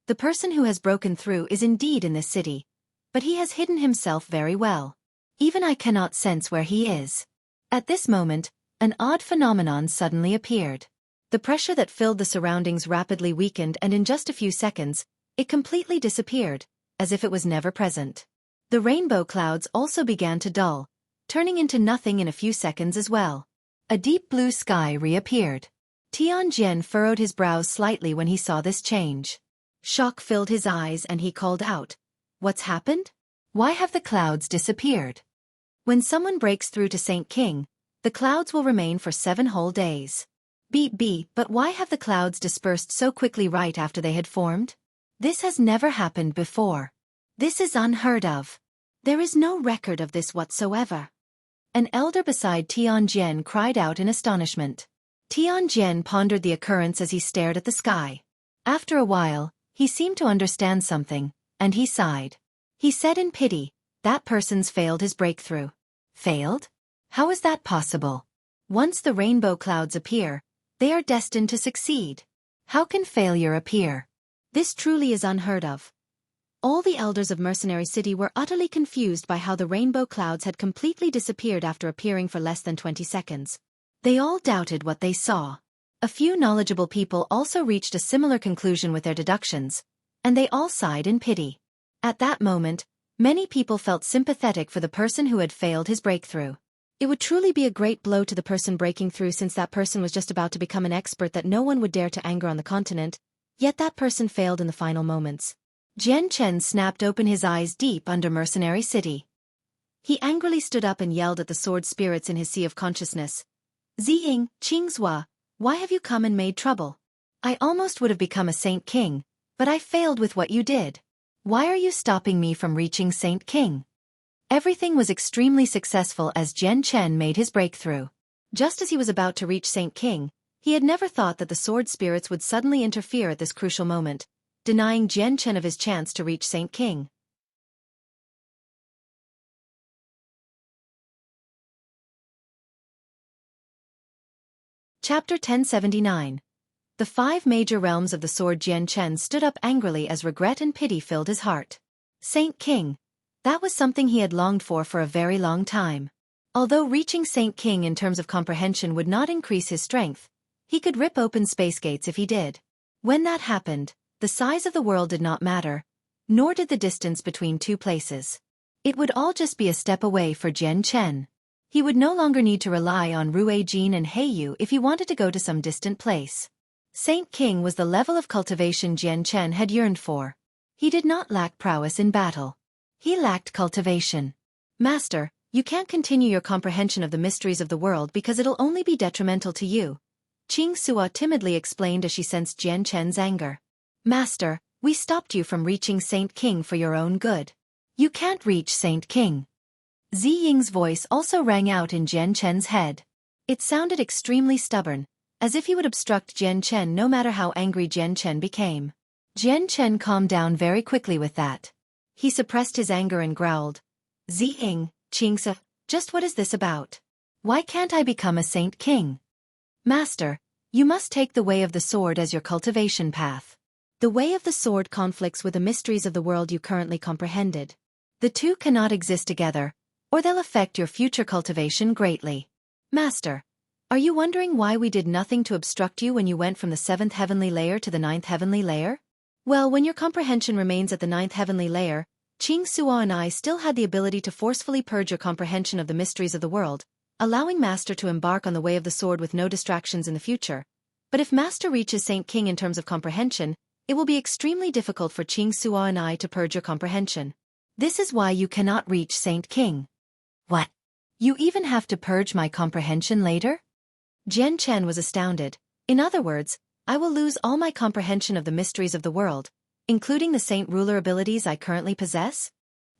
The person who has broken through is indeed in this city, but he has hidden himself very well. Even I cannot sense where he is." At this moment, an odd phenomenon suddenly appeared. The pressure that filled the surroundings rapidly weakened and in just a few seconds, it completely disappeared, as if it was never present. The rainbow clouds also began to dull, turning into nothing in a few seconds as well. A deep blue sky reappeared. Tianjian furrowed his brows slightly when he saw this change. Shock filled his eyes and he called out, "What's happened? Why have the clouds disappeared?" When someone breaks through to Saint King, the clouds will remain for 7 whole days. But why have the clouds dispersed so quickly right after they had formed? This has never happened before. This is unheard of. There is no record of this whatsoever. An elder beside Tianjian cried out in astonishment. Tianjian pondered the occurrence as he stared at the sky. After a while, he seemed to understand something, and he sighed. He said in pity, "That person's failed his breakthrough." Failed? How is that possible? Once the rainbow clouds appear, They are destined to succeed. How can failure appear? This truly is unheard of. All the elders of Mercenary City were utterly confused by how the rainbow clouds had completely disappeared after appearing for less than 20 seconds. They all doubted what they saw. A few knowledgeable people also reached a similar conclusion with their deductions, and they all sighed in pity. At that moment, many people felt sympathetic for the person who had failed his breakthrough. It would truly be a great blow to the person breaking through, since that person was just about to become an expert that no one would dare to anger on the continent, yet that person failed in the final moments. Jian Chen snapped open his eyes deep under Mercenary City. He angrily stood up and yelled at the sword spirits in his sea of consciousness. Ziying, Qingzhua, why have you come and made trouble? I almost would have become a Saint King, but I failed with what you did. Why are you stopping me from reaching Saint King? Everything was extremely successful as Jian Chen made his breakthrough. Just as he was about to reach Saint King, he had never thought that the sword spirits would suddenly interfere at this crucial moment, denying Jian Chen of his chance to reach Saint King. Chapter 1079. The 5 major realms of the sword. Jian Chen stood up angrily as regret and pity filled his heart. Saint King. That was something he had longed for a very long time. Although reaching Saint King in terms of comprehension would not increase his strength, he could rip open space gates if he did. When that happened, the size of the world did not matter, nor did the distance between two places. It would all just be a step away for Jian Chen. He would no longer need to rely on Rui Jin and Heiyu if he wanted to go to some distant place. Saint King was the level of cultivation Jian Chen had yearned for. He did not lack prowess in battle. He lacked cultivation. Master, you can't continue your comprehension of the mysteries of the world because it'll only be detrimental to you. Qingxua timidly explained as she sensed Jian Chen's anger. Master, we stopped you from reaching Saint King for your own good. You can't reach Saint King. Ziying's voice also rang out in Jian Chen's head. It sounded extremely stubborn, as if he would obstruct Jian Chen no matter how angry Jian Chen became. Jian Chen calmed down very quickly with that. He suppressed his anger and growled. Ziying, Qingxia, just what is this about? Why can't I become a Saint King? Master, you must take the way of the sword as your cultivation path. The way of the sword conflicts with the mysteries of the world you currently comprehended. The two cannot exist together, or they'll affect your future cultivation greatly. Master, are you wondering why we did nothing to obstruct you when you went from the 7th heavenly layer to the 9th heavenly layer? Well, when your comprehension remains at the 9th heavenly layer, Qingxua and I still had the ability to forcefully purge your comprehension of the mysteries of the world, allowing Master to embark on the way of the sword with no distractions in the future. But if Master reaches Saint King in terms of comprehension, it will be extremely difficult for Qingxua and I to purge your comprehension. This is why you cannot reach Saint King. What? You even have to purge my comprehension later? Jian Chen was astounded. In other words, I will lose all my comprehension of the mysteries of the world, including the Saint Ruler abilities I currently possess?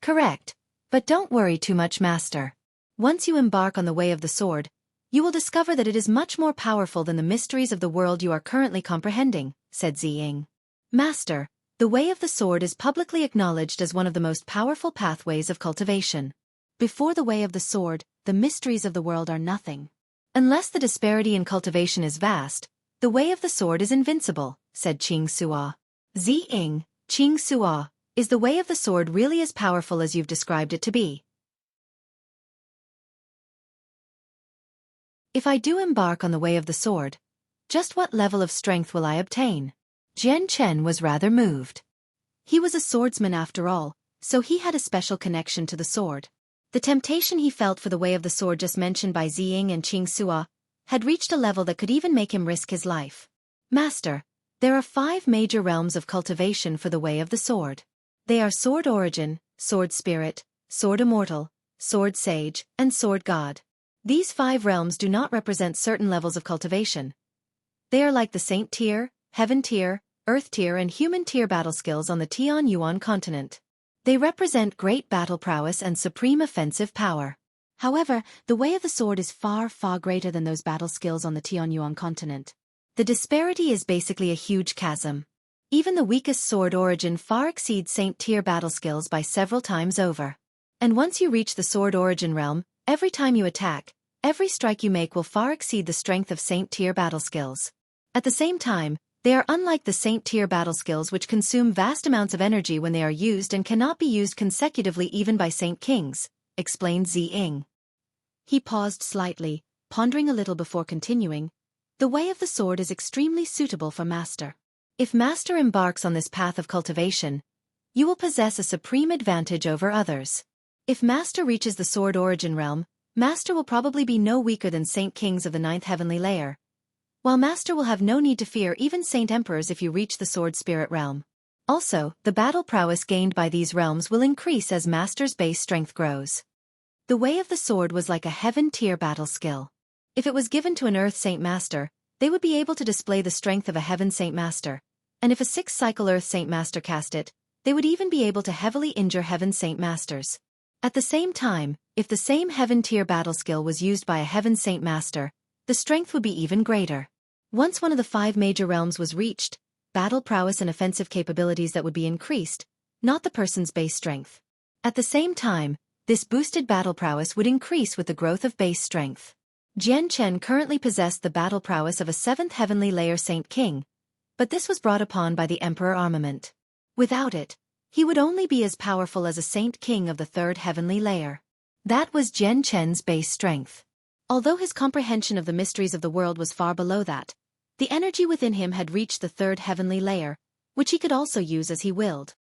Correct. But don't worry too much, Master. Once you embark on the way of the sword, you will discover that it is much more powerful than the mysteries of the world you are currently comprehending, said Ziying. Master, the way of the sword is publicly acknowledged as one of the most powerful pathways of cultivation. Before the way of the sword, the mysteries of the world are nothing. Unless the disparity in cultivation is vast, the way of the sword is invincible, said Qingxua. Ziying, Qingxua, is the way of the sword really as powerful as you've described it to be? If I do embark on the way of the sword, just what level of strength will I obtain? Jian Chen was rather moved. He was a swordsman after all, so he had a special connection to the sword. The temptation he felt for the way of the sword just mentioned by Ziying and Qingxua had reached a level that could even make him risk his life. Master, there are 5 major realms of cultivation for the way of the sword. They are Sword Origin, Sword Spirit, Sword Immortal, Sword Sage, and Sword God. These 5 realms do not represent certain levels of cultivation. They are like the Saint Tier, Heaven Tier, Earth Tier and Human Tier battle skills on the Tian-Yuan continent. They represent great battle prowess and supreme offensive power. However, the way of the sword is far, far greater than those battle skills on the Tian-Yuan continent. The disparity is basically a huge chasm. Even the weakest Sword Origin far exceeds Saint Tier battle skills by several times over. And once you reach the Sword Origin realm, every time you attack, Every strike you make will far exceed the strength of Saint-tier battle skills. At the same time, they are unlike the Saint-tier battle skills which consume vast amounts of energy when they are used and cannot be used consecutively even by Saint Kings, explained Ziying. He paused slightly, pondering a little before continuing. The way of the sword is extremely suitable for Master. If Master embarks on this path of cultivation, you will possess a supreme advantage over others. If Master reaches the sword origin realm, Master will probably be no weaker than Saint Kings of the 9th heavenly layer, while Master will have no need to fear even Saint Emperors if you reach the sword spirit realm. Also, the battle prowess gained by these realms will increase as Master's base strength grows. The way of the sword was like a heaven-tier battle skill. If it was given to an Earth Saint Master, they would be able to display the strength of a Heaven Saint Master, and if a 6th cycle Earth Saint Master cast it, they would even be able to heavily injure Heaven Saint Masters. At the same time, if the same Heaven-tier battle skill was used by a Heaven Saint Master, the strength would be even greater. Once one of the 5 major realms was reached, battle prowess and offensive capabilities that would be increased, not the person's base strength. At the same time, this boosted battle prowess would increase with the growth of base strength. Jian Chen currently possessed the battle prowess of a 7th heavenly layer Saint King, but this was brought upon by the Emperor armament. Without it, he would only be as powerful as a Saint King of the 3rd heavenly layer. That was Jian Chen's base strength. Although his comprehension of the mysteries of the world was far below that, the energy within him had reached the 3rd heavenly layer, which he could also use as he willed.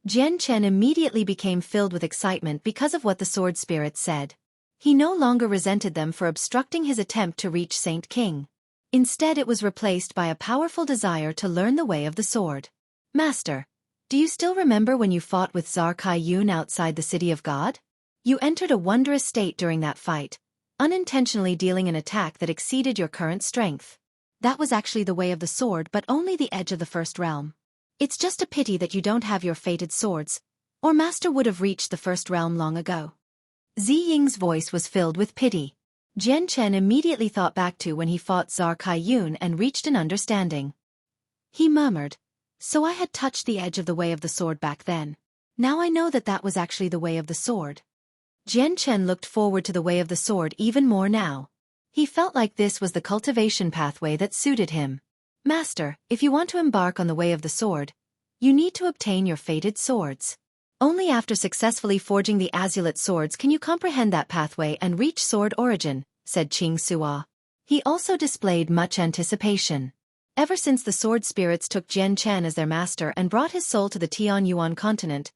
Jian Chen immediately became filled with excitement because of what the sword spirits said. He no longer resented them for obstructing his attempt to reach Saint King. Instead, it was replaced by a powerful desire to learn the way of the sword. Master, do you still remember when you fought with Xueqi Yun outside the City of God? You entered a wondrous state during that fight, unintentionally dealing an attack that exceeded your current strength. That was actually the way of the sword, but only the edge of the 1st realm. It's just a pity that you don't have your fated swords, or Master would have reached the 1st realm long ago. Ziying's voice was filled with pity. Jian Chen immediately thought back to when he fought Xueqi Yun and reached an understanding. He murmured, "So I had touched the edge of the way of the sword back then. Now I know that that was actually the way of the sword." Jian Chen looked forward to the way of the sword even more now. He felt like this was the cultivation pathway that suited him. Master, if you want to embark on the way of the sword, you need to obtain your fated swords. Only after successfully forging the azulate swords can you comprehend that pathway and reach sword origin, said Xueqi. He also displayed much anticipation. Ever since the sword spirits took Jian Chen as their master and brought his soul to the Tianyuan continent,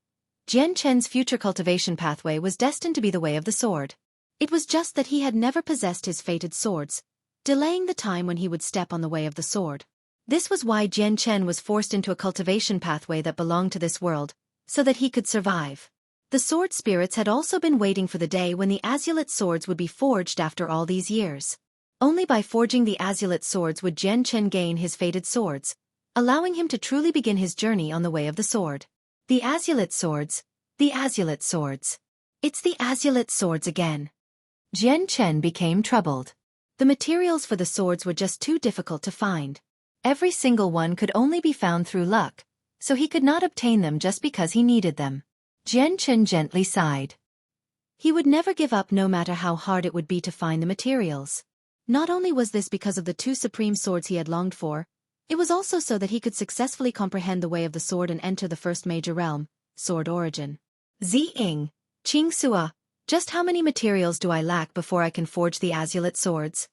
Jian Chen's future cultivation pathway was destined to be the way of the sword. It was just that he had never possessed his fated swords, delaying the time when he would step on the way of the sword. This was why Jian Chen was forced into a cultivation pathway that belonged to this world, so that he could survive. The sword spirits had also been waiting for the day when the azulate swords would be forged after all these years. Only by forging the azulate swords would Jian Chen gain his fated swords, allowing him to truly begin his journey on the way of the sword. The azulate swords, the azulate swords. It's the azulate swords again. Jian Chen became troubled. The materials for the swords were just too difficult to find. Every single one could only be found through luck, so he could not obtain them just because he needed them. Jian Chen gently sighed. He would never give up no matter how hard it would be to find the materials. Not only was this because of the 2 supreme swords he had longed for, it was also so that he could successfully comprehend the way of the sword and enter the 1st major realm, sword origin. Ziying, Xueqi, just how many materials do I lack before I can forge the azulate swords?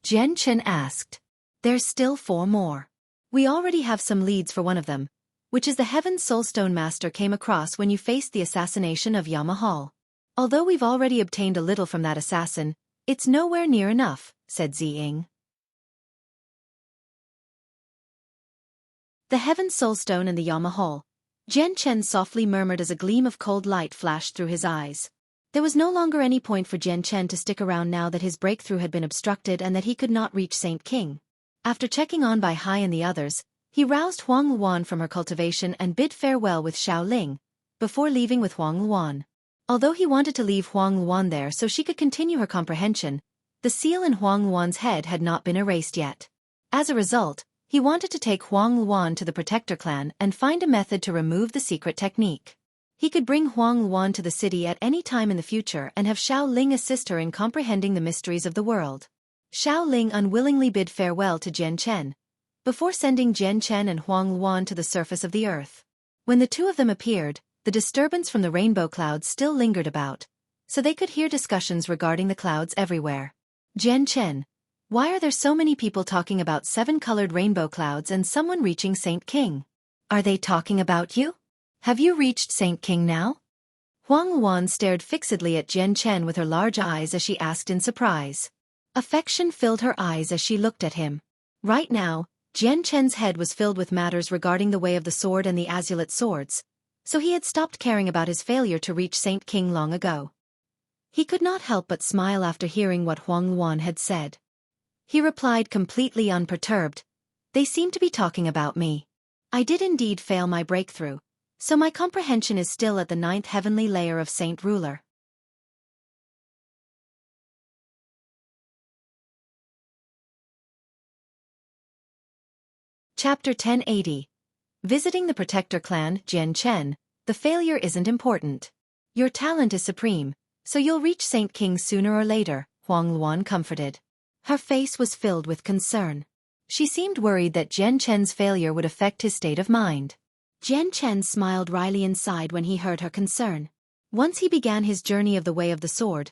Jian Chen asked. There's still 4 more. We already have some leads for one of them, which is the Heaven's Soulstone Master came across when you faced the assassination of Yamahal. Although we've already obtained a little from that assassin, it's nowhere near enough, said Ziying. The Heaven's Soulstone and the Yamahal. Jian Chen softly murmured as a gleam of cold light flashed through his eyes. There was no longer any point for Jian Chen to stick around now that his breakthrough had been obstructed and that he could not reach Saint King. After checking on Bai Hai and the others, he roused Huang Luan from her cultivation and bid farewell with Xiao Ling, before leaving with Huang Luan. Although he wanted to leave Huang Luan there so she could continue her comprehension, the seal in Huang Luan's head had not been erased yet. As a result, he wanted to take Huang Luan to the Protector clan and find a method to remove the secret technique. He could bring Huang Luan to the city at any time in the future and have Xiao Ling assist her in comprehending the mysteries of the world. Xiao Ling unwillingly bid farewell to Jian Chen, before sending Jian Chen and Huang Luan to the surface of the earth. When the two of them appeared, the disturbance from the rainbow clouds still lingered about, so they could hear discussions regarding the clouds everywhere. Jian Chen, why are there so many people talking about 7-colored rainbow clouds and someone reaching Saint King? Are they talking about you? Have you reached Saint King now? Huang Luan stared fixedly at Jian Chen with her large eyes as she asked in surprise. Affection filled her eyes as she looked at him. Right now, Jian Chen's head was filled with matters regarding the way of the sword and the azulate swords, so he had stopped caring about his failure to reach Saint King long ago. He could not help but smile after hearing what Huang Luan had said. He replied completely unperturbed, "They seem to be talking about me. I did indeed fail my breakthrough, so my comprehension is still at the 9th heavenly layer of Saint Ruler." Chapter 1080. Visiting the Protector Clan, Jian Chen, the failure isn't important. Your talent is supreme, so you'll reach Saint King sooner or later, Huang Luan comforted. Her face was filled with concern. She seemed worried that Jian Chen's failure would affect his state of mind. Jian Chen smiled wryly inside when he heard her concern. Once he began his journey of the way of the sword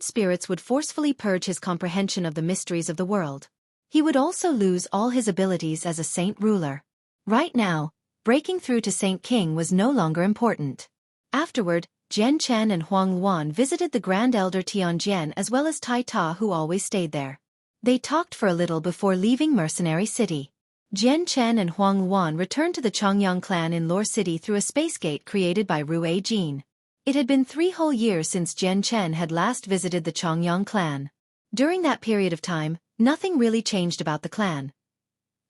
spirits would forcefully purge his comprehension of the mysteries of the world. He would also lose all his abilities as a saint ruler. Right now, breaking through to Saint King was no longer important. Afterward, Jian Chen and Huang Luan visited the Grand Elder Tianjian as well as Tai Ta, who always stayed there. They talked for a little before leaving Mercenary City. Jian Chen and Huang Luan returned to the Chongyang clan in Lore City through a space gate created by Rue Jin. It had been 3 whole years since Jian Chen had last visited the Chongyang clan. During that period of time, nothing really changed about the clan,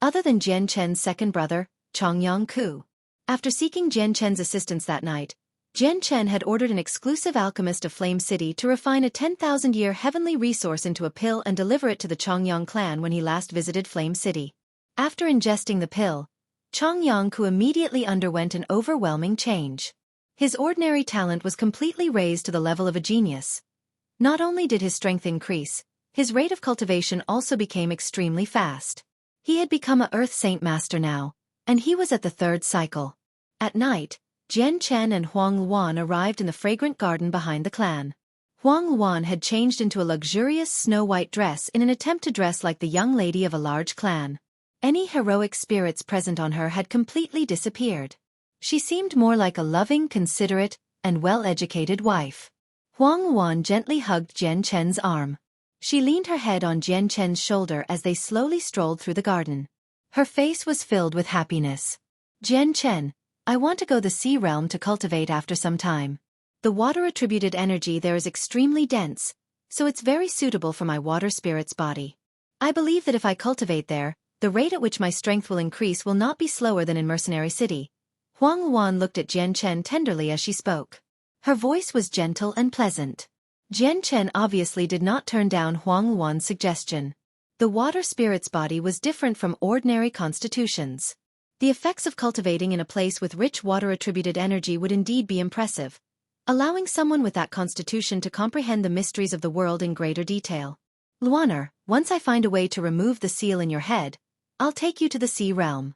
other than Jian Chen's second brother, Chongyang Ku. After seeking Jian Chen's assistance that night, Jian Chen had ordered an exclusive alchemist of Flame City to refine a 10,000-year heavenly resource into a pill and deliver it to the Chongyang clan when he last visited Flame City. After ingesting the pill, Chongyang Ku immediately underwent an overwhelming change. His ordinary talent was completely raised to the level of a genius. Not only did his strength increase, his rate of cultivation also became extremely fast. He had become a Earth Saint Master now, and he was at the 3rd cycle. At night, Jian Chen and Huang Luan arrived in the fragrant garden behind the clan. Huang Luan had changed into a luxurious snow-white dress in an attempt to dress like the young lady of a large clan. Any heroic spirits present on her had completely disappeared. She seemed more like a loving, considerate, and well-educated wife. Huang Luan gently hugged Jian Chen's arm. She leaned her head on Jian Chen's shoulder as they slowly strolled through the garden. Her face was filled with happiness. "Jian Chen, I want to go the sea realm to cultivate after some time. The water-attributed energy there is extremely dense, so it's very suitable for my water spirit's body. I believe that if I cultivate there, the rate at which my strength will increase will not be slower than in Mercenary City." Huang Luan looked at Jian Chen tenderly as she spoke. Her voice was gentle and pleasant. Jian Chen obviously did not turn down Huang Luan's suggestion. The water spirit's body was different from ordinary constitutions. The effects of cultivating in a place with rich water-attributed energy would indeed be impressive, allowing someone with that constitution to comprehend the mysteries of the world in greater detail. "Luaner, once I find a way to remove the seal in your head, I'll take you to the sea realm.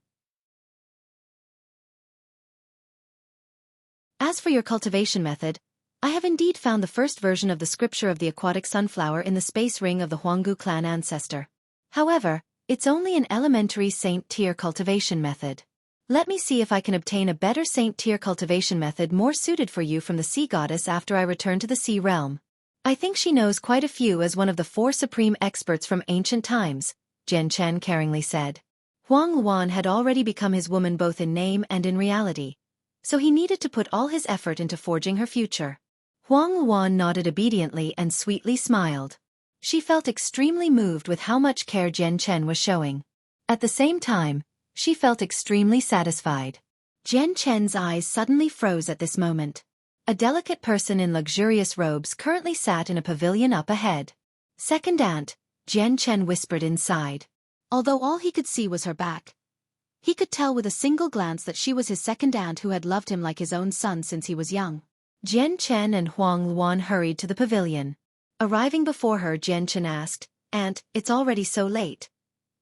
As for your cultivation method, I have indeed found the first version of the scripture of the aquatic sunflower in the space ring of the Huanggu clan ancestor. However, it's only an elementary Saint tier cultivation method. Let me see if I can obtain a better Saint tier cultivation method more suited for you from the sea goddess after I return to the sea realm. I think she knows quite a few as one of the 4 supreme experts from ancient times," Jian Chen caringly said. Huang Luan had already become his woman both in name and in reality, so he needed to put all his effort into forging her future. Huang Luan nodded obediently and sweetly smiled. She felt extremely moved with how much care Jian Chen was showing. At the same time, she felt extremely satisfied. Jian Chen's eyes suddenly froze at this moment. A delicate person in luxurious robes currently sat in a pavilion up ahead. "Second aunt," Jian Chen whispered inside. Although all he could see was her back, He could tell with a single glance that she was his second aunt who had loved him like his own son since he was young. Jian Chen and Huang Luan hurried to the pavilion. Arriving before her, Jian Chen asked, "Aunt, it's already so late.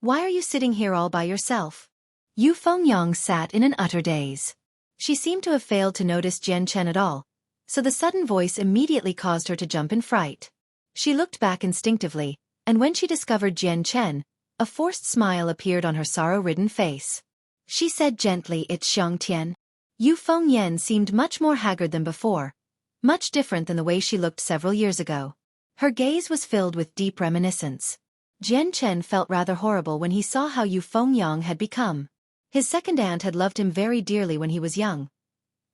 Why are you sitting here all by yourself?" Yu Fengyang sat in an utter daze. She seemed to have failed to notice Jian Chen at all, so the sudden voice immediately caused her to jump in fright. She looked back instinctively, and when she discovered Jian Chen, a forced smile appeared on her sorrow-ridden face. She said gently, "It's Xiang Tian." Yu Fengyan seemed much more haggard than before, much different than the way she looked several years ago. Her gaze was filled with deep reminiscence. Jian Chen felt rather horrible when he saw how Yu Fengyang had become. His second aunt had loved him very dearly when he was young.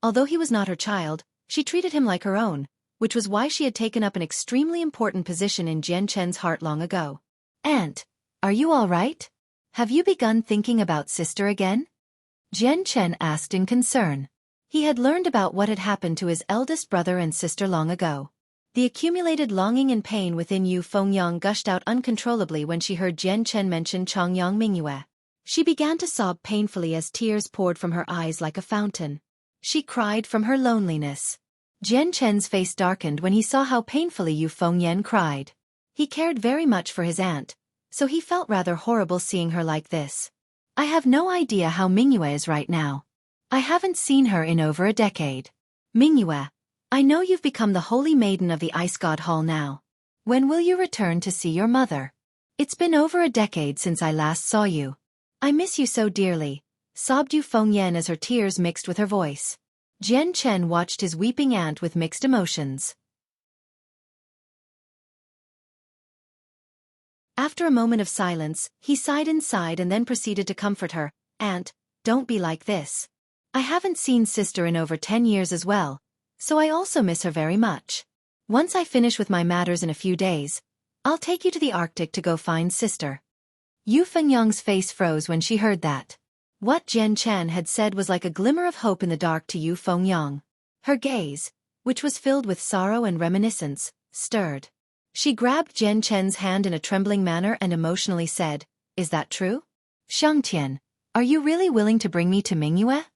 Although he was not her child, she treated him like her own, which was why she had taken up an extremely important position in Jian Chen's heart long ago. "Aunt, are you all right? Have you begun thinking about sister again?" Jian Chen asked in concern. He had learned about what had happened to his eldest brother and sister long ago. The accumulated longing and pain within Yu Fengyang gushed out uncontrollably when she heard Jian Chen mention Changyang Mingyue. She began to sob painfully as tears poured from her eyes like a fountain. She cried from her loneliness. Jian Chen's face darkened when he saw how painfully Yu Fengyan cried. He cared very much for his aunt, so he felt rather horrible seeing her like this. "I have no idea how Mingyue is right now. I haven't seen her in over a decade. Mingyue, I know you've become the holy maiden of the Ice God Hall now. When will you return to see your mother? It's been over a decade since I last saw you. I miss you so dearly," sobbed Yu Fengyan as her tears mixed with her voice. Jian Chen watched his weeping aunt with mixed emotions. After a moment of silence, he sighed inside and then proceeded to comfort her. "Aunt, don't be like this. I haven't seen sister in over 10 years as well, so I also miss her very much. Once I finish with my matters in a few days, I'll take you to the Arctic to go find sister." Yu Fengyang's face froze when she heard that. What Jian Chen had said was like a glimmer of hope in the dark to Yu Fengyang. Her gaze, which was filled with sorrow and reminiscence, stirred. She grabbed Jian Chen's hand in a trembling manner and emotionally said, "Is that true? Xiangtian, are you really willing to bring me to Mingyue?"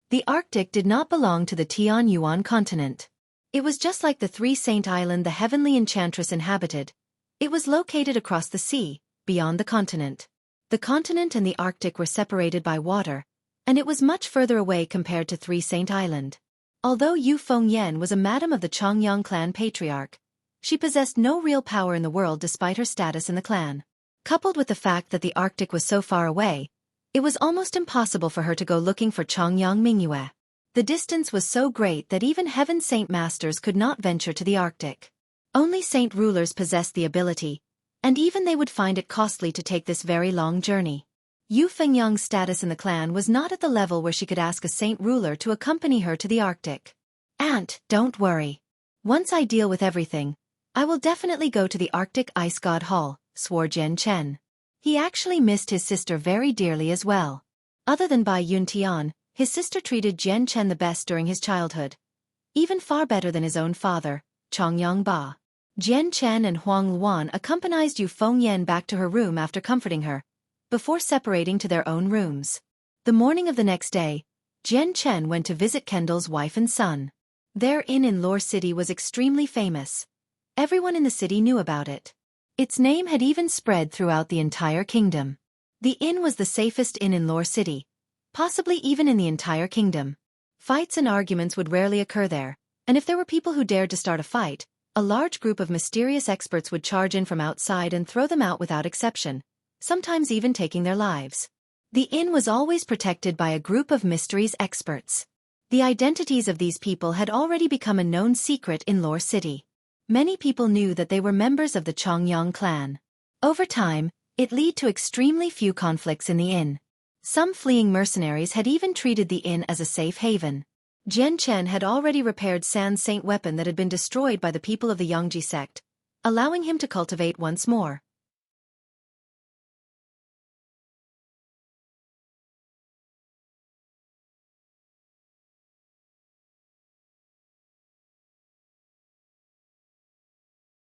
The Arctic did not belong to the Tianyuan continent. It was just like the Three-Saint Island the heavenly enchantress inhabited. It was located across the sea, beyond the continent. The continent and the Arctic were separated by water, and it was much further away compared to Three-Saint Island. Although Yu Fengyan was a madam of the Changyang clan patriarch, she possessed no real power in the world despite her status in the clan. Coupled with the fact that the Arctic was so far away, it was almost impossible for her to go looking for Changyang Mingyue. The distance was so great that even Heaven Saint Masters could not venture to the Arctic. Only Saint rulers possessed the ability, and even they would find it costly to take this very long journey. Yu Fengyang's status in the clan was not at the level where she could ask a saint ruler to accompany her to the Arctic. "Aunt, don't worry. Once I deal with everything, I will definitely go to the Arctic Ice God Hall," swore Jian Chen. He actually missed his sister very dearly as well. Other than Bai Yuntian, his sister treated Jian Chen the best during his childhood. Even far better than his own father, Changyang Ba. Jian Chen and Huang Luan accompanied Yu Fengyan back to her room after comforting her, before separating to their own rooms. The morning of the next day, Jian Chen went to visit Kendall's wife and son. Their inn in Lore City was extremely famous. Everyone in the city knew about it. Its name had even spread throughout the entire kingdom. The inn was the safest inn in Lore City, possibly even in the entire kingdom. Fights and arguments would rarely occur there, and if there were people who dared to start a fight, a large group of mysterious experts would charge in from outside and throw them out without exception, sometimes even taking their lives. The inn was always protected by a group of mysteries experts. The identities of these people had already become a known secret in Lore City. Many people knew that they were members of the Changyang clan. Over time, it led to extremely few conflicts in the inn. Some fleeing mercenaries had even treated the inn as a safe haven. Jian Chen had already repaired San's saint weapon that had been destroyed by the people of the Yangji sect, allowing him to cultivate once more.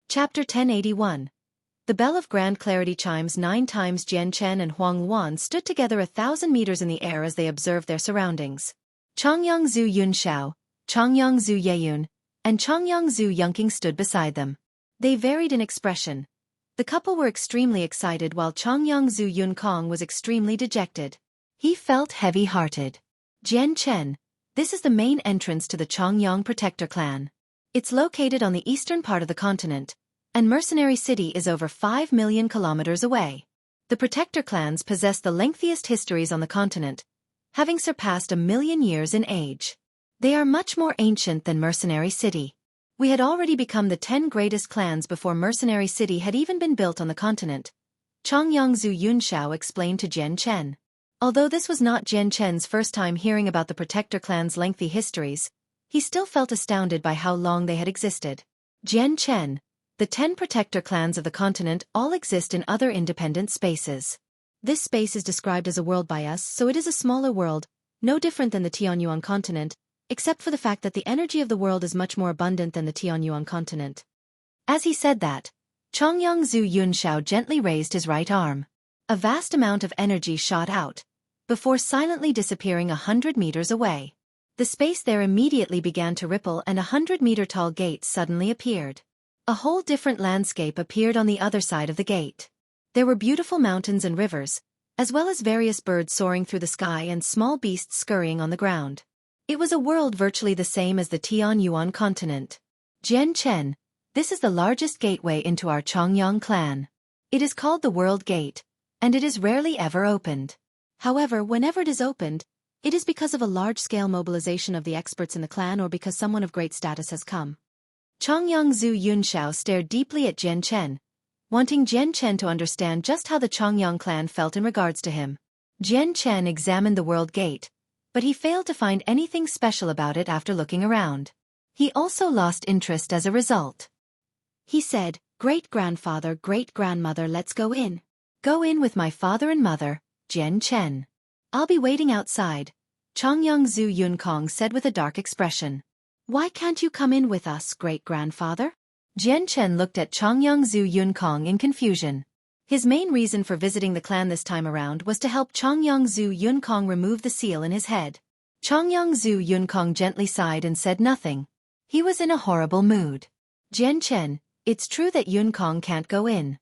Chapter 1081. The bell of grand clarity chimes 9 times. Jian Chen and Huang Wan stood together 1,000 meters in the air as they observed their surroundings. Changyang Zhu Yunxiao, Changyang Zhu Yeyun, and Changyang Zhu Yunqing stood beside them. They varied in expression. The couple were extremely excited while Changyang Zhu Yunkong was extremely dejected. He felt heavy-hearted. Jian Chen, this is the main entrance to the Changyang Protector clan. It's located on the eastern part of the continent, and Mercenary City is over 5 million kilometers away. The Protector clans possess the lengthiest histories on the continent, having surpassed 1,000,000 years in age. They are much more ancient than Mercenary City. We had already become the 10 greatest clans before Mercenary City had even been built on the continent, Changyang Zhu Yunxiao explained to Jian Chen. Although this was not Jian Chen's first time hearing about the Protector clan's lengthy histories, he still felt astounded by how long they had existed. Jian Chen, the 10 Protector clans of the continent all exist in other independent spaces. This space is described as a world by us, so it is a smaller world, no different than the Tianyuan continent, except for the fact that the energy of the world is much more abundant than the Tianyuan continent. As he said that, Changyang Zhu Yunxiao gently raised his right arm. A vast amount of energy shot out, before silently disappearing 100 meters away. The space there immediately began to ripple and 100-meter-tall gate suddenly appeared. A whole different landscape appeared on the other side of the gate. There were beautiful mountains and rivers, as well as various birds soaring through the sky and small beasts scurrying on the ground. It was a world virtually the same as the Tianyuan continent. Jian Chen, this is the largest gateway into our Changyang clan. It is called the World Gate, and it is rarely ever opened. However, whenever it is opened, it is because of a large-scale mobilization of the experts in the clan or because someone of great status has come. Changyang Zhu Yunxiao stared deeply at Jian Chen, wanting Jian Chen to understand just how the Changyang clan felt in regards to him. Jian Chen examined the World Gate, but he failed to find anything special about it after looking around. He also lost interest as a result. He said, "Great-grandfather, great-grandmother, let's go in. Go in with my father and mother, Jian Chen. I'll be waiting outside," Changyang Zhu Yunkong said with a dark expression. "Why can't you come in with us, great-grandfather?" Jian Chen looked at Changyang Zhu Yunkong in confusion. His main reason for visiting the clan this time around was to help Changyang Zhu Yunkong remove the seal in his head. Changyang Zhu Yunkong gently sighed and said nothing. He was in a horrible mood. "Jian Chen, it's true that Yunkong can't go in.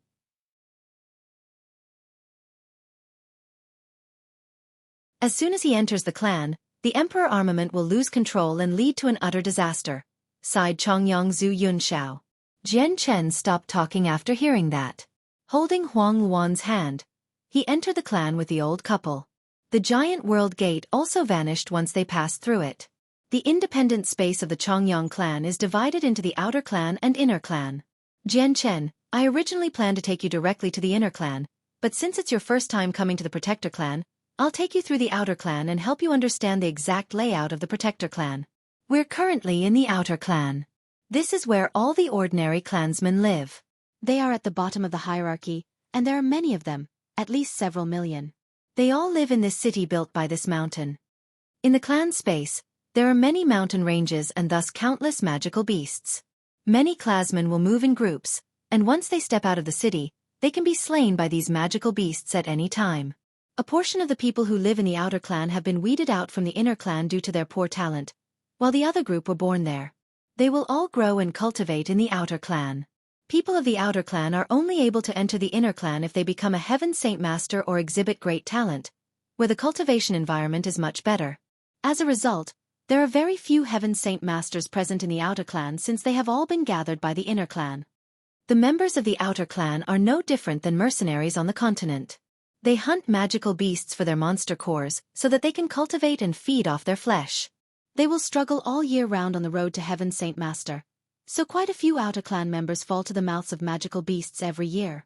As soon as he enters the clan, the Emperor armament will lose control and lead to an utter disaster," sighed Changyang Zhu Yunxiao. Jian Chen stopped talking after hearing that. Holding Huang Wan's hand, he entered the clan with the old couple. The giant world gate also vanished once they passed through it. The independent space of the Changyang clan is divided into the outer clan and inner clan. Jian Chen, I originally planned to take you directly to the inner clan, but since it's your first time coming to the Protector clan, I'll take you through the outer clan and help you understand the exact layout of the Protector clan. We're currently in the outer clan. This is where all the ordinary clansmen live. They are at the bottom of the hierarchy, and there are many of them, at least several million. They all live in this city built by this mountain. In the clan space, there are many mountain ranges and thus countless magical beasts. Many clansmen will move in groups, and once they step out of the city, they can be slain by these magical beasts at any time. A portion of the people who live in the outer clan have been weeded out from the inner clan due to their poor talent, while the other group were born there. They will all grow and cultivate in the outer clan. People of the outer clan are only able to enter the inner clan if they become a Heaven Saint Master or exhibit great talent, where the cultivation environment is much better. As a result, there are very few Heaven Saint Masters present in the outer clan since they have all been gathered by the inner clan. The members of the outer clan are no different than mercenaries on the continent. They hunt magical beasts for their monster cores so that they can cultivate and feed off their flesh. They will struggle all year round on the road to Heaven Saint Master, so quite a few outer clan members fall to the mouths of magical beasts every year.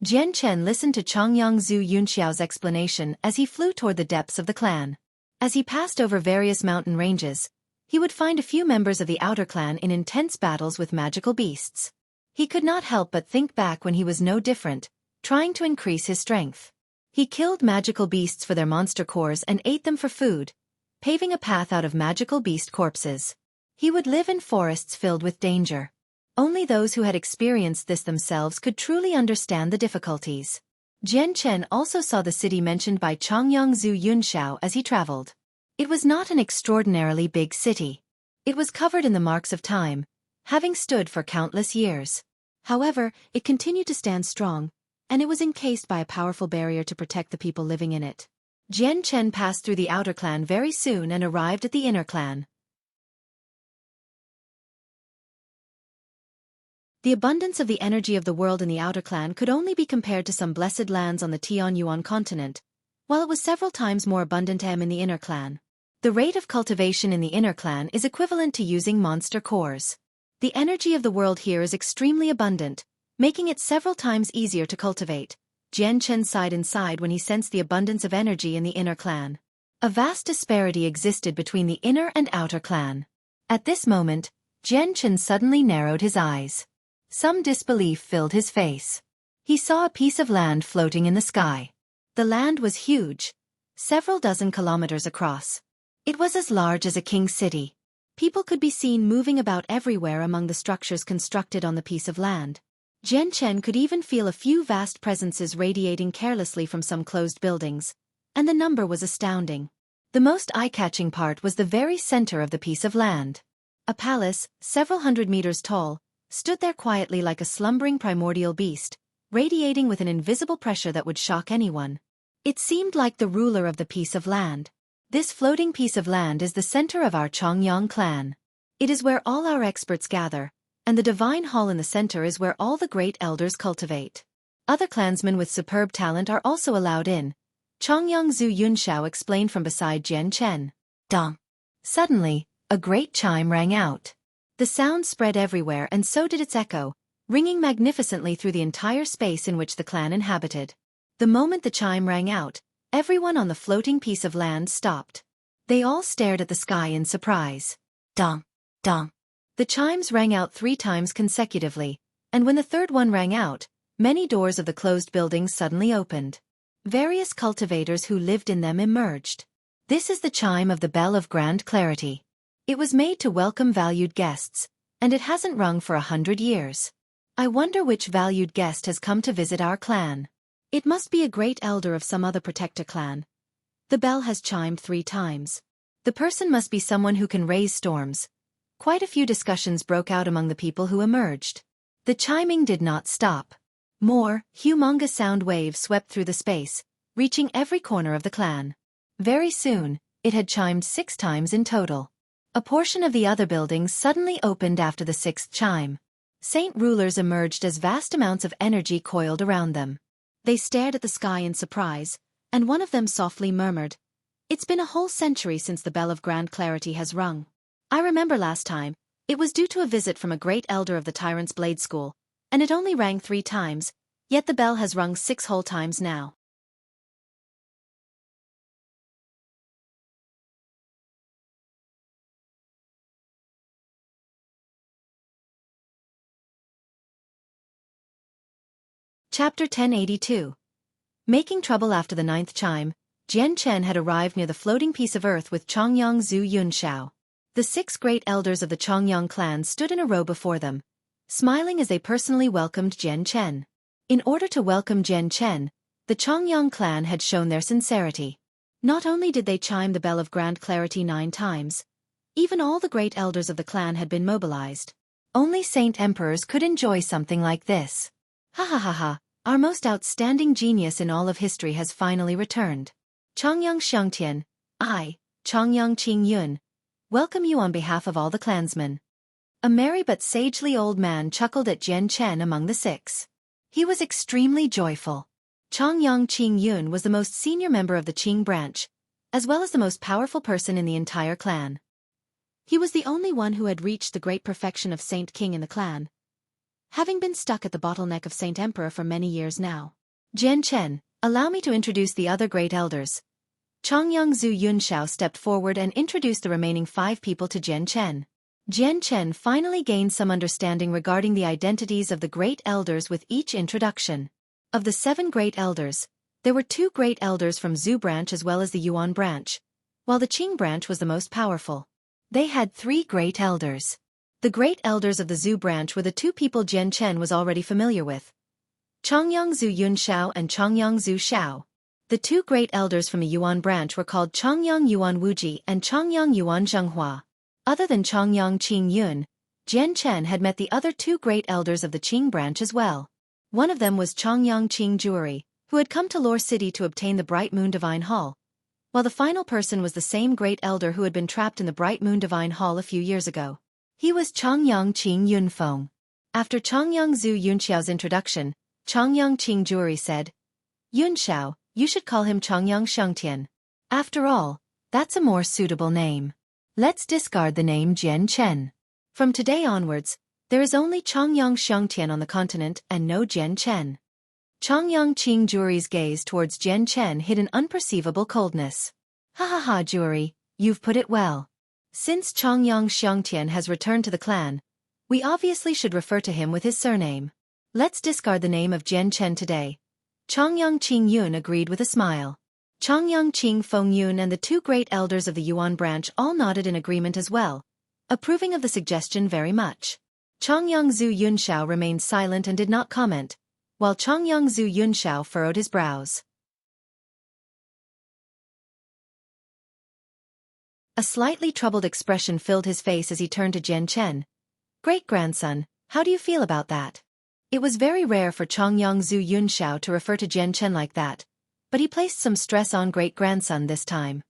Jian Chen listened to Changyang Zhu Yunxiao's explanation as he flew toward the depths of the clan. As he passed over various mountain ranges, he would find a few members of the outer clan in intense battles with magical beasts. He could not help but think back when he was no different, trying to increase his strength. He killed magical beasts for their monster cores and ate them for food, paving a path out of magical beast corpses. He would live in forests filled with danger. Only those who had experienced this themselves could truly understand the difficulties. Jian Chen also saw the city mentioned by Changyang Zhu Yunxiao as he traveled. It was not an extraordinarily big city. It was covered in the marks of time, having stood for countless years. However, it continued to stand strong, and it was encased by a powerful barrier to protect the people living in it. Jian Chen passed through the outer clan very soon and arrived at the inner clan. The abundance of the energy of the world in the outer clan could only be compared to some blessed lands on the Tianyuan continent, while it was several times more abundant in the inner clan. The rate of cultivation in the inner clan is equivalent to using monster cores. The energy of the world here is extremely abundant, making it several times easier to cultivate. Jian Chen sighed inside when he sensed the abundance of energy in the inner clan. A vast disparity existed between the inner and outer clan. At this moment, Jian Chen suddenly narrowed his eyes. Some disbelief filled his face. He saw a piece of land floating in the sky. The land was huge, several dozen kilometers across. It was as large as a king city. People could be seen moving about everywhere among the structures constructed on the piece of land. Jian Chen could even feel a few vast presences radiating carelessly from some closed buildings, and the number was astounding. The most eye-catching part was the very center of the piece of land. A palace, several hundred meters tall, stood there quietly like a slumbering primordial beast, radiating with an invisible pressure that would shock anyone. It seemed like the ruler of the piece of land. This floating piece of land is the center of our Changyang clan. It is where all our experts gather, and the divine hall in the center is where all the great elders cultivate. Other clansmen with superb talent are also allowed in, Changyang Zhu Yunxiao explained from beside Jian Chen. Dong. Suddenly, a great chime rang out. The sound spread everywhere and so did its echo, ringing magnificently through the entire space in which the clan inhabited. The moment the chime rang out, everyone on the floating piece of land stopped. They all stared at the sky in surprise. Dong, dong. The chimes rang out 3 times consecutively, and when the third one rang out, many doors of the closed buildings suddenly opened. Various cultivators who lived in them emerged. This is the chime of the bell of grand clarity. It was made to welcome valued guests, and it hasn't rung for 100 years. I wonder which valued guest has come to visit our clan. It must be a great elder of some other protector clan. The bell has chimed 3 times. The person must be someone who can raise storms. Quite a few discussions broke out among the people who emerged. The chiming did not stop. More, humongous sound waves swept through the space, reaching every corner of the clan. Very soon, it had chimed 6 times in total. A portion of the other buildings suddenly opened after the 6th chime. Saint rulers emerged as vast amounts of energy coiled around them. They stared at the sky in surprise, and one of them softly murmured, "It's been a whole century since the bell of grand clarity has rung. I remember last time, it was due to a visit from a great elder of the Tyrant's Blade School, and it only rang 3 times, yet the bell has rung 6 whole times now." Chapter 1082. Making trouble after the 9th chime, Jian Chen had arrived near the floating piece of earth with Changyang Zhu Yunxiao. The 6 great elders of the Changyang clan stood in a row before them, smiling as they personally welcomed Jian Chen. In order to welcome Jian Chen, the Changyang clan had shown their sincerity. Not only did they chime the bell of grand clarity 9 times, even all the great elders of the clan had been mobilized. Only saint emperors could enjoy something like this. Ha ha ha ha. Our most outstanding genius in all of history has finally returned. Changyang Xiangtian, I, Changyang Qingyun, welcome you on behalf of all the clansmen. A merry but sagely old man chuckled at Jian Chen among the 6. He was extremely joyful. Changyang Qingyun was the most senior member of the Qing branch, as well as the most powerful person in the entire clan. He was the only one who had reached the great perfection of Saint King in the clan, having been stuck at the bottleneck of Saint Emperor for many years now. Jian Chen, allow me to introduce the other great elders. Changyang Zhu Yunxiao stepped forward and introduced the remaining 5 people to Jian Chen. Jian Chen finally gained some understanding regarding the identities of the great elders with each introduction. Of the 7 great elders, there were 2 great elders from Zhu branch as well as the Yuan branch, while the Qing branch was the most powerful. They had 3 great elders. The great elders of the Zhu branch were the two people Jian Chen was already familiar with: Chongyang Zhu Yunxiao and Chongyang Zhu Xiao. The two great elders from the Yuan branch were called Chongyang Yuan Wuji and Chongyang Yuan Zhenghua. Other than Chongyang Qing Yun, Jian Chen had met the other two great elders of the Qing branch as well. One of them was Chongyang Qing Jueri, who had come to Lore City to obtain the Bright Moon Divine Hall, while the final person was the same great elder who had been trapped in the Bright Moon Divine Hall a few years ago. He was Chongyang Qing Yunfeng. After Chongyang Zhu Yunxiao's introduction, Chongyang Qing Jueri said, "Yunxiao, you should call him Chongyang Shengtian. After all, that's a more suitable name. Let's discard the name Jian Chen. From today onwards, there is only Chongyang Shengtian on the continent and no Jian Chen." Chongyang Qing Jueri's gaze towards Jian Chen hid an unperceivable coldness. "Ha ha ha, Jueri, you've put it well. Since Chongyang Shengtian has returned to the clan, we obviously should refer to him with his surname. Let's discard the name of Jian Chen today." Chongyang Qing Yun agreed with a smile. Chongyang Qing Feng Yun and the two great elders of the Yuan branch all nodded in agreement as well, approving of the suggestion very much. Chongyang Zhu Yunxiao remained silent and did not comment, while Chongyang Zhu Yunxiao furrowed his brows. A slightly troubled expression filled his face as he turned to Jian Chen. "Great-grandson, how do you feel about that?" It was very rare for Chongyang Zhu Yunxiao to refer to Jian Chen like that, but he placed some stress on great-grandson this time.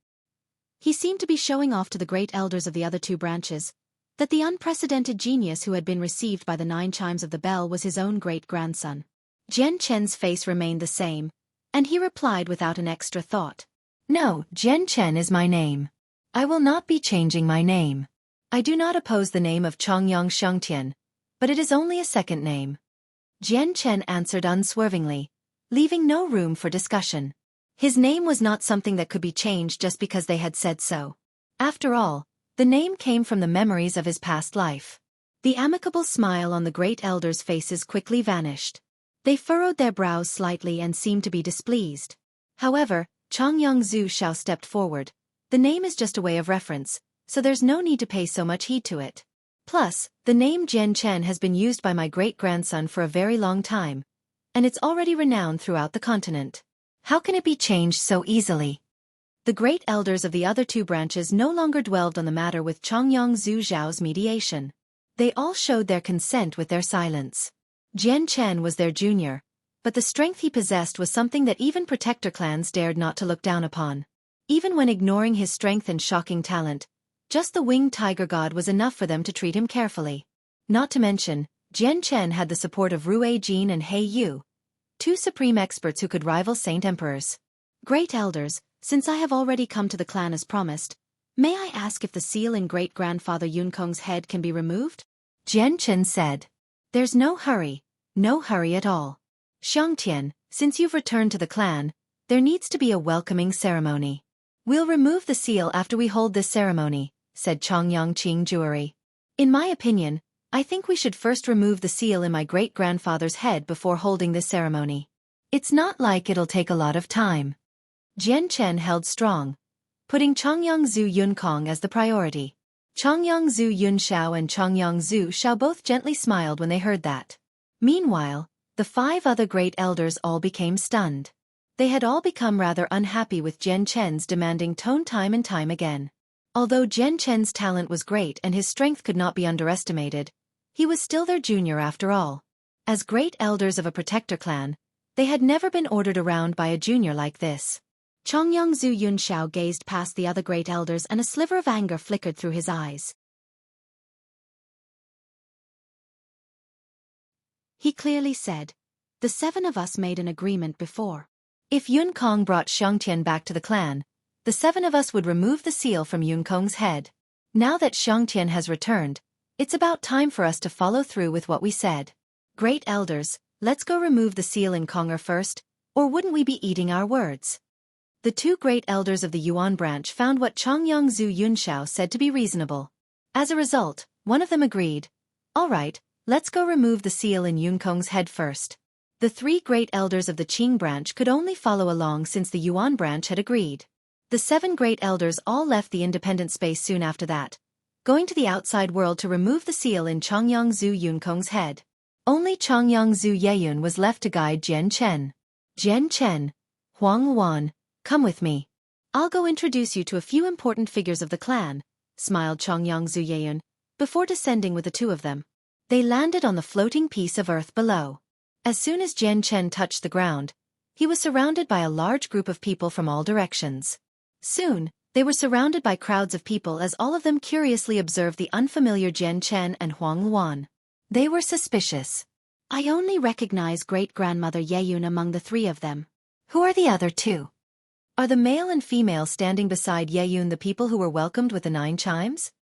He seemed to be showing off to the great elders of the other two branches that the unprecedented genius who had been received by the 9 chimes of the bell was his own great-grandson. Jian Chen's face remained the same, and he replied without an extra thought. "No, Jian Chen is my name. I will not be changing my name. I do not oppose the name of Chongyang Shengtian, but it is only a second name." Jian Chen answered unswervingly, leaving no room for discussion. His name was not something that could be changed just because they had said so. After all, the name came from the memories of his past life. The amicable smile on the great elders' faces quickly vanished. They furrowed their brows slightly and seemed to be displeased. However, Chongyang Zhu Xiao stepped forward. "The name is just a way of reference, so there's no need to pay so much heed to it. Plus, the name Jian Chen has been used by my great-grandson for a very long time, and it's already renowned throughout the continent. How can it be changed so easily?" The great elders of the other two branches no longer dwelled on the matter with Chongyang Zhu Xiao's mediation. They all showed their consent with their silence. Jian Chen was their junior, but the strength he possessed was something that even protector clans dared not to look down upon. Even when ignoring his strength and shocking talent, just the winged tiger god was enough for them to treat him carefully. Not to mention, Jian Chen had the support of Rue Jin and He Yu, two supreme experts who could rival Saint Emperors. "Great elders, since I have already come to the clan as promised, may I ask if the seal in great-grandfather Yunkong's head can be removed?" Jian Chen said. "There's no hurry at all. Shengtian, since you've returned to the clan, there needs to be a welcoming ceremony." "We'll remove the seal after we hold this ceremony," said Chongyang Qing Jueri. "In my opinion, I think we should first remove the seal in my great-grandfather's head before holding this ceremony. It's not like it'll take a lot of time." Jian Chen held strong, putting Chongyang Zhu Yunkong as the priority. Chongyang Zhu Yunxiao and Chongyang Zhu Xiao both gently smiled when they heard that. Meanwhile, the 5 other great elders all became stunned. They had all become rather unhappy with Jian Chen's demanding tone time and time again. Although Jian Chen's talent was great and his strength could not be underestimated, he was still their junior after all. As great elders of a protector clan, they had never been ordered around by a junior like this. Chongyang Zhu Yunxiao gazed past the other great elders and a sliver of anger flickered through his eyes. He clearly said, "The 7 of us made an agreement before. If Yunkong brought Shengtian back to the clan, the 7 of us would remove the seal from Yunkong's head. Now that Shengtian has returned, it's about time for us to follow through with what we said. Great elders, let's go remove the seal in Konger first, or wouldn't we be eating our words?" The 2 great elders of the Yuan branch found what Chongyang Zhu Yunxiao said to be reasonable. As a result, one of them agreed, "All right, let's go remove the seal in Yunkong's head first." The 3 great elders of the Qing branch could only follow along since the Yuan branch had agreed. The 7 great elders all left the independent space soon after that, going to the outside world to remove the seal in Chongyang Zhu Yunkong's head. Only Chongyang Zhu Yeyun was left to guide Jian Chen. Jian Chen, Huang Wan, come with me. I'll go introduce you to a few important figures of the clan, smiled Chongyang Zhu Yeyun, before descending with the two of them. They landed on the floating piece of earth below. As soon as Jian Chen touched the ground, he was surrounded by a large group of people from all directions. Soon, they were surrounded by crowds of people as all of them curiously observed the unfamiliar Jian Chen and Huang Wan. They were suspicious. I only recognize great-grandmother Yeyun among the three of them. Who are the other two? Are the male and female standing beside Yeyun the people who were welcomed with the 9 chimes?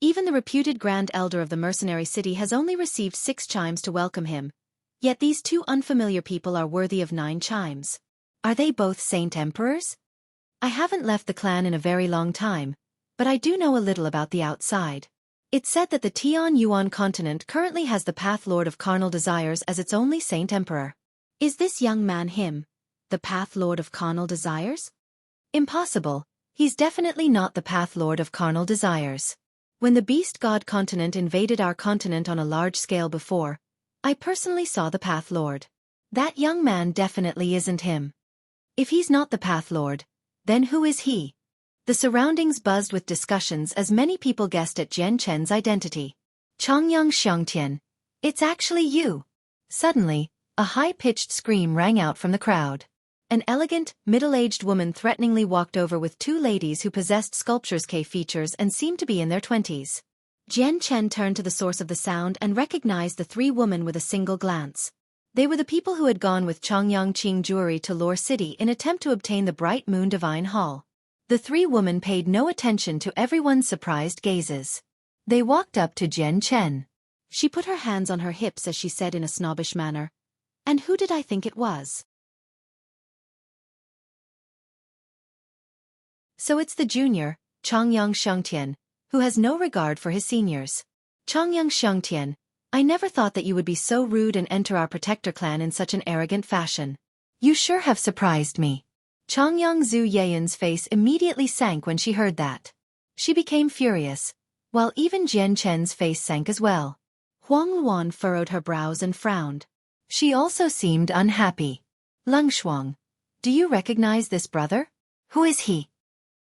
Even the reputed Grand Elder of the mercenary city has only received 6 chimes to welcome him, yet these 2 unfamiliar people are worthy of 9 chimes. Are they both Saint Emperors? I haven't left the clan in a very long time, but I do know a little about the outside. It's said that the Tian Yuan continent currently has the Path Lord of Carnal Desires as its only Saint Emperor. Is this young man him, the Path Lord of Carnal Desires? Impossible, he's definitely not the Path Lord of Carnal Desires. When the Beast God continent invaded our continent on a large scale before, I personally saw the Path Lord. That young man definitely isn't him. If he's not the Path Lord, then who is he? The surroundings buzzed with discussions as many people guessed at Jian Chen's identity. Chongyang Xiangtian, it's actually you. Suddenly, a high-pitched scream rang out from the crowd. An elegant, middle-aged woman threateningly walked over with 2 ladies who possessed sculpture's K features and seemed to be in their 20s. Jian Chen turned to the source of the sound and recognized the 3 women with a single glance. They were the people who had gone with Chongyang Qing Jewelry to Lore City in attempt to obtain the Bright Moon Divine Hall. The 3 women paid no attention to everyone's surprised gazes. They walked up to Jian Chen. She put her hands on her hips as she said in a snobbish manner, "And who did I think it was? So it's the junior, Chongyang Xiangtian, who has no regard for his seniors. Chongyang Xiangtian, I never thought that you would be so rude and enter our protector clan in such an arrogant fashion. You sure have surprised me." Chongyang Zhu Yeyun's face immediately sank when she heard that. She became furious, while even Jian Chen's face sank as well. Huang Wan furrowed her brows and frowned. She also seemed unhappy. "Leng Shuang, do you recognize this brother? Who is he?"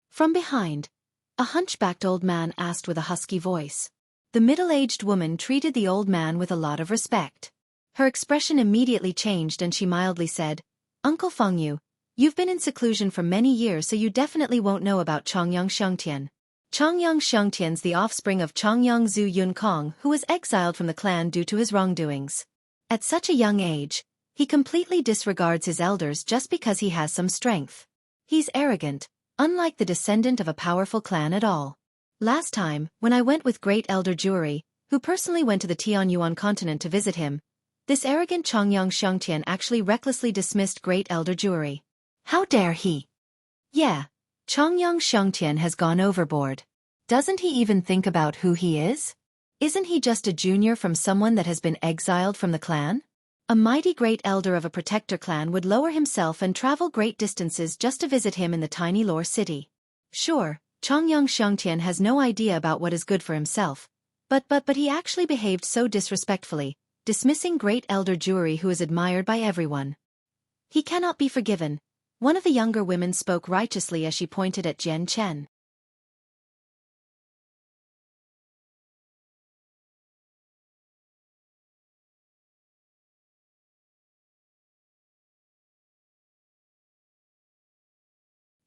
From behind, a hunchbacked old man asked with a husky voice. The middle-aged woman treated the old man with a lot of respect. Her expression immediately changed and she mildly said, "Uncle Fengyu, you've been in seclusion for many years so you definitely won't know about Chongyang Xiangtian. Chongyang Xiangtian's the offspring of Chongyang Zhu Yunkong who was exiled from the clan due to his wrongdoings. At such a young age, he completely disregards his elders just because he has some strength. He's arrogant, unlike the descendant of a powerful clan at all. Last time, when I went with Great Elder Jewelry, who personally went to the Tianyuan continent to visit him, this arrogant Chongyang Xiangtian actually recklessly dismissed Great Elder Jewelry. How dare he? Yeah, Chongyang Xiangtian has gone overboard. Doesn't he even think about who he is? Isn't he just a junior from someone that has been exiled from the clan? A mighty great elder of a protector clan would lower himself and travel great distances just to visit him in the tiny Lore City. Sure, Chongyang Xiangtian has no idea about what is good for himself, but he actually behaved so disrespectfully, dismissing Great Elder Jewelry who is admired by everyone. He cannot be forgiven. One of the younger women spoke righteously as she pointed at Jian Chen.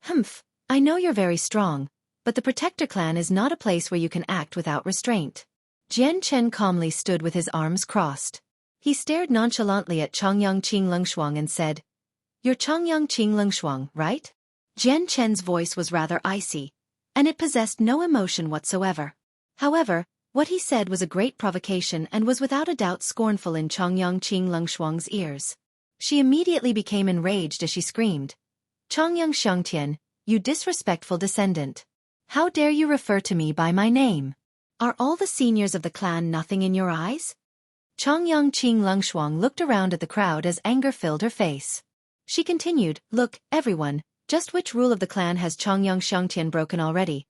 Humph, I know you're very strong, but the Protector clan is not a place where you can act without restraint. Jian Chen calmly stood with his arms crossed. He stared nonchalantly at Chongyang Qing Lengshuang and said, "You're Chongyang Qing Lengshuang, right?" Jian Chen's voice was rather icy, and it possessed no emotion whatsoever. However, what he said was a great provocation and was without a doubt scornful in Chongyang Qing Lengshuang's ears. She immediately became enraged as she screamed, "Chongyang Xiangtian, you disrespectful descendant. How dare you refer to me by my name? Are all the seniors of the clan nothing in your eyes?" Chongyang Qing Lengshuang looked around at the crowd as anger filled her face. She continued, "Look, everyone, just which rule of the clan has Chongyang Xiangtian broken already?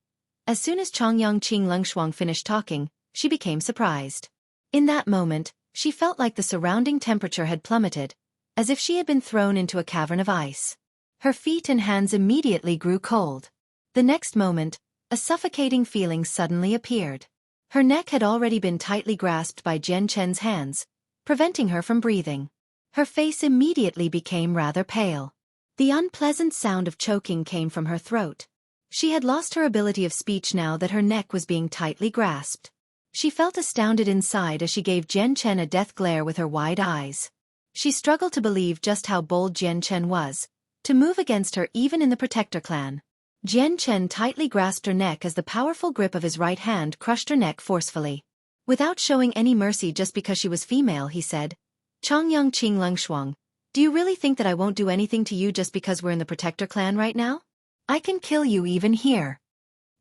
As soon as Chongyang Qing Lengshuang finished talking, she became surprised. In that moment, she felt like the surrounding temperature had plummeted, as if she had been thrown into a cavern of ice. Her feet and hands immediately grew cold. The next moment, a suffocating feeling suddenly appeared. Her neck had already been tightly grasped by Jian Chen's hands, preventing her from breathing. Her face immediately became rather pale. The unpleasant sound of choking came from her throat. She had lost her ability of speech now that her neck was being tightly grasped. She felt astounded inside as she gave Jian Chen a death glare with her wide eyes. She struggled to believe just how bold Jian Chen was, to move against her even in the Protector clan. Jian Chen tightly grasped her neck as the powerful grip of his right hand crushed her neck forcefully. Without showing any mercy just because she was female, he said, "Chongyang Qing Lengshuang, do you really think that I won't do anything to you just because we're in the Protector clan right now? I can kill you even here."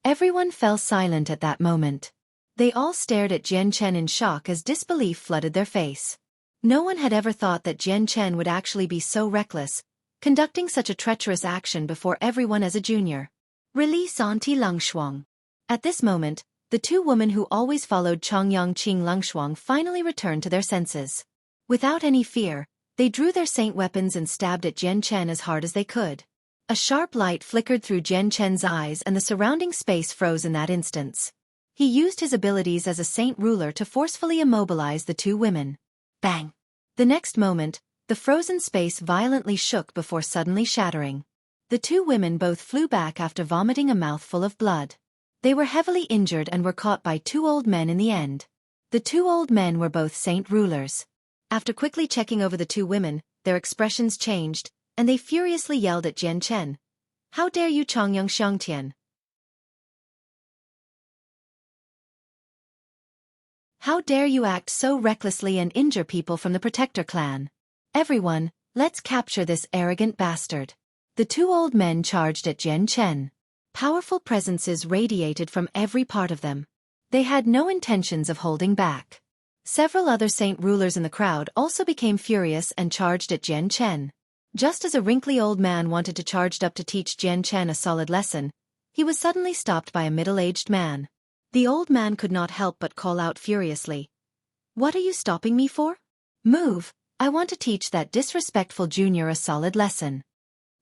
Everyone fell silent at that moment. They all stared at Jian Chen in shock as disbelief flooded their face. No one had ever thought that Jian Chen would actually be so reckless, conducting such a treacherous action before everyone as a junior. Release Auntie Lengshuang. At this moment, the two women who always followed Chongyang Qing Lengshuang finally returned to their senses. Without any fear, they drew their saint weapons and stabbed at Jian Chen as hard as they could. A sharp light flickered through Jian Chen's eyes and the surrounding space froze in that instance. He used his abilities as a saint ruler to forcefully immobilize the two women. Bang! The next moment, the frozen space violently shook before suddenly shattering. The two women both flew back after vomiting a mouthful of blood. They were heavily injured and were caught by two old men in the end. The two old men were both saint rulers. After quickly checking over the two women, their expressions changed, and they furiously yelled at Jian Chen. "How dare you, Chongyang Xiangtian? How dare you act so recklessly and injure people from the Protector clan? Everyone, let's capture this arrogant bastard." The two old men charged at Jian Chen. Powerful presences radiated from every part of them. They had no intentions of holding back. Several other saint rulers in the crowd also became furious and charged at Jian Chen. Just as a wrinkly old man wanted to charge up to teach Jian Chen a solid lesson, he was suddenly stopped by a middle-aged man. The old man could not help but call out furiously, "What are you stopping me for? Move, I want to teach that disrespectful junior a solid lesson."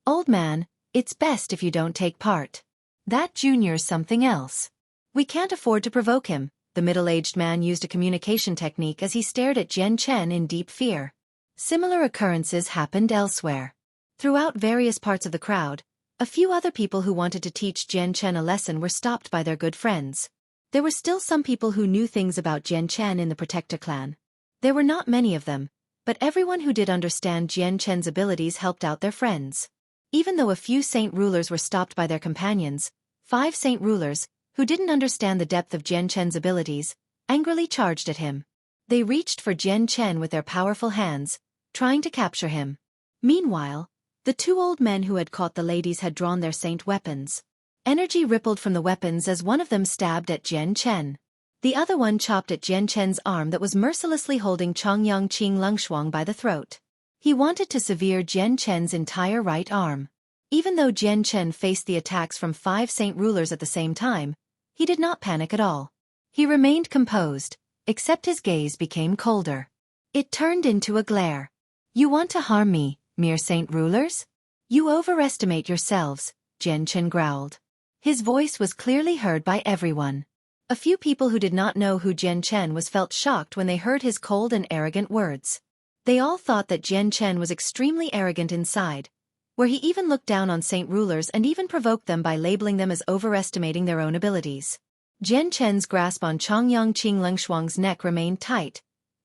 "Old man, it's best if you don't take part. That junior's something else. We can't afford to provoke him." The middle-aged man used a communication technique as he stared at Jian Chen in deep fear. Similar occurrences happened elsewhere. Throughout various parts of the crowd, a few other people who wanted to teach Jian Chen a lesson were stopped by their good friends. There were still some people who knew things about Jian Chen in the Protector clan. There were not many of them, but everyone who did understand Jian Chen's abilities helped out their friends. Even though a few saint rulers were stopped by their companions, 5 saint rulers, who didn't understand the depth of Jian Chen's abilities, angrily charged at him. They reached for Jian Chen with their powerful hands, trying to capture him. Meanwhile, the two old men who had caught the ladies had drawn their saint weapons. Energy rippled from the weapons as one of them stabbed at Jian Chen. The other one chopped at Jian Chen's arm that was mercilessly holding Chongyang Qing Lengshuang by the throat. He wanted to sever Jian Chen's entire right arm. Even though Jian Chen faced the attacks from 5 saint rulers at the same time, he did not panic at all. He remained composed, except his gaze became colder. It turned into a glare. "You want to harm me, mere saint rulers? You overestimate yourselves," Jian Chen growled. His voice was clearly heard by everyone. A few people who did not know who Jian Chen was felt shocked when they heard his cold and arrogant words. They all thought that Jian Chen was extremely arrogant inside, where he even looked down on saint rulers and even provoked them by labeling them as overestimating their own abilities. Jian Chen's grasp on Chongyang Qing Lengshuang's neck remained tight,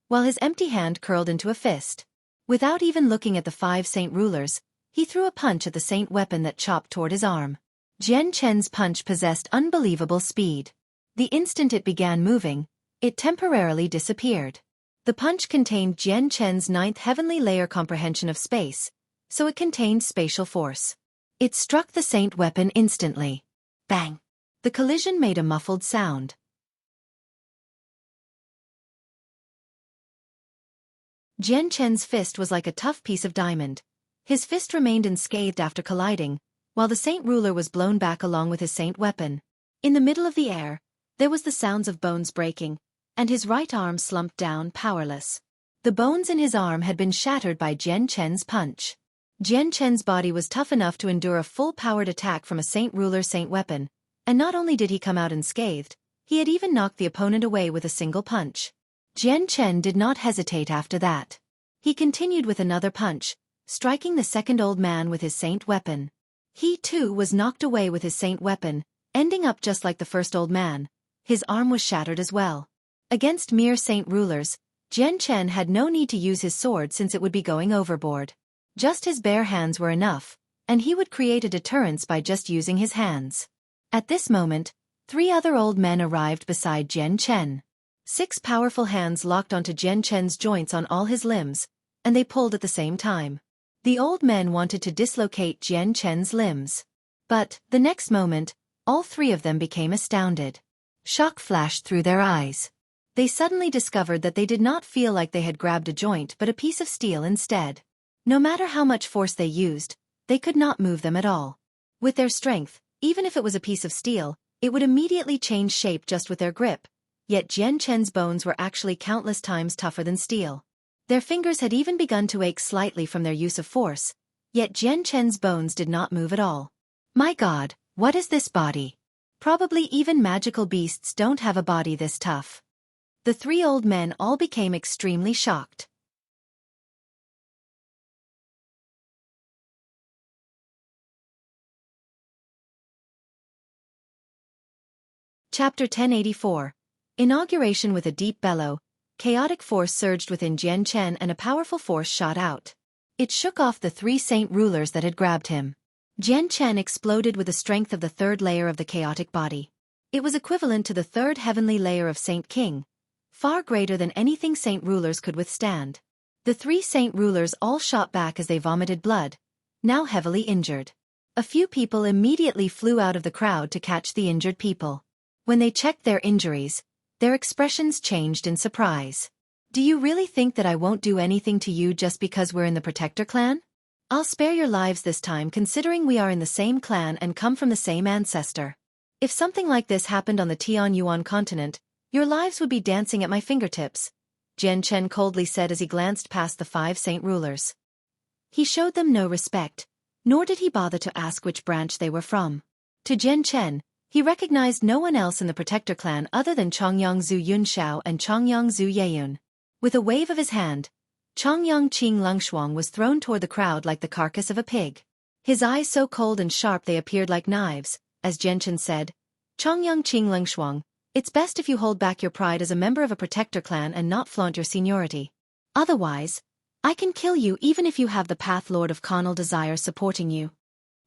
while his empty hand curled into a fist. Without even looking at the 5 saint rulers, he threw a punch at the saint weapon that chopped toward his arm. Jian Chen's punch possessed unbelievable speed. The instant it began moving, it temporarily disappeared. The punch contained Jian Chen's 9th heavenly layer comprehension of space, so it contained spatial force. It struck the saint weapon instantly. Bang! The collision made a muffled sound. Jian Chen's fist was like a tough piece of diamond. His fist remained unscathed after colliding, while the saint ruler was blown back along with his saint weapon. In the middle of the air, there was the sounds of bones breaking, and his right arm slumped down powerless. The bones in his arm had been shattered by Jian Chen's punch. Jian Chen's body was tough enough to endure a full-powered attack from a Saint Ruler's Saint weapon, and not only did he come out unscathed, he had even knocked the opponent away with a single punch. Jian Chen did not hesitate after that. He continued with another punch, striking the second old man with his Saint weapon. He too was knocked away with his Saint weapon, ending up just like the first old man. His arm was shattered as well. Against mere Saint Rulers, Jian Chen had no need to use his sword since it would be going overboard. Just his bare hands were enough, and he would create a deterrence by just using his hands. At this moment, 3 other old men arrived beside Jian Chen. 6 powerful hands locked onto Jian Chen's joints on all his limbs, and they pulled at the same time. The old men wanted to dislocate Jian Chen's limbs. But, the next moment, all 3 of them became astounded. Shock flashed through their eyes. They suddenly discovered that they did not feel like they had grabbed a joint but a piece of steel instead. No matter how much force they used, they could not move them at all. With their strength, even if it was a piece of steel, it would immediately change shape just with their grip, yet Jian Chen's bones were actually countless times tougher than steel. Their fingers had even begun to ache slightly from their use of force, yet Jian Chen's bones did not move at all. My God, what is this body? Probably even magical beasts don't have a body this tough. The 3 old men all became extremely shocked. Chapter 1084. Inauguration. With a deep bellow, chaotic force surged within Jian Chen and a powerful force shot out. It shook off the 3 Saint Rulers that had grabbed him. Jian Chen exploded with the strength of the 3rd layer of the chaotic body. It was equivalent to the 3rd heavenly layer of Saint King, far greater than anything Saint Rulers could withstand. The 3 Saint Rulers all shot back as they vomited blood, now heavily injured. A few people immediately flew out of the crowd to catch the injured people. When they checked their injuries, their expressions changed in surprise. Do you really think that I won't do anything to you just because we're in the Protector clan? I'll spare your lives this time considering we are in the same clan and come from the same ancestor. If something like this happened on the Tianyuan continent, your lives would be dancing at my fingertips, Jian Chen coldly said as he glanced past the 5 Saint Rulers. He showed them no respect, nor did he bother to ask which branch they were from. To Jian Chen, he recognized no one else in the Protector clan other than Chongyang Zhu Yunxiao and Chongyang Zhu Yeyun. With a wave of his hand, Chongyang Qing Lungshuang was thrown toward the crowd like the carcass of a pig. His eyes so cold and sharp they appeared like knives, as Jian Chen said, Chongyang Qing Lungshuang, it's best if you hold back your pride as a member of a Protector clan and not flaunt your seniority. Otherwise, I can kill you even if you have the Path Lord of Carnal Desire supporting you.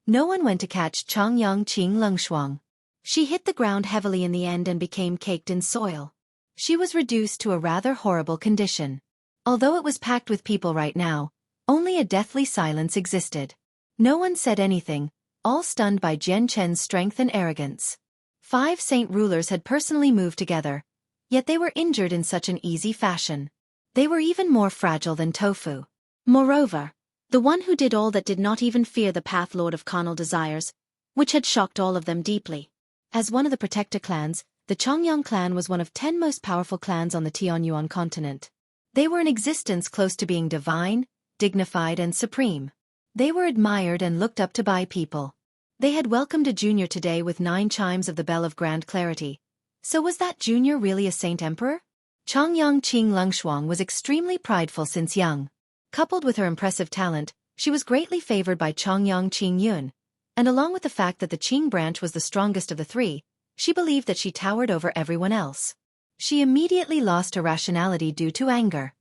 No one went to catch Chongyang Qing Lungshuang. She hit the ground heavily in the end and became caked in soil. She was reduced to a rather horrible condition. Although it was packed with people right now, only a deathly silence existed. No one said anything, all stunned by Jian Chen's strength and arrogance. 5 Saint Rulers had personally moved together, yet they were injured in such an easy fashion. They were even more fragile than tofu. Moreover, the one who did all that did not even fear the Path Lord of Carnal Desires, which had shocked all of them deeply. As one of the Protector clans, the Chongyang clan was one of 10 most powerful clans on the Tianyuan continent. They were in existence close to being divine, dignified and supreme. They were admired and looked up to by people. They had welcomed a junior today with 9 chimes of the Bell of Grand Clarity. So was that junior really a Saint Emperor? Chongyang Qing Lungshuang was extremely prideful since young. Coupled with her impressive talent, she was greatly favored by Chongyang Qing Yun, and along with the fact that the Qing branch was the strongest of the 3, she believed that she towered over everyone else. She immediately lost her rationality due to anger.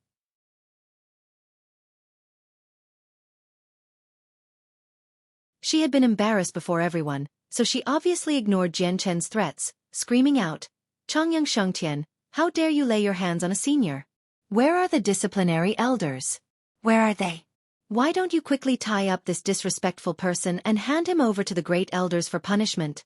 She had been embarrassed before everyone, so she obviously ignored Jian Chen's threats, screaming out, Chongyang Shengtian, how dare you lay your hands on a senior? Where are the disciplinary elders? Where are they? Why don't you quickly tie up this disrespectful person and hand him over to the great elders for punishment?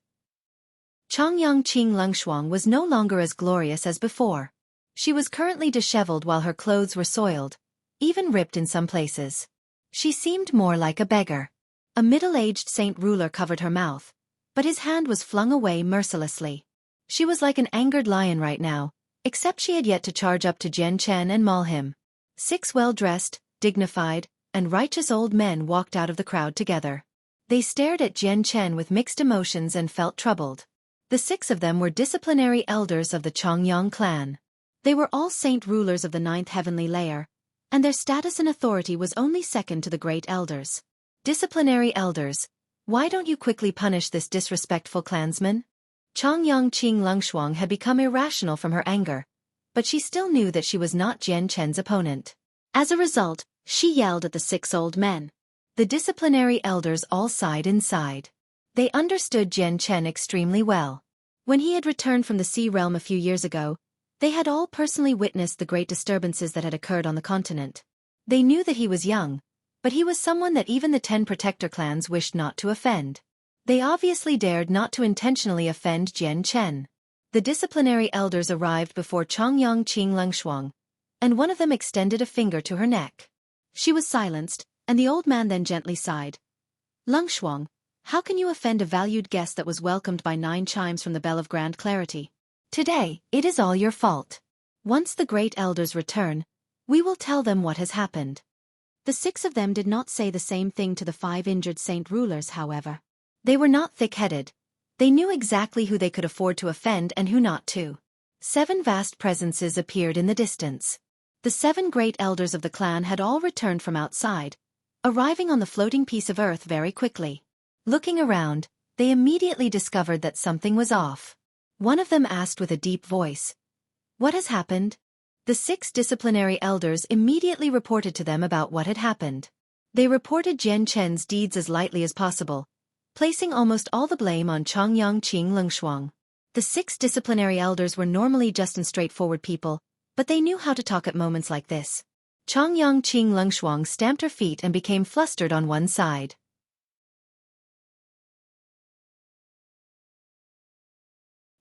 Chongyang Qing Lungshuang was no longer as glorious as before. She was currently disheveled while her clothes were soiled, even ripped in some places. She seemed more like a beggar. A middle-aged saint ruler covered her mouth, but his hand was flung away mercilessly. She was like an angered lion right now, except she had yet to charge up to Jian Chen and maul him. 6 well-dressed, dignified, and righteous old men walked out of the crowd together. They stared at Jian Chen with mixed emotions and felt troubled. The 6 of them were disciplinary elders of the Chongyang clan. They were all saint rulers of the 9th heavenly layer, and their status and authority was only second to the great elders. Disciplinary elders, why don't you quickly punish this disrespectful clansman? Chongyang Qing Lungshuang had become irrational from her anger, but she still knew that she was not Jian Chen's opponent. As a result, she yelled at the 6 old men. The disciplinary elders all sighed inside. They understood Jian Chen extremely well. When he had returned from the Sea Realm a few years ago, they had all personally witnessed the great disturbances that had occurred on the continent. They knew that he was young, but he was someone that even the 10 protector clans wished not to offend. They obviously dared not to intentionally offend Jian Chen. The disciplinary elders arrived before Chongyang Qing Lungshuang, and one of them extended a finger to her neck. She was silenced, and the old man then gently sighed. Lungshuang, how can you offend a valued guest that was welcomed by 9 chimes from the bell of grand clarity? Today, it is all your fault. Once the great elders return, we will tell them what has happened. The 6 of them did not say the same thing to the 5 injured saint rulers, however. They were not thick-headed. They knew exactly who they could afford to offend and who not to. 7 vast presences appeared in the distance. The 7 great elders of the clan had all returned from outside, arriving on the floating piece of earth very quickly. Looking around, they immediately discovered that something was off. One of them asked with a deep voice, "What has happened?" The 6 disciplinary elders immediately reported to them about what had happened. They reported Jian Chen's deeds as lightly as possible, placing almost all the blame on Chongyang Qing Lungshuang. The 6 disciplinary elders were normally just and straightforward people, but they knew how to talk at moments like this. Chongyang Qing Lungshuang stamped her feet and became flustered on one side.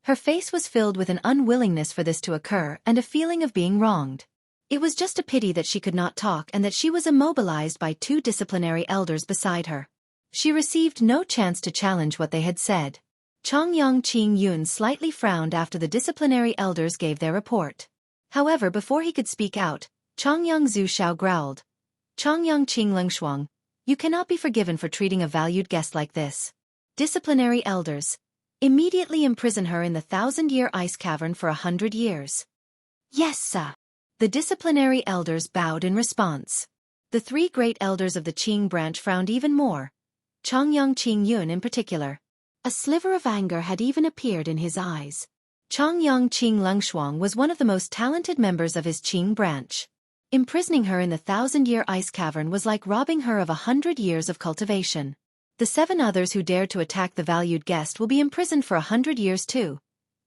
Her face was filled with an unwillingness for this to occur and a feeling of being wronged. It was just a pity that she could not talk and that she was immobilized by 2 disciplinary elders beside her. She received no chance to challenge what they had said. Chongyang Qing Yun slightly frowned after the disciplinary elders gave their report. However, before he could speak out, Chongyang Zhu Xiao growled, "Chongyang Qing Lungshuang, you cannot be forgiven for treating a valued guest like this. Disciplinary elders, immediately imprison her in the 1,000-year ice cavern for 100 years. Yes, sir. The disciplinary elders bowed in response. The 3 great elders of the Qing branch frowned even more. Chongyang Qing Yun in particular. A sliver of anger had even appeared in his eyes. Chongyang Qing Lungshuang was one of the most talented members of his Qing branch. Imprisoning her in the 1,000-year ice cavern was like robbing her of 100 years of cultivation. The 7 others who dared to attack the valued guest will be imprisoned for 100 years too.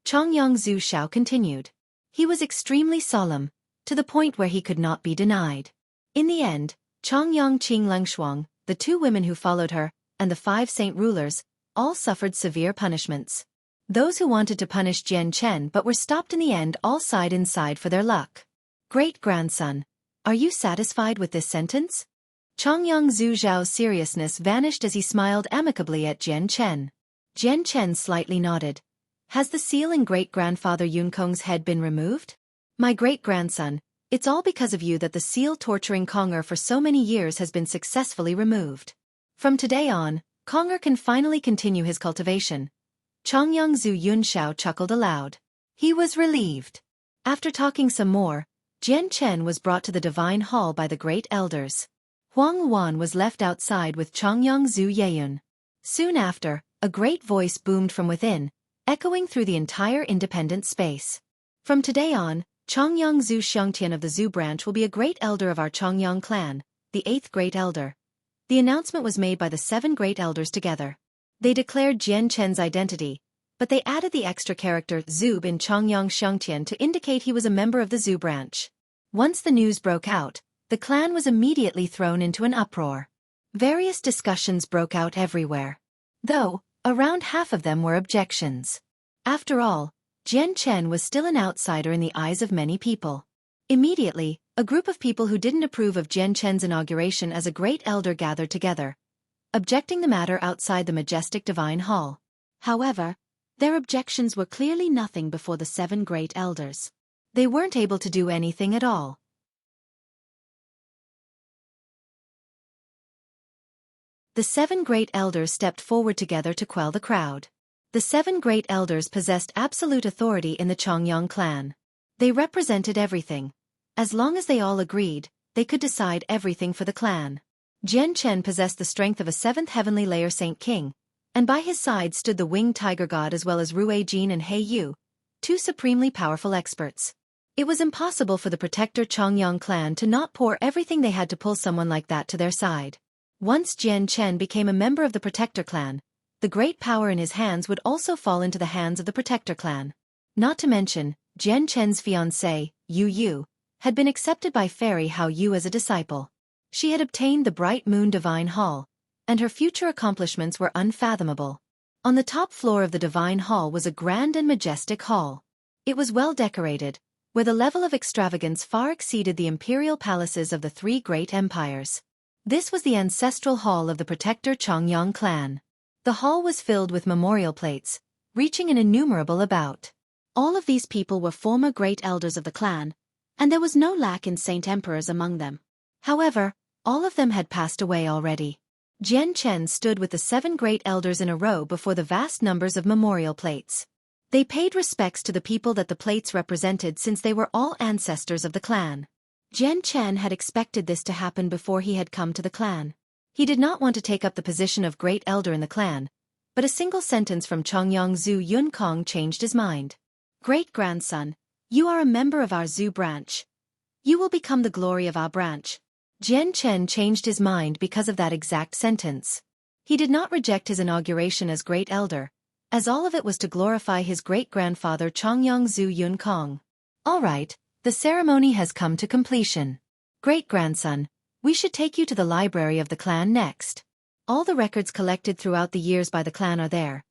Chongyang Zhu Xiao continued. He was extremely solemn, to the point where he could not be denied. In the end, Chongyang Qing Lungshuang, the 2 women who followed her, and the 5 saint rulers, all suffered severe punishments. Those who wanted to punish Jian Chen but were stopped in the end all sighed inside for their luck. Great-grandson, are you satisfied with this sentence? Chongyang Zhu Zhao's seriousness vanished as he smiled amicably at Jian Chen. Jian Chen slightly nodded. Has the seal in great-grandfather Yunkong's head been removed? My great-grandson, it's all because of you that the seal torturing Konger for so many years has been successfully removed. From today on, Konger can finally continue his cultivation. Chongyang Zhu Yunxiao chuckled aloud. He was relieved. After talking some more, Jian Chen was brought to the divine hall by the great elders. Huang Wan was left outside with Chongyang Zhu Yeyun. Soon after, a great voice boomed from within, echoing through the entire independent space. From today on, Chongyang Zhu Xiangtian of the Zhu branch will be a great elder of our Chongyang clan, the 8th great elder. The announcement was made by the 7 great elders together. They declared Jian Chen's identity, but they added the extra character Zub in Chongyang Xiangtian to indicate he was a member of the Zhu branch. Once the news broke out, the clan was immediately thrown into an uproar. Various discussions broke out everywhere. Though, around half of them were objections. After all, Jian Chen was still an outsider in the eyes of many people. Immediately, a group of people who didn't approve of Jian Chen's inauguration as a great elder gathered together, objecting the matter outside the majestic divine hall. However, their objections were clearly nothing before the 7 great elders. They weren't able to do anything at all. The 7 great elders stepped forward together to quell the crowd. The 7 great elders possessed absolute authority in the Chongyang clan. They represented everything. As long as they all agreed, they could decide everything for the clan. Jian Chen possessed the strength of a 7th heavenly layer Saint King, and by his side stood the winged tiger god as well as Rui Jin and He Yu, 2 supremely powerful experts. It was impossible for the protector Chongyang clan to not pour everything they had to pull someone like that to their side. Once Jian Chen became a member of the protector clan, the great power in his hands would also fall into the hands of the protector clan. Not to mention, Jian Chen's fiancée, Yu Yu, had been accepted by Fairy Hao Yu as a disciple. She had obtained the Bright Moon Divine Hall, and her future accomplishments were unfathomable. On the top floor of the Divine Hall was a grand and majestic hall. It was well decorated, where the level of extravagance far exceeded the imperial palaces of the 3 great empires. This was the ancestral hall of the protector Chongyang clan. The hall was filled with memorial plates, reaching an innumerable about. All of these people were former great elders of the clan, and there was no lack in saint emperors among them. However, all of them had passed away already. Jian Chen stood with the 7 great elders in a row before the vast numbers of memorial plates. They paid respects to the people that the plates represented since they were all ancestors of the clan. Jian Chen had expected this to happen before he had come to the clan. He did not want to take up the position of great elder in the clan, but a single sentence from Chongyang Zhu Yunkong changed his mind. Great-grandson, you are a member of our Zhu branch. You will become the glory of our branch. Jian Chen changed his mind because of that exact sentence. He did not reject his inauguration as great elder, as all of it was to glorify his great-grandfather Chongyang Zhu Yunkong. All right. The ceremony has come to completion. Great-grandson, we should take you to the library of the clan next. All the records collected throughout the years by the clan are there,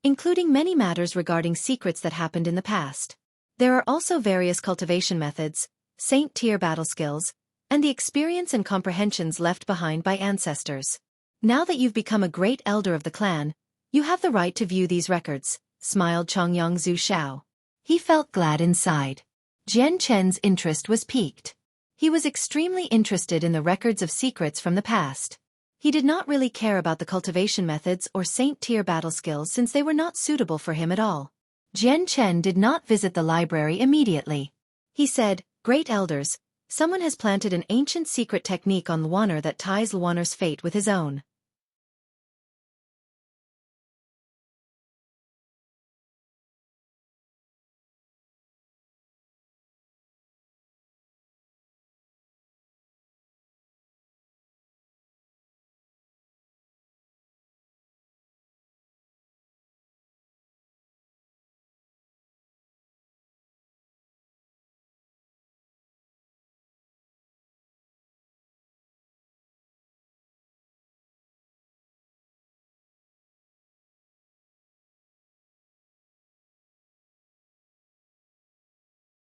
including many matters regarding secrets that happened in the past. There are also various cultivation methods, saint-tier battle skills, and the experience and comprehensions left behind by ancestors. Now that you've become a great elder of the clan, you have the right to view these records, smiled Chongyang Zhu Shao. He felt glad inside. Jian Chen's interest was piqued. He was extremely interested in the records of secrets from the past. He did not really care about the cultivation methods or saint-tier battle skills since they were not suitable for him at all. Jian Chen did not visit the library immediately. He said, Great elders, someone has planted an ancient secret technique on Luoner that ties Luoner's fate with his own.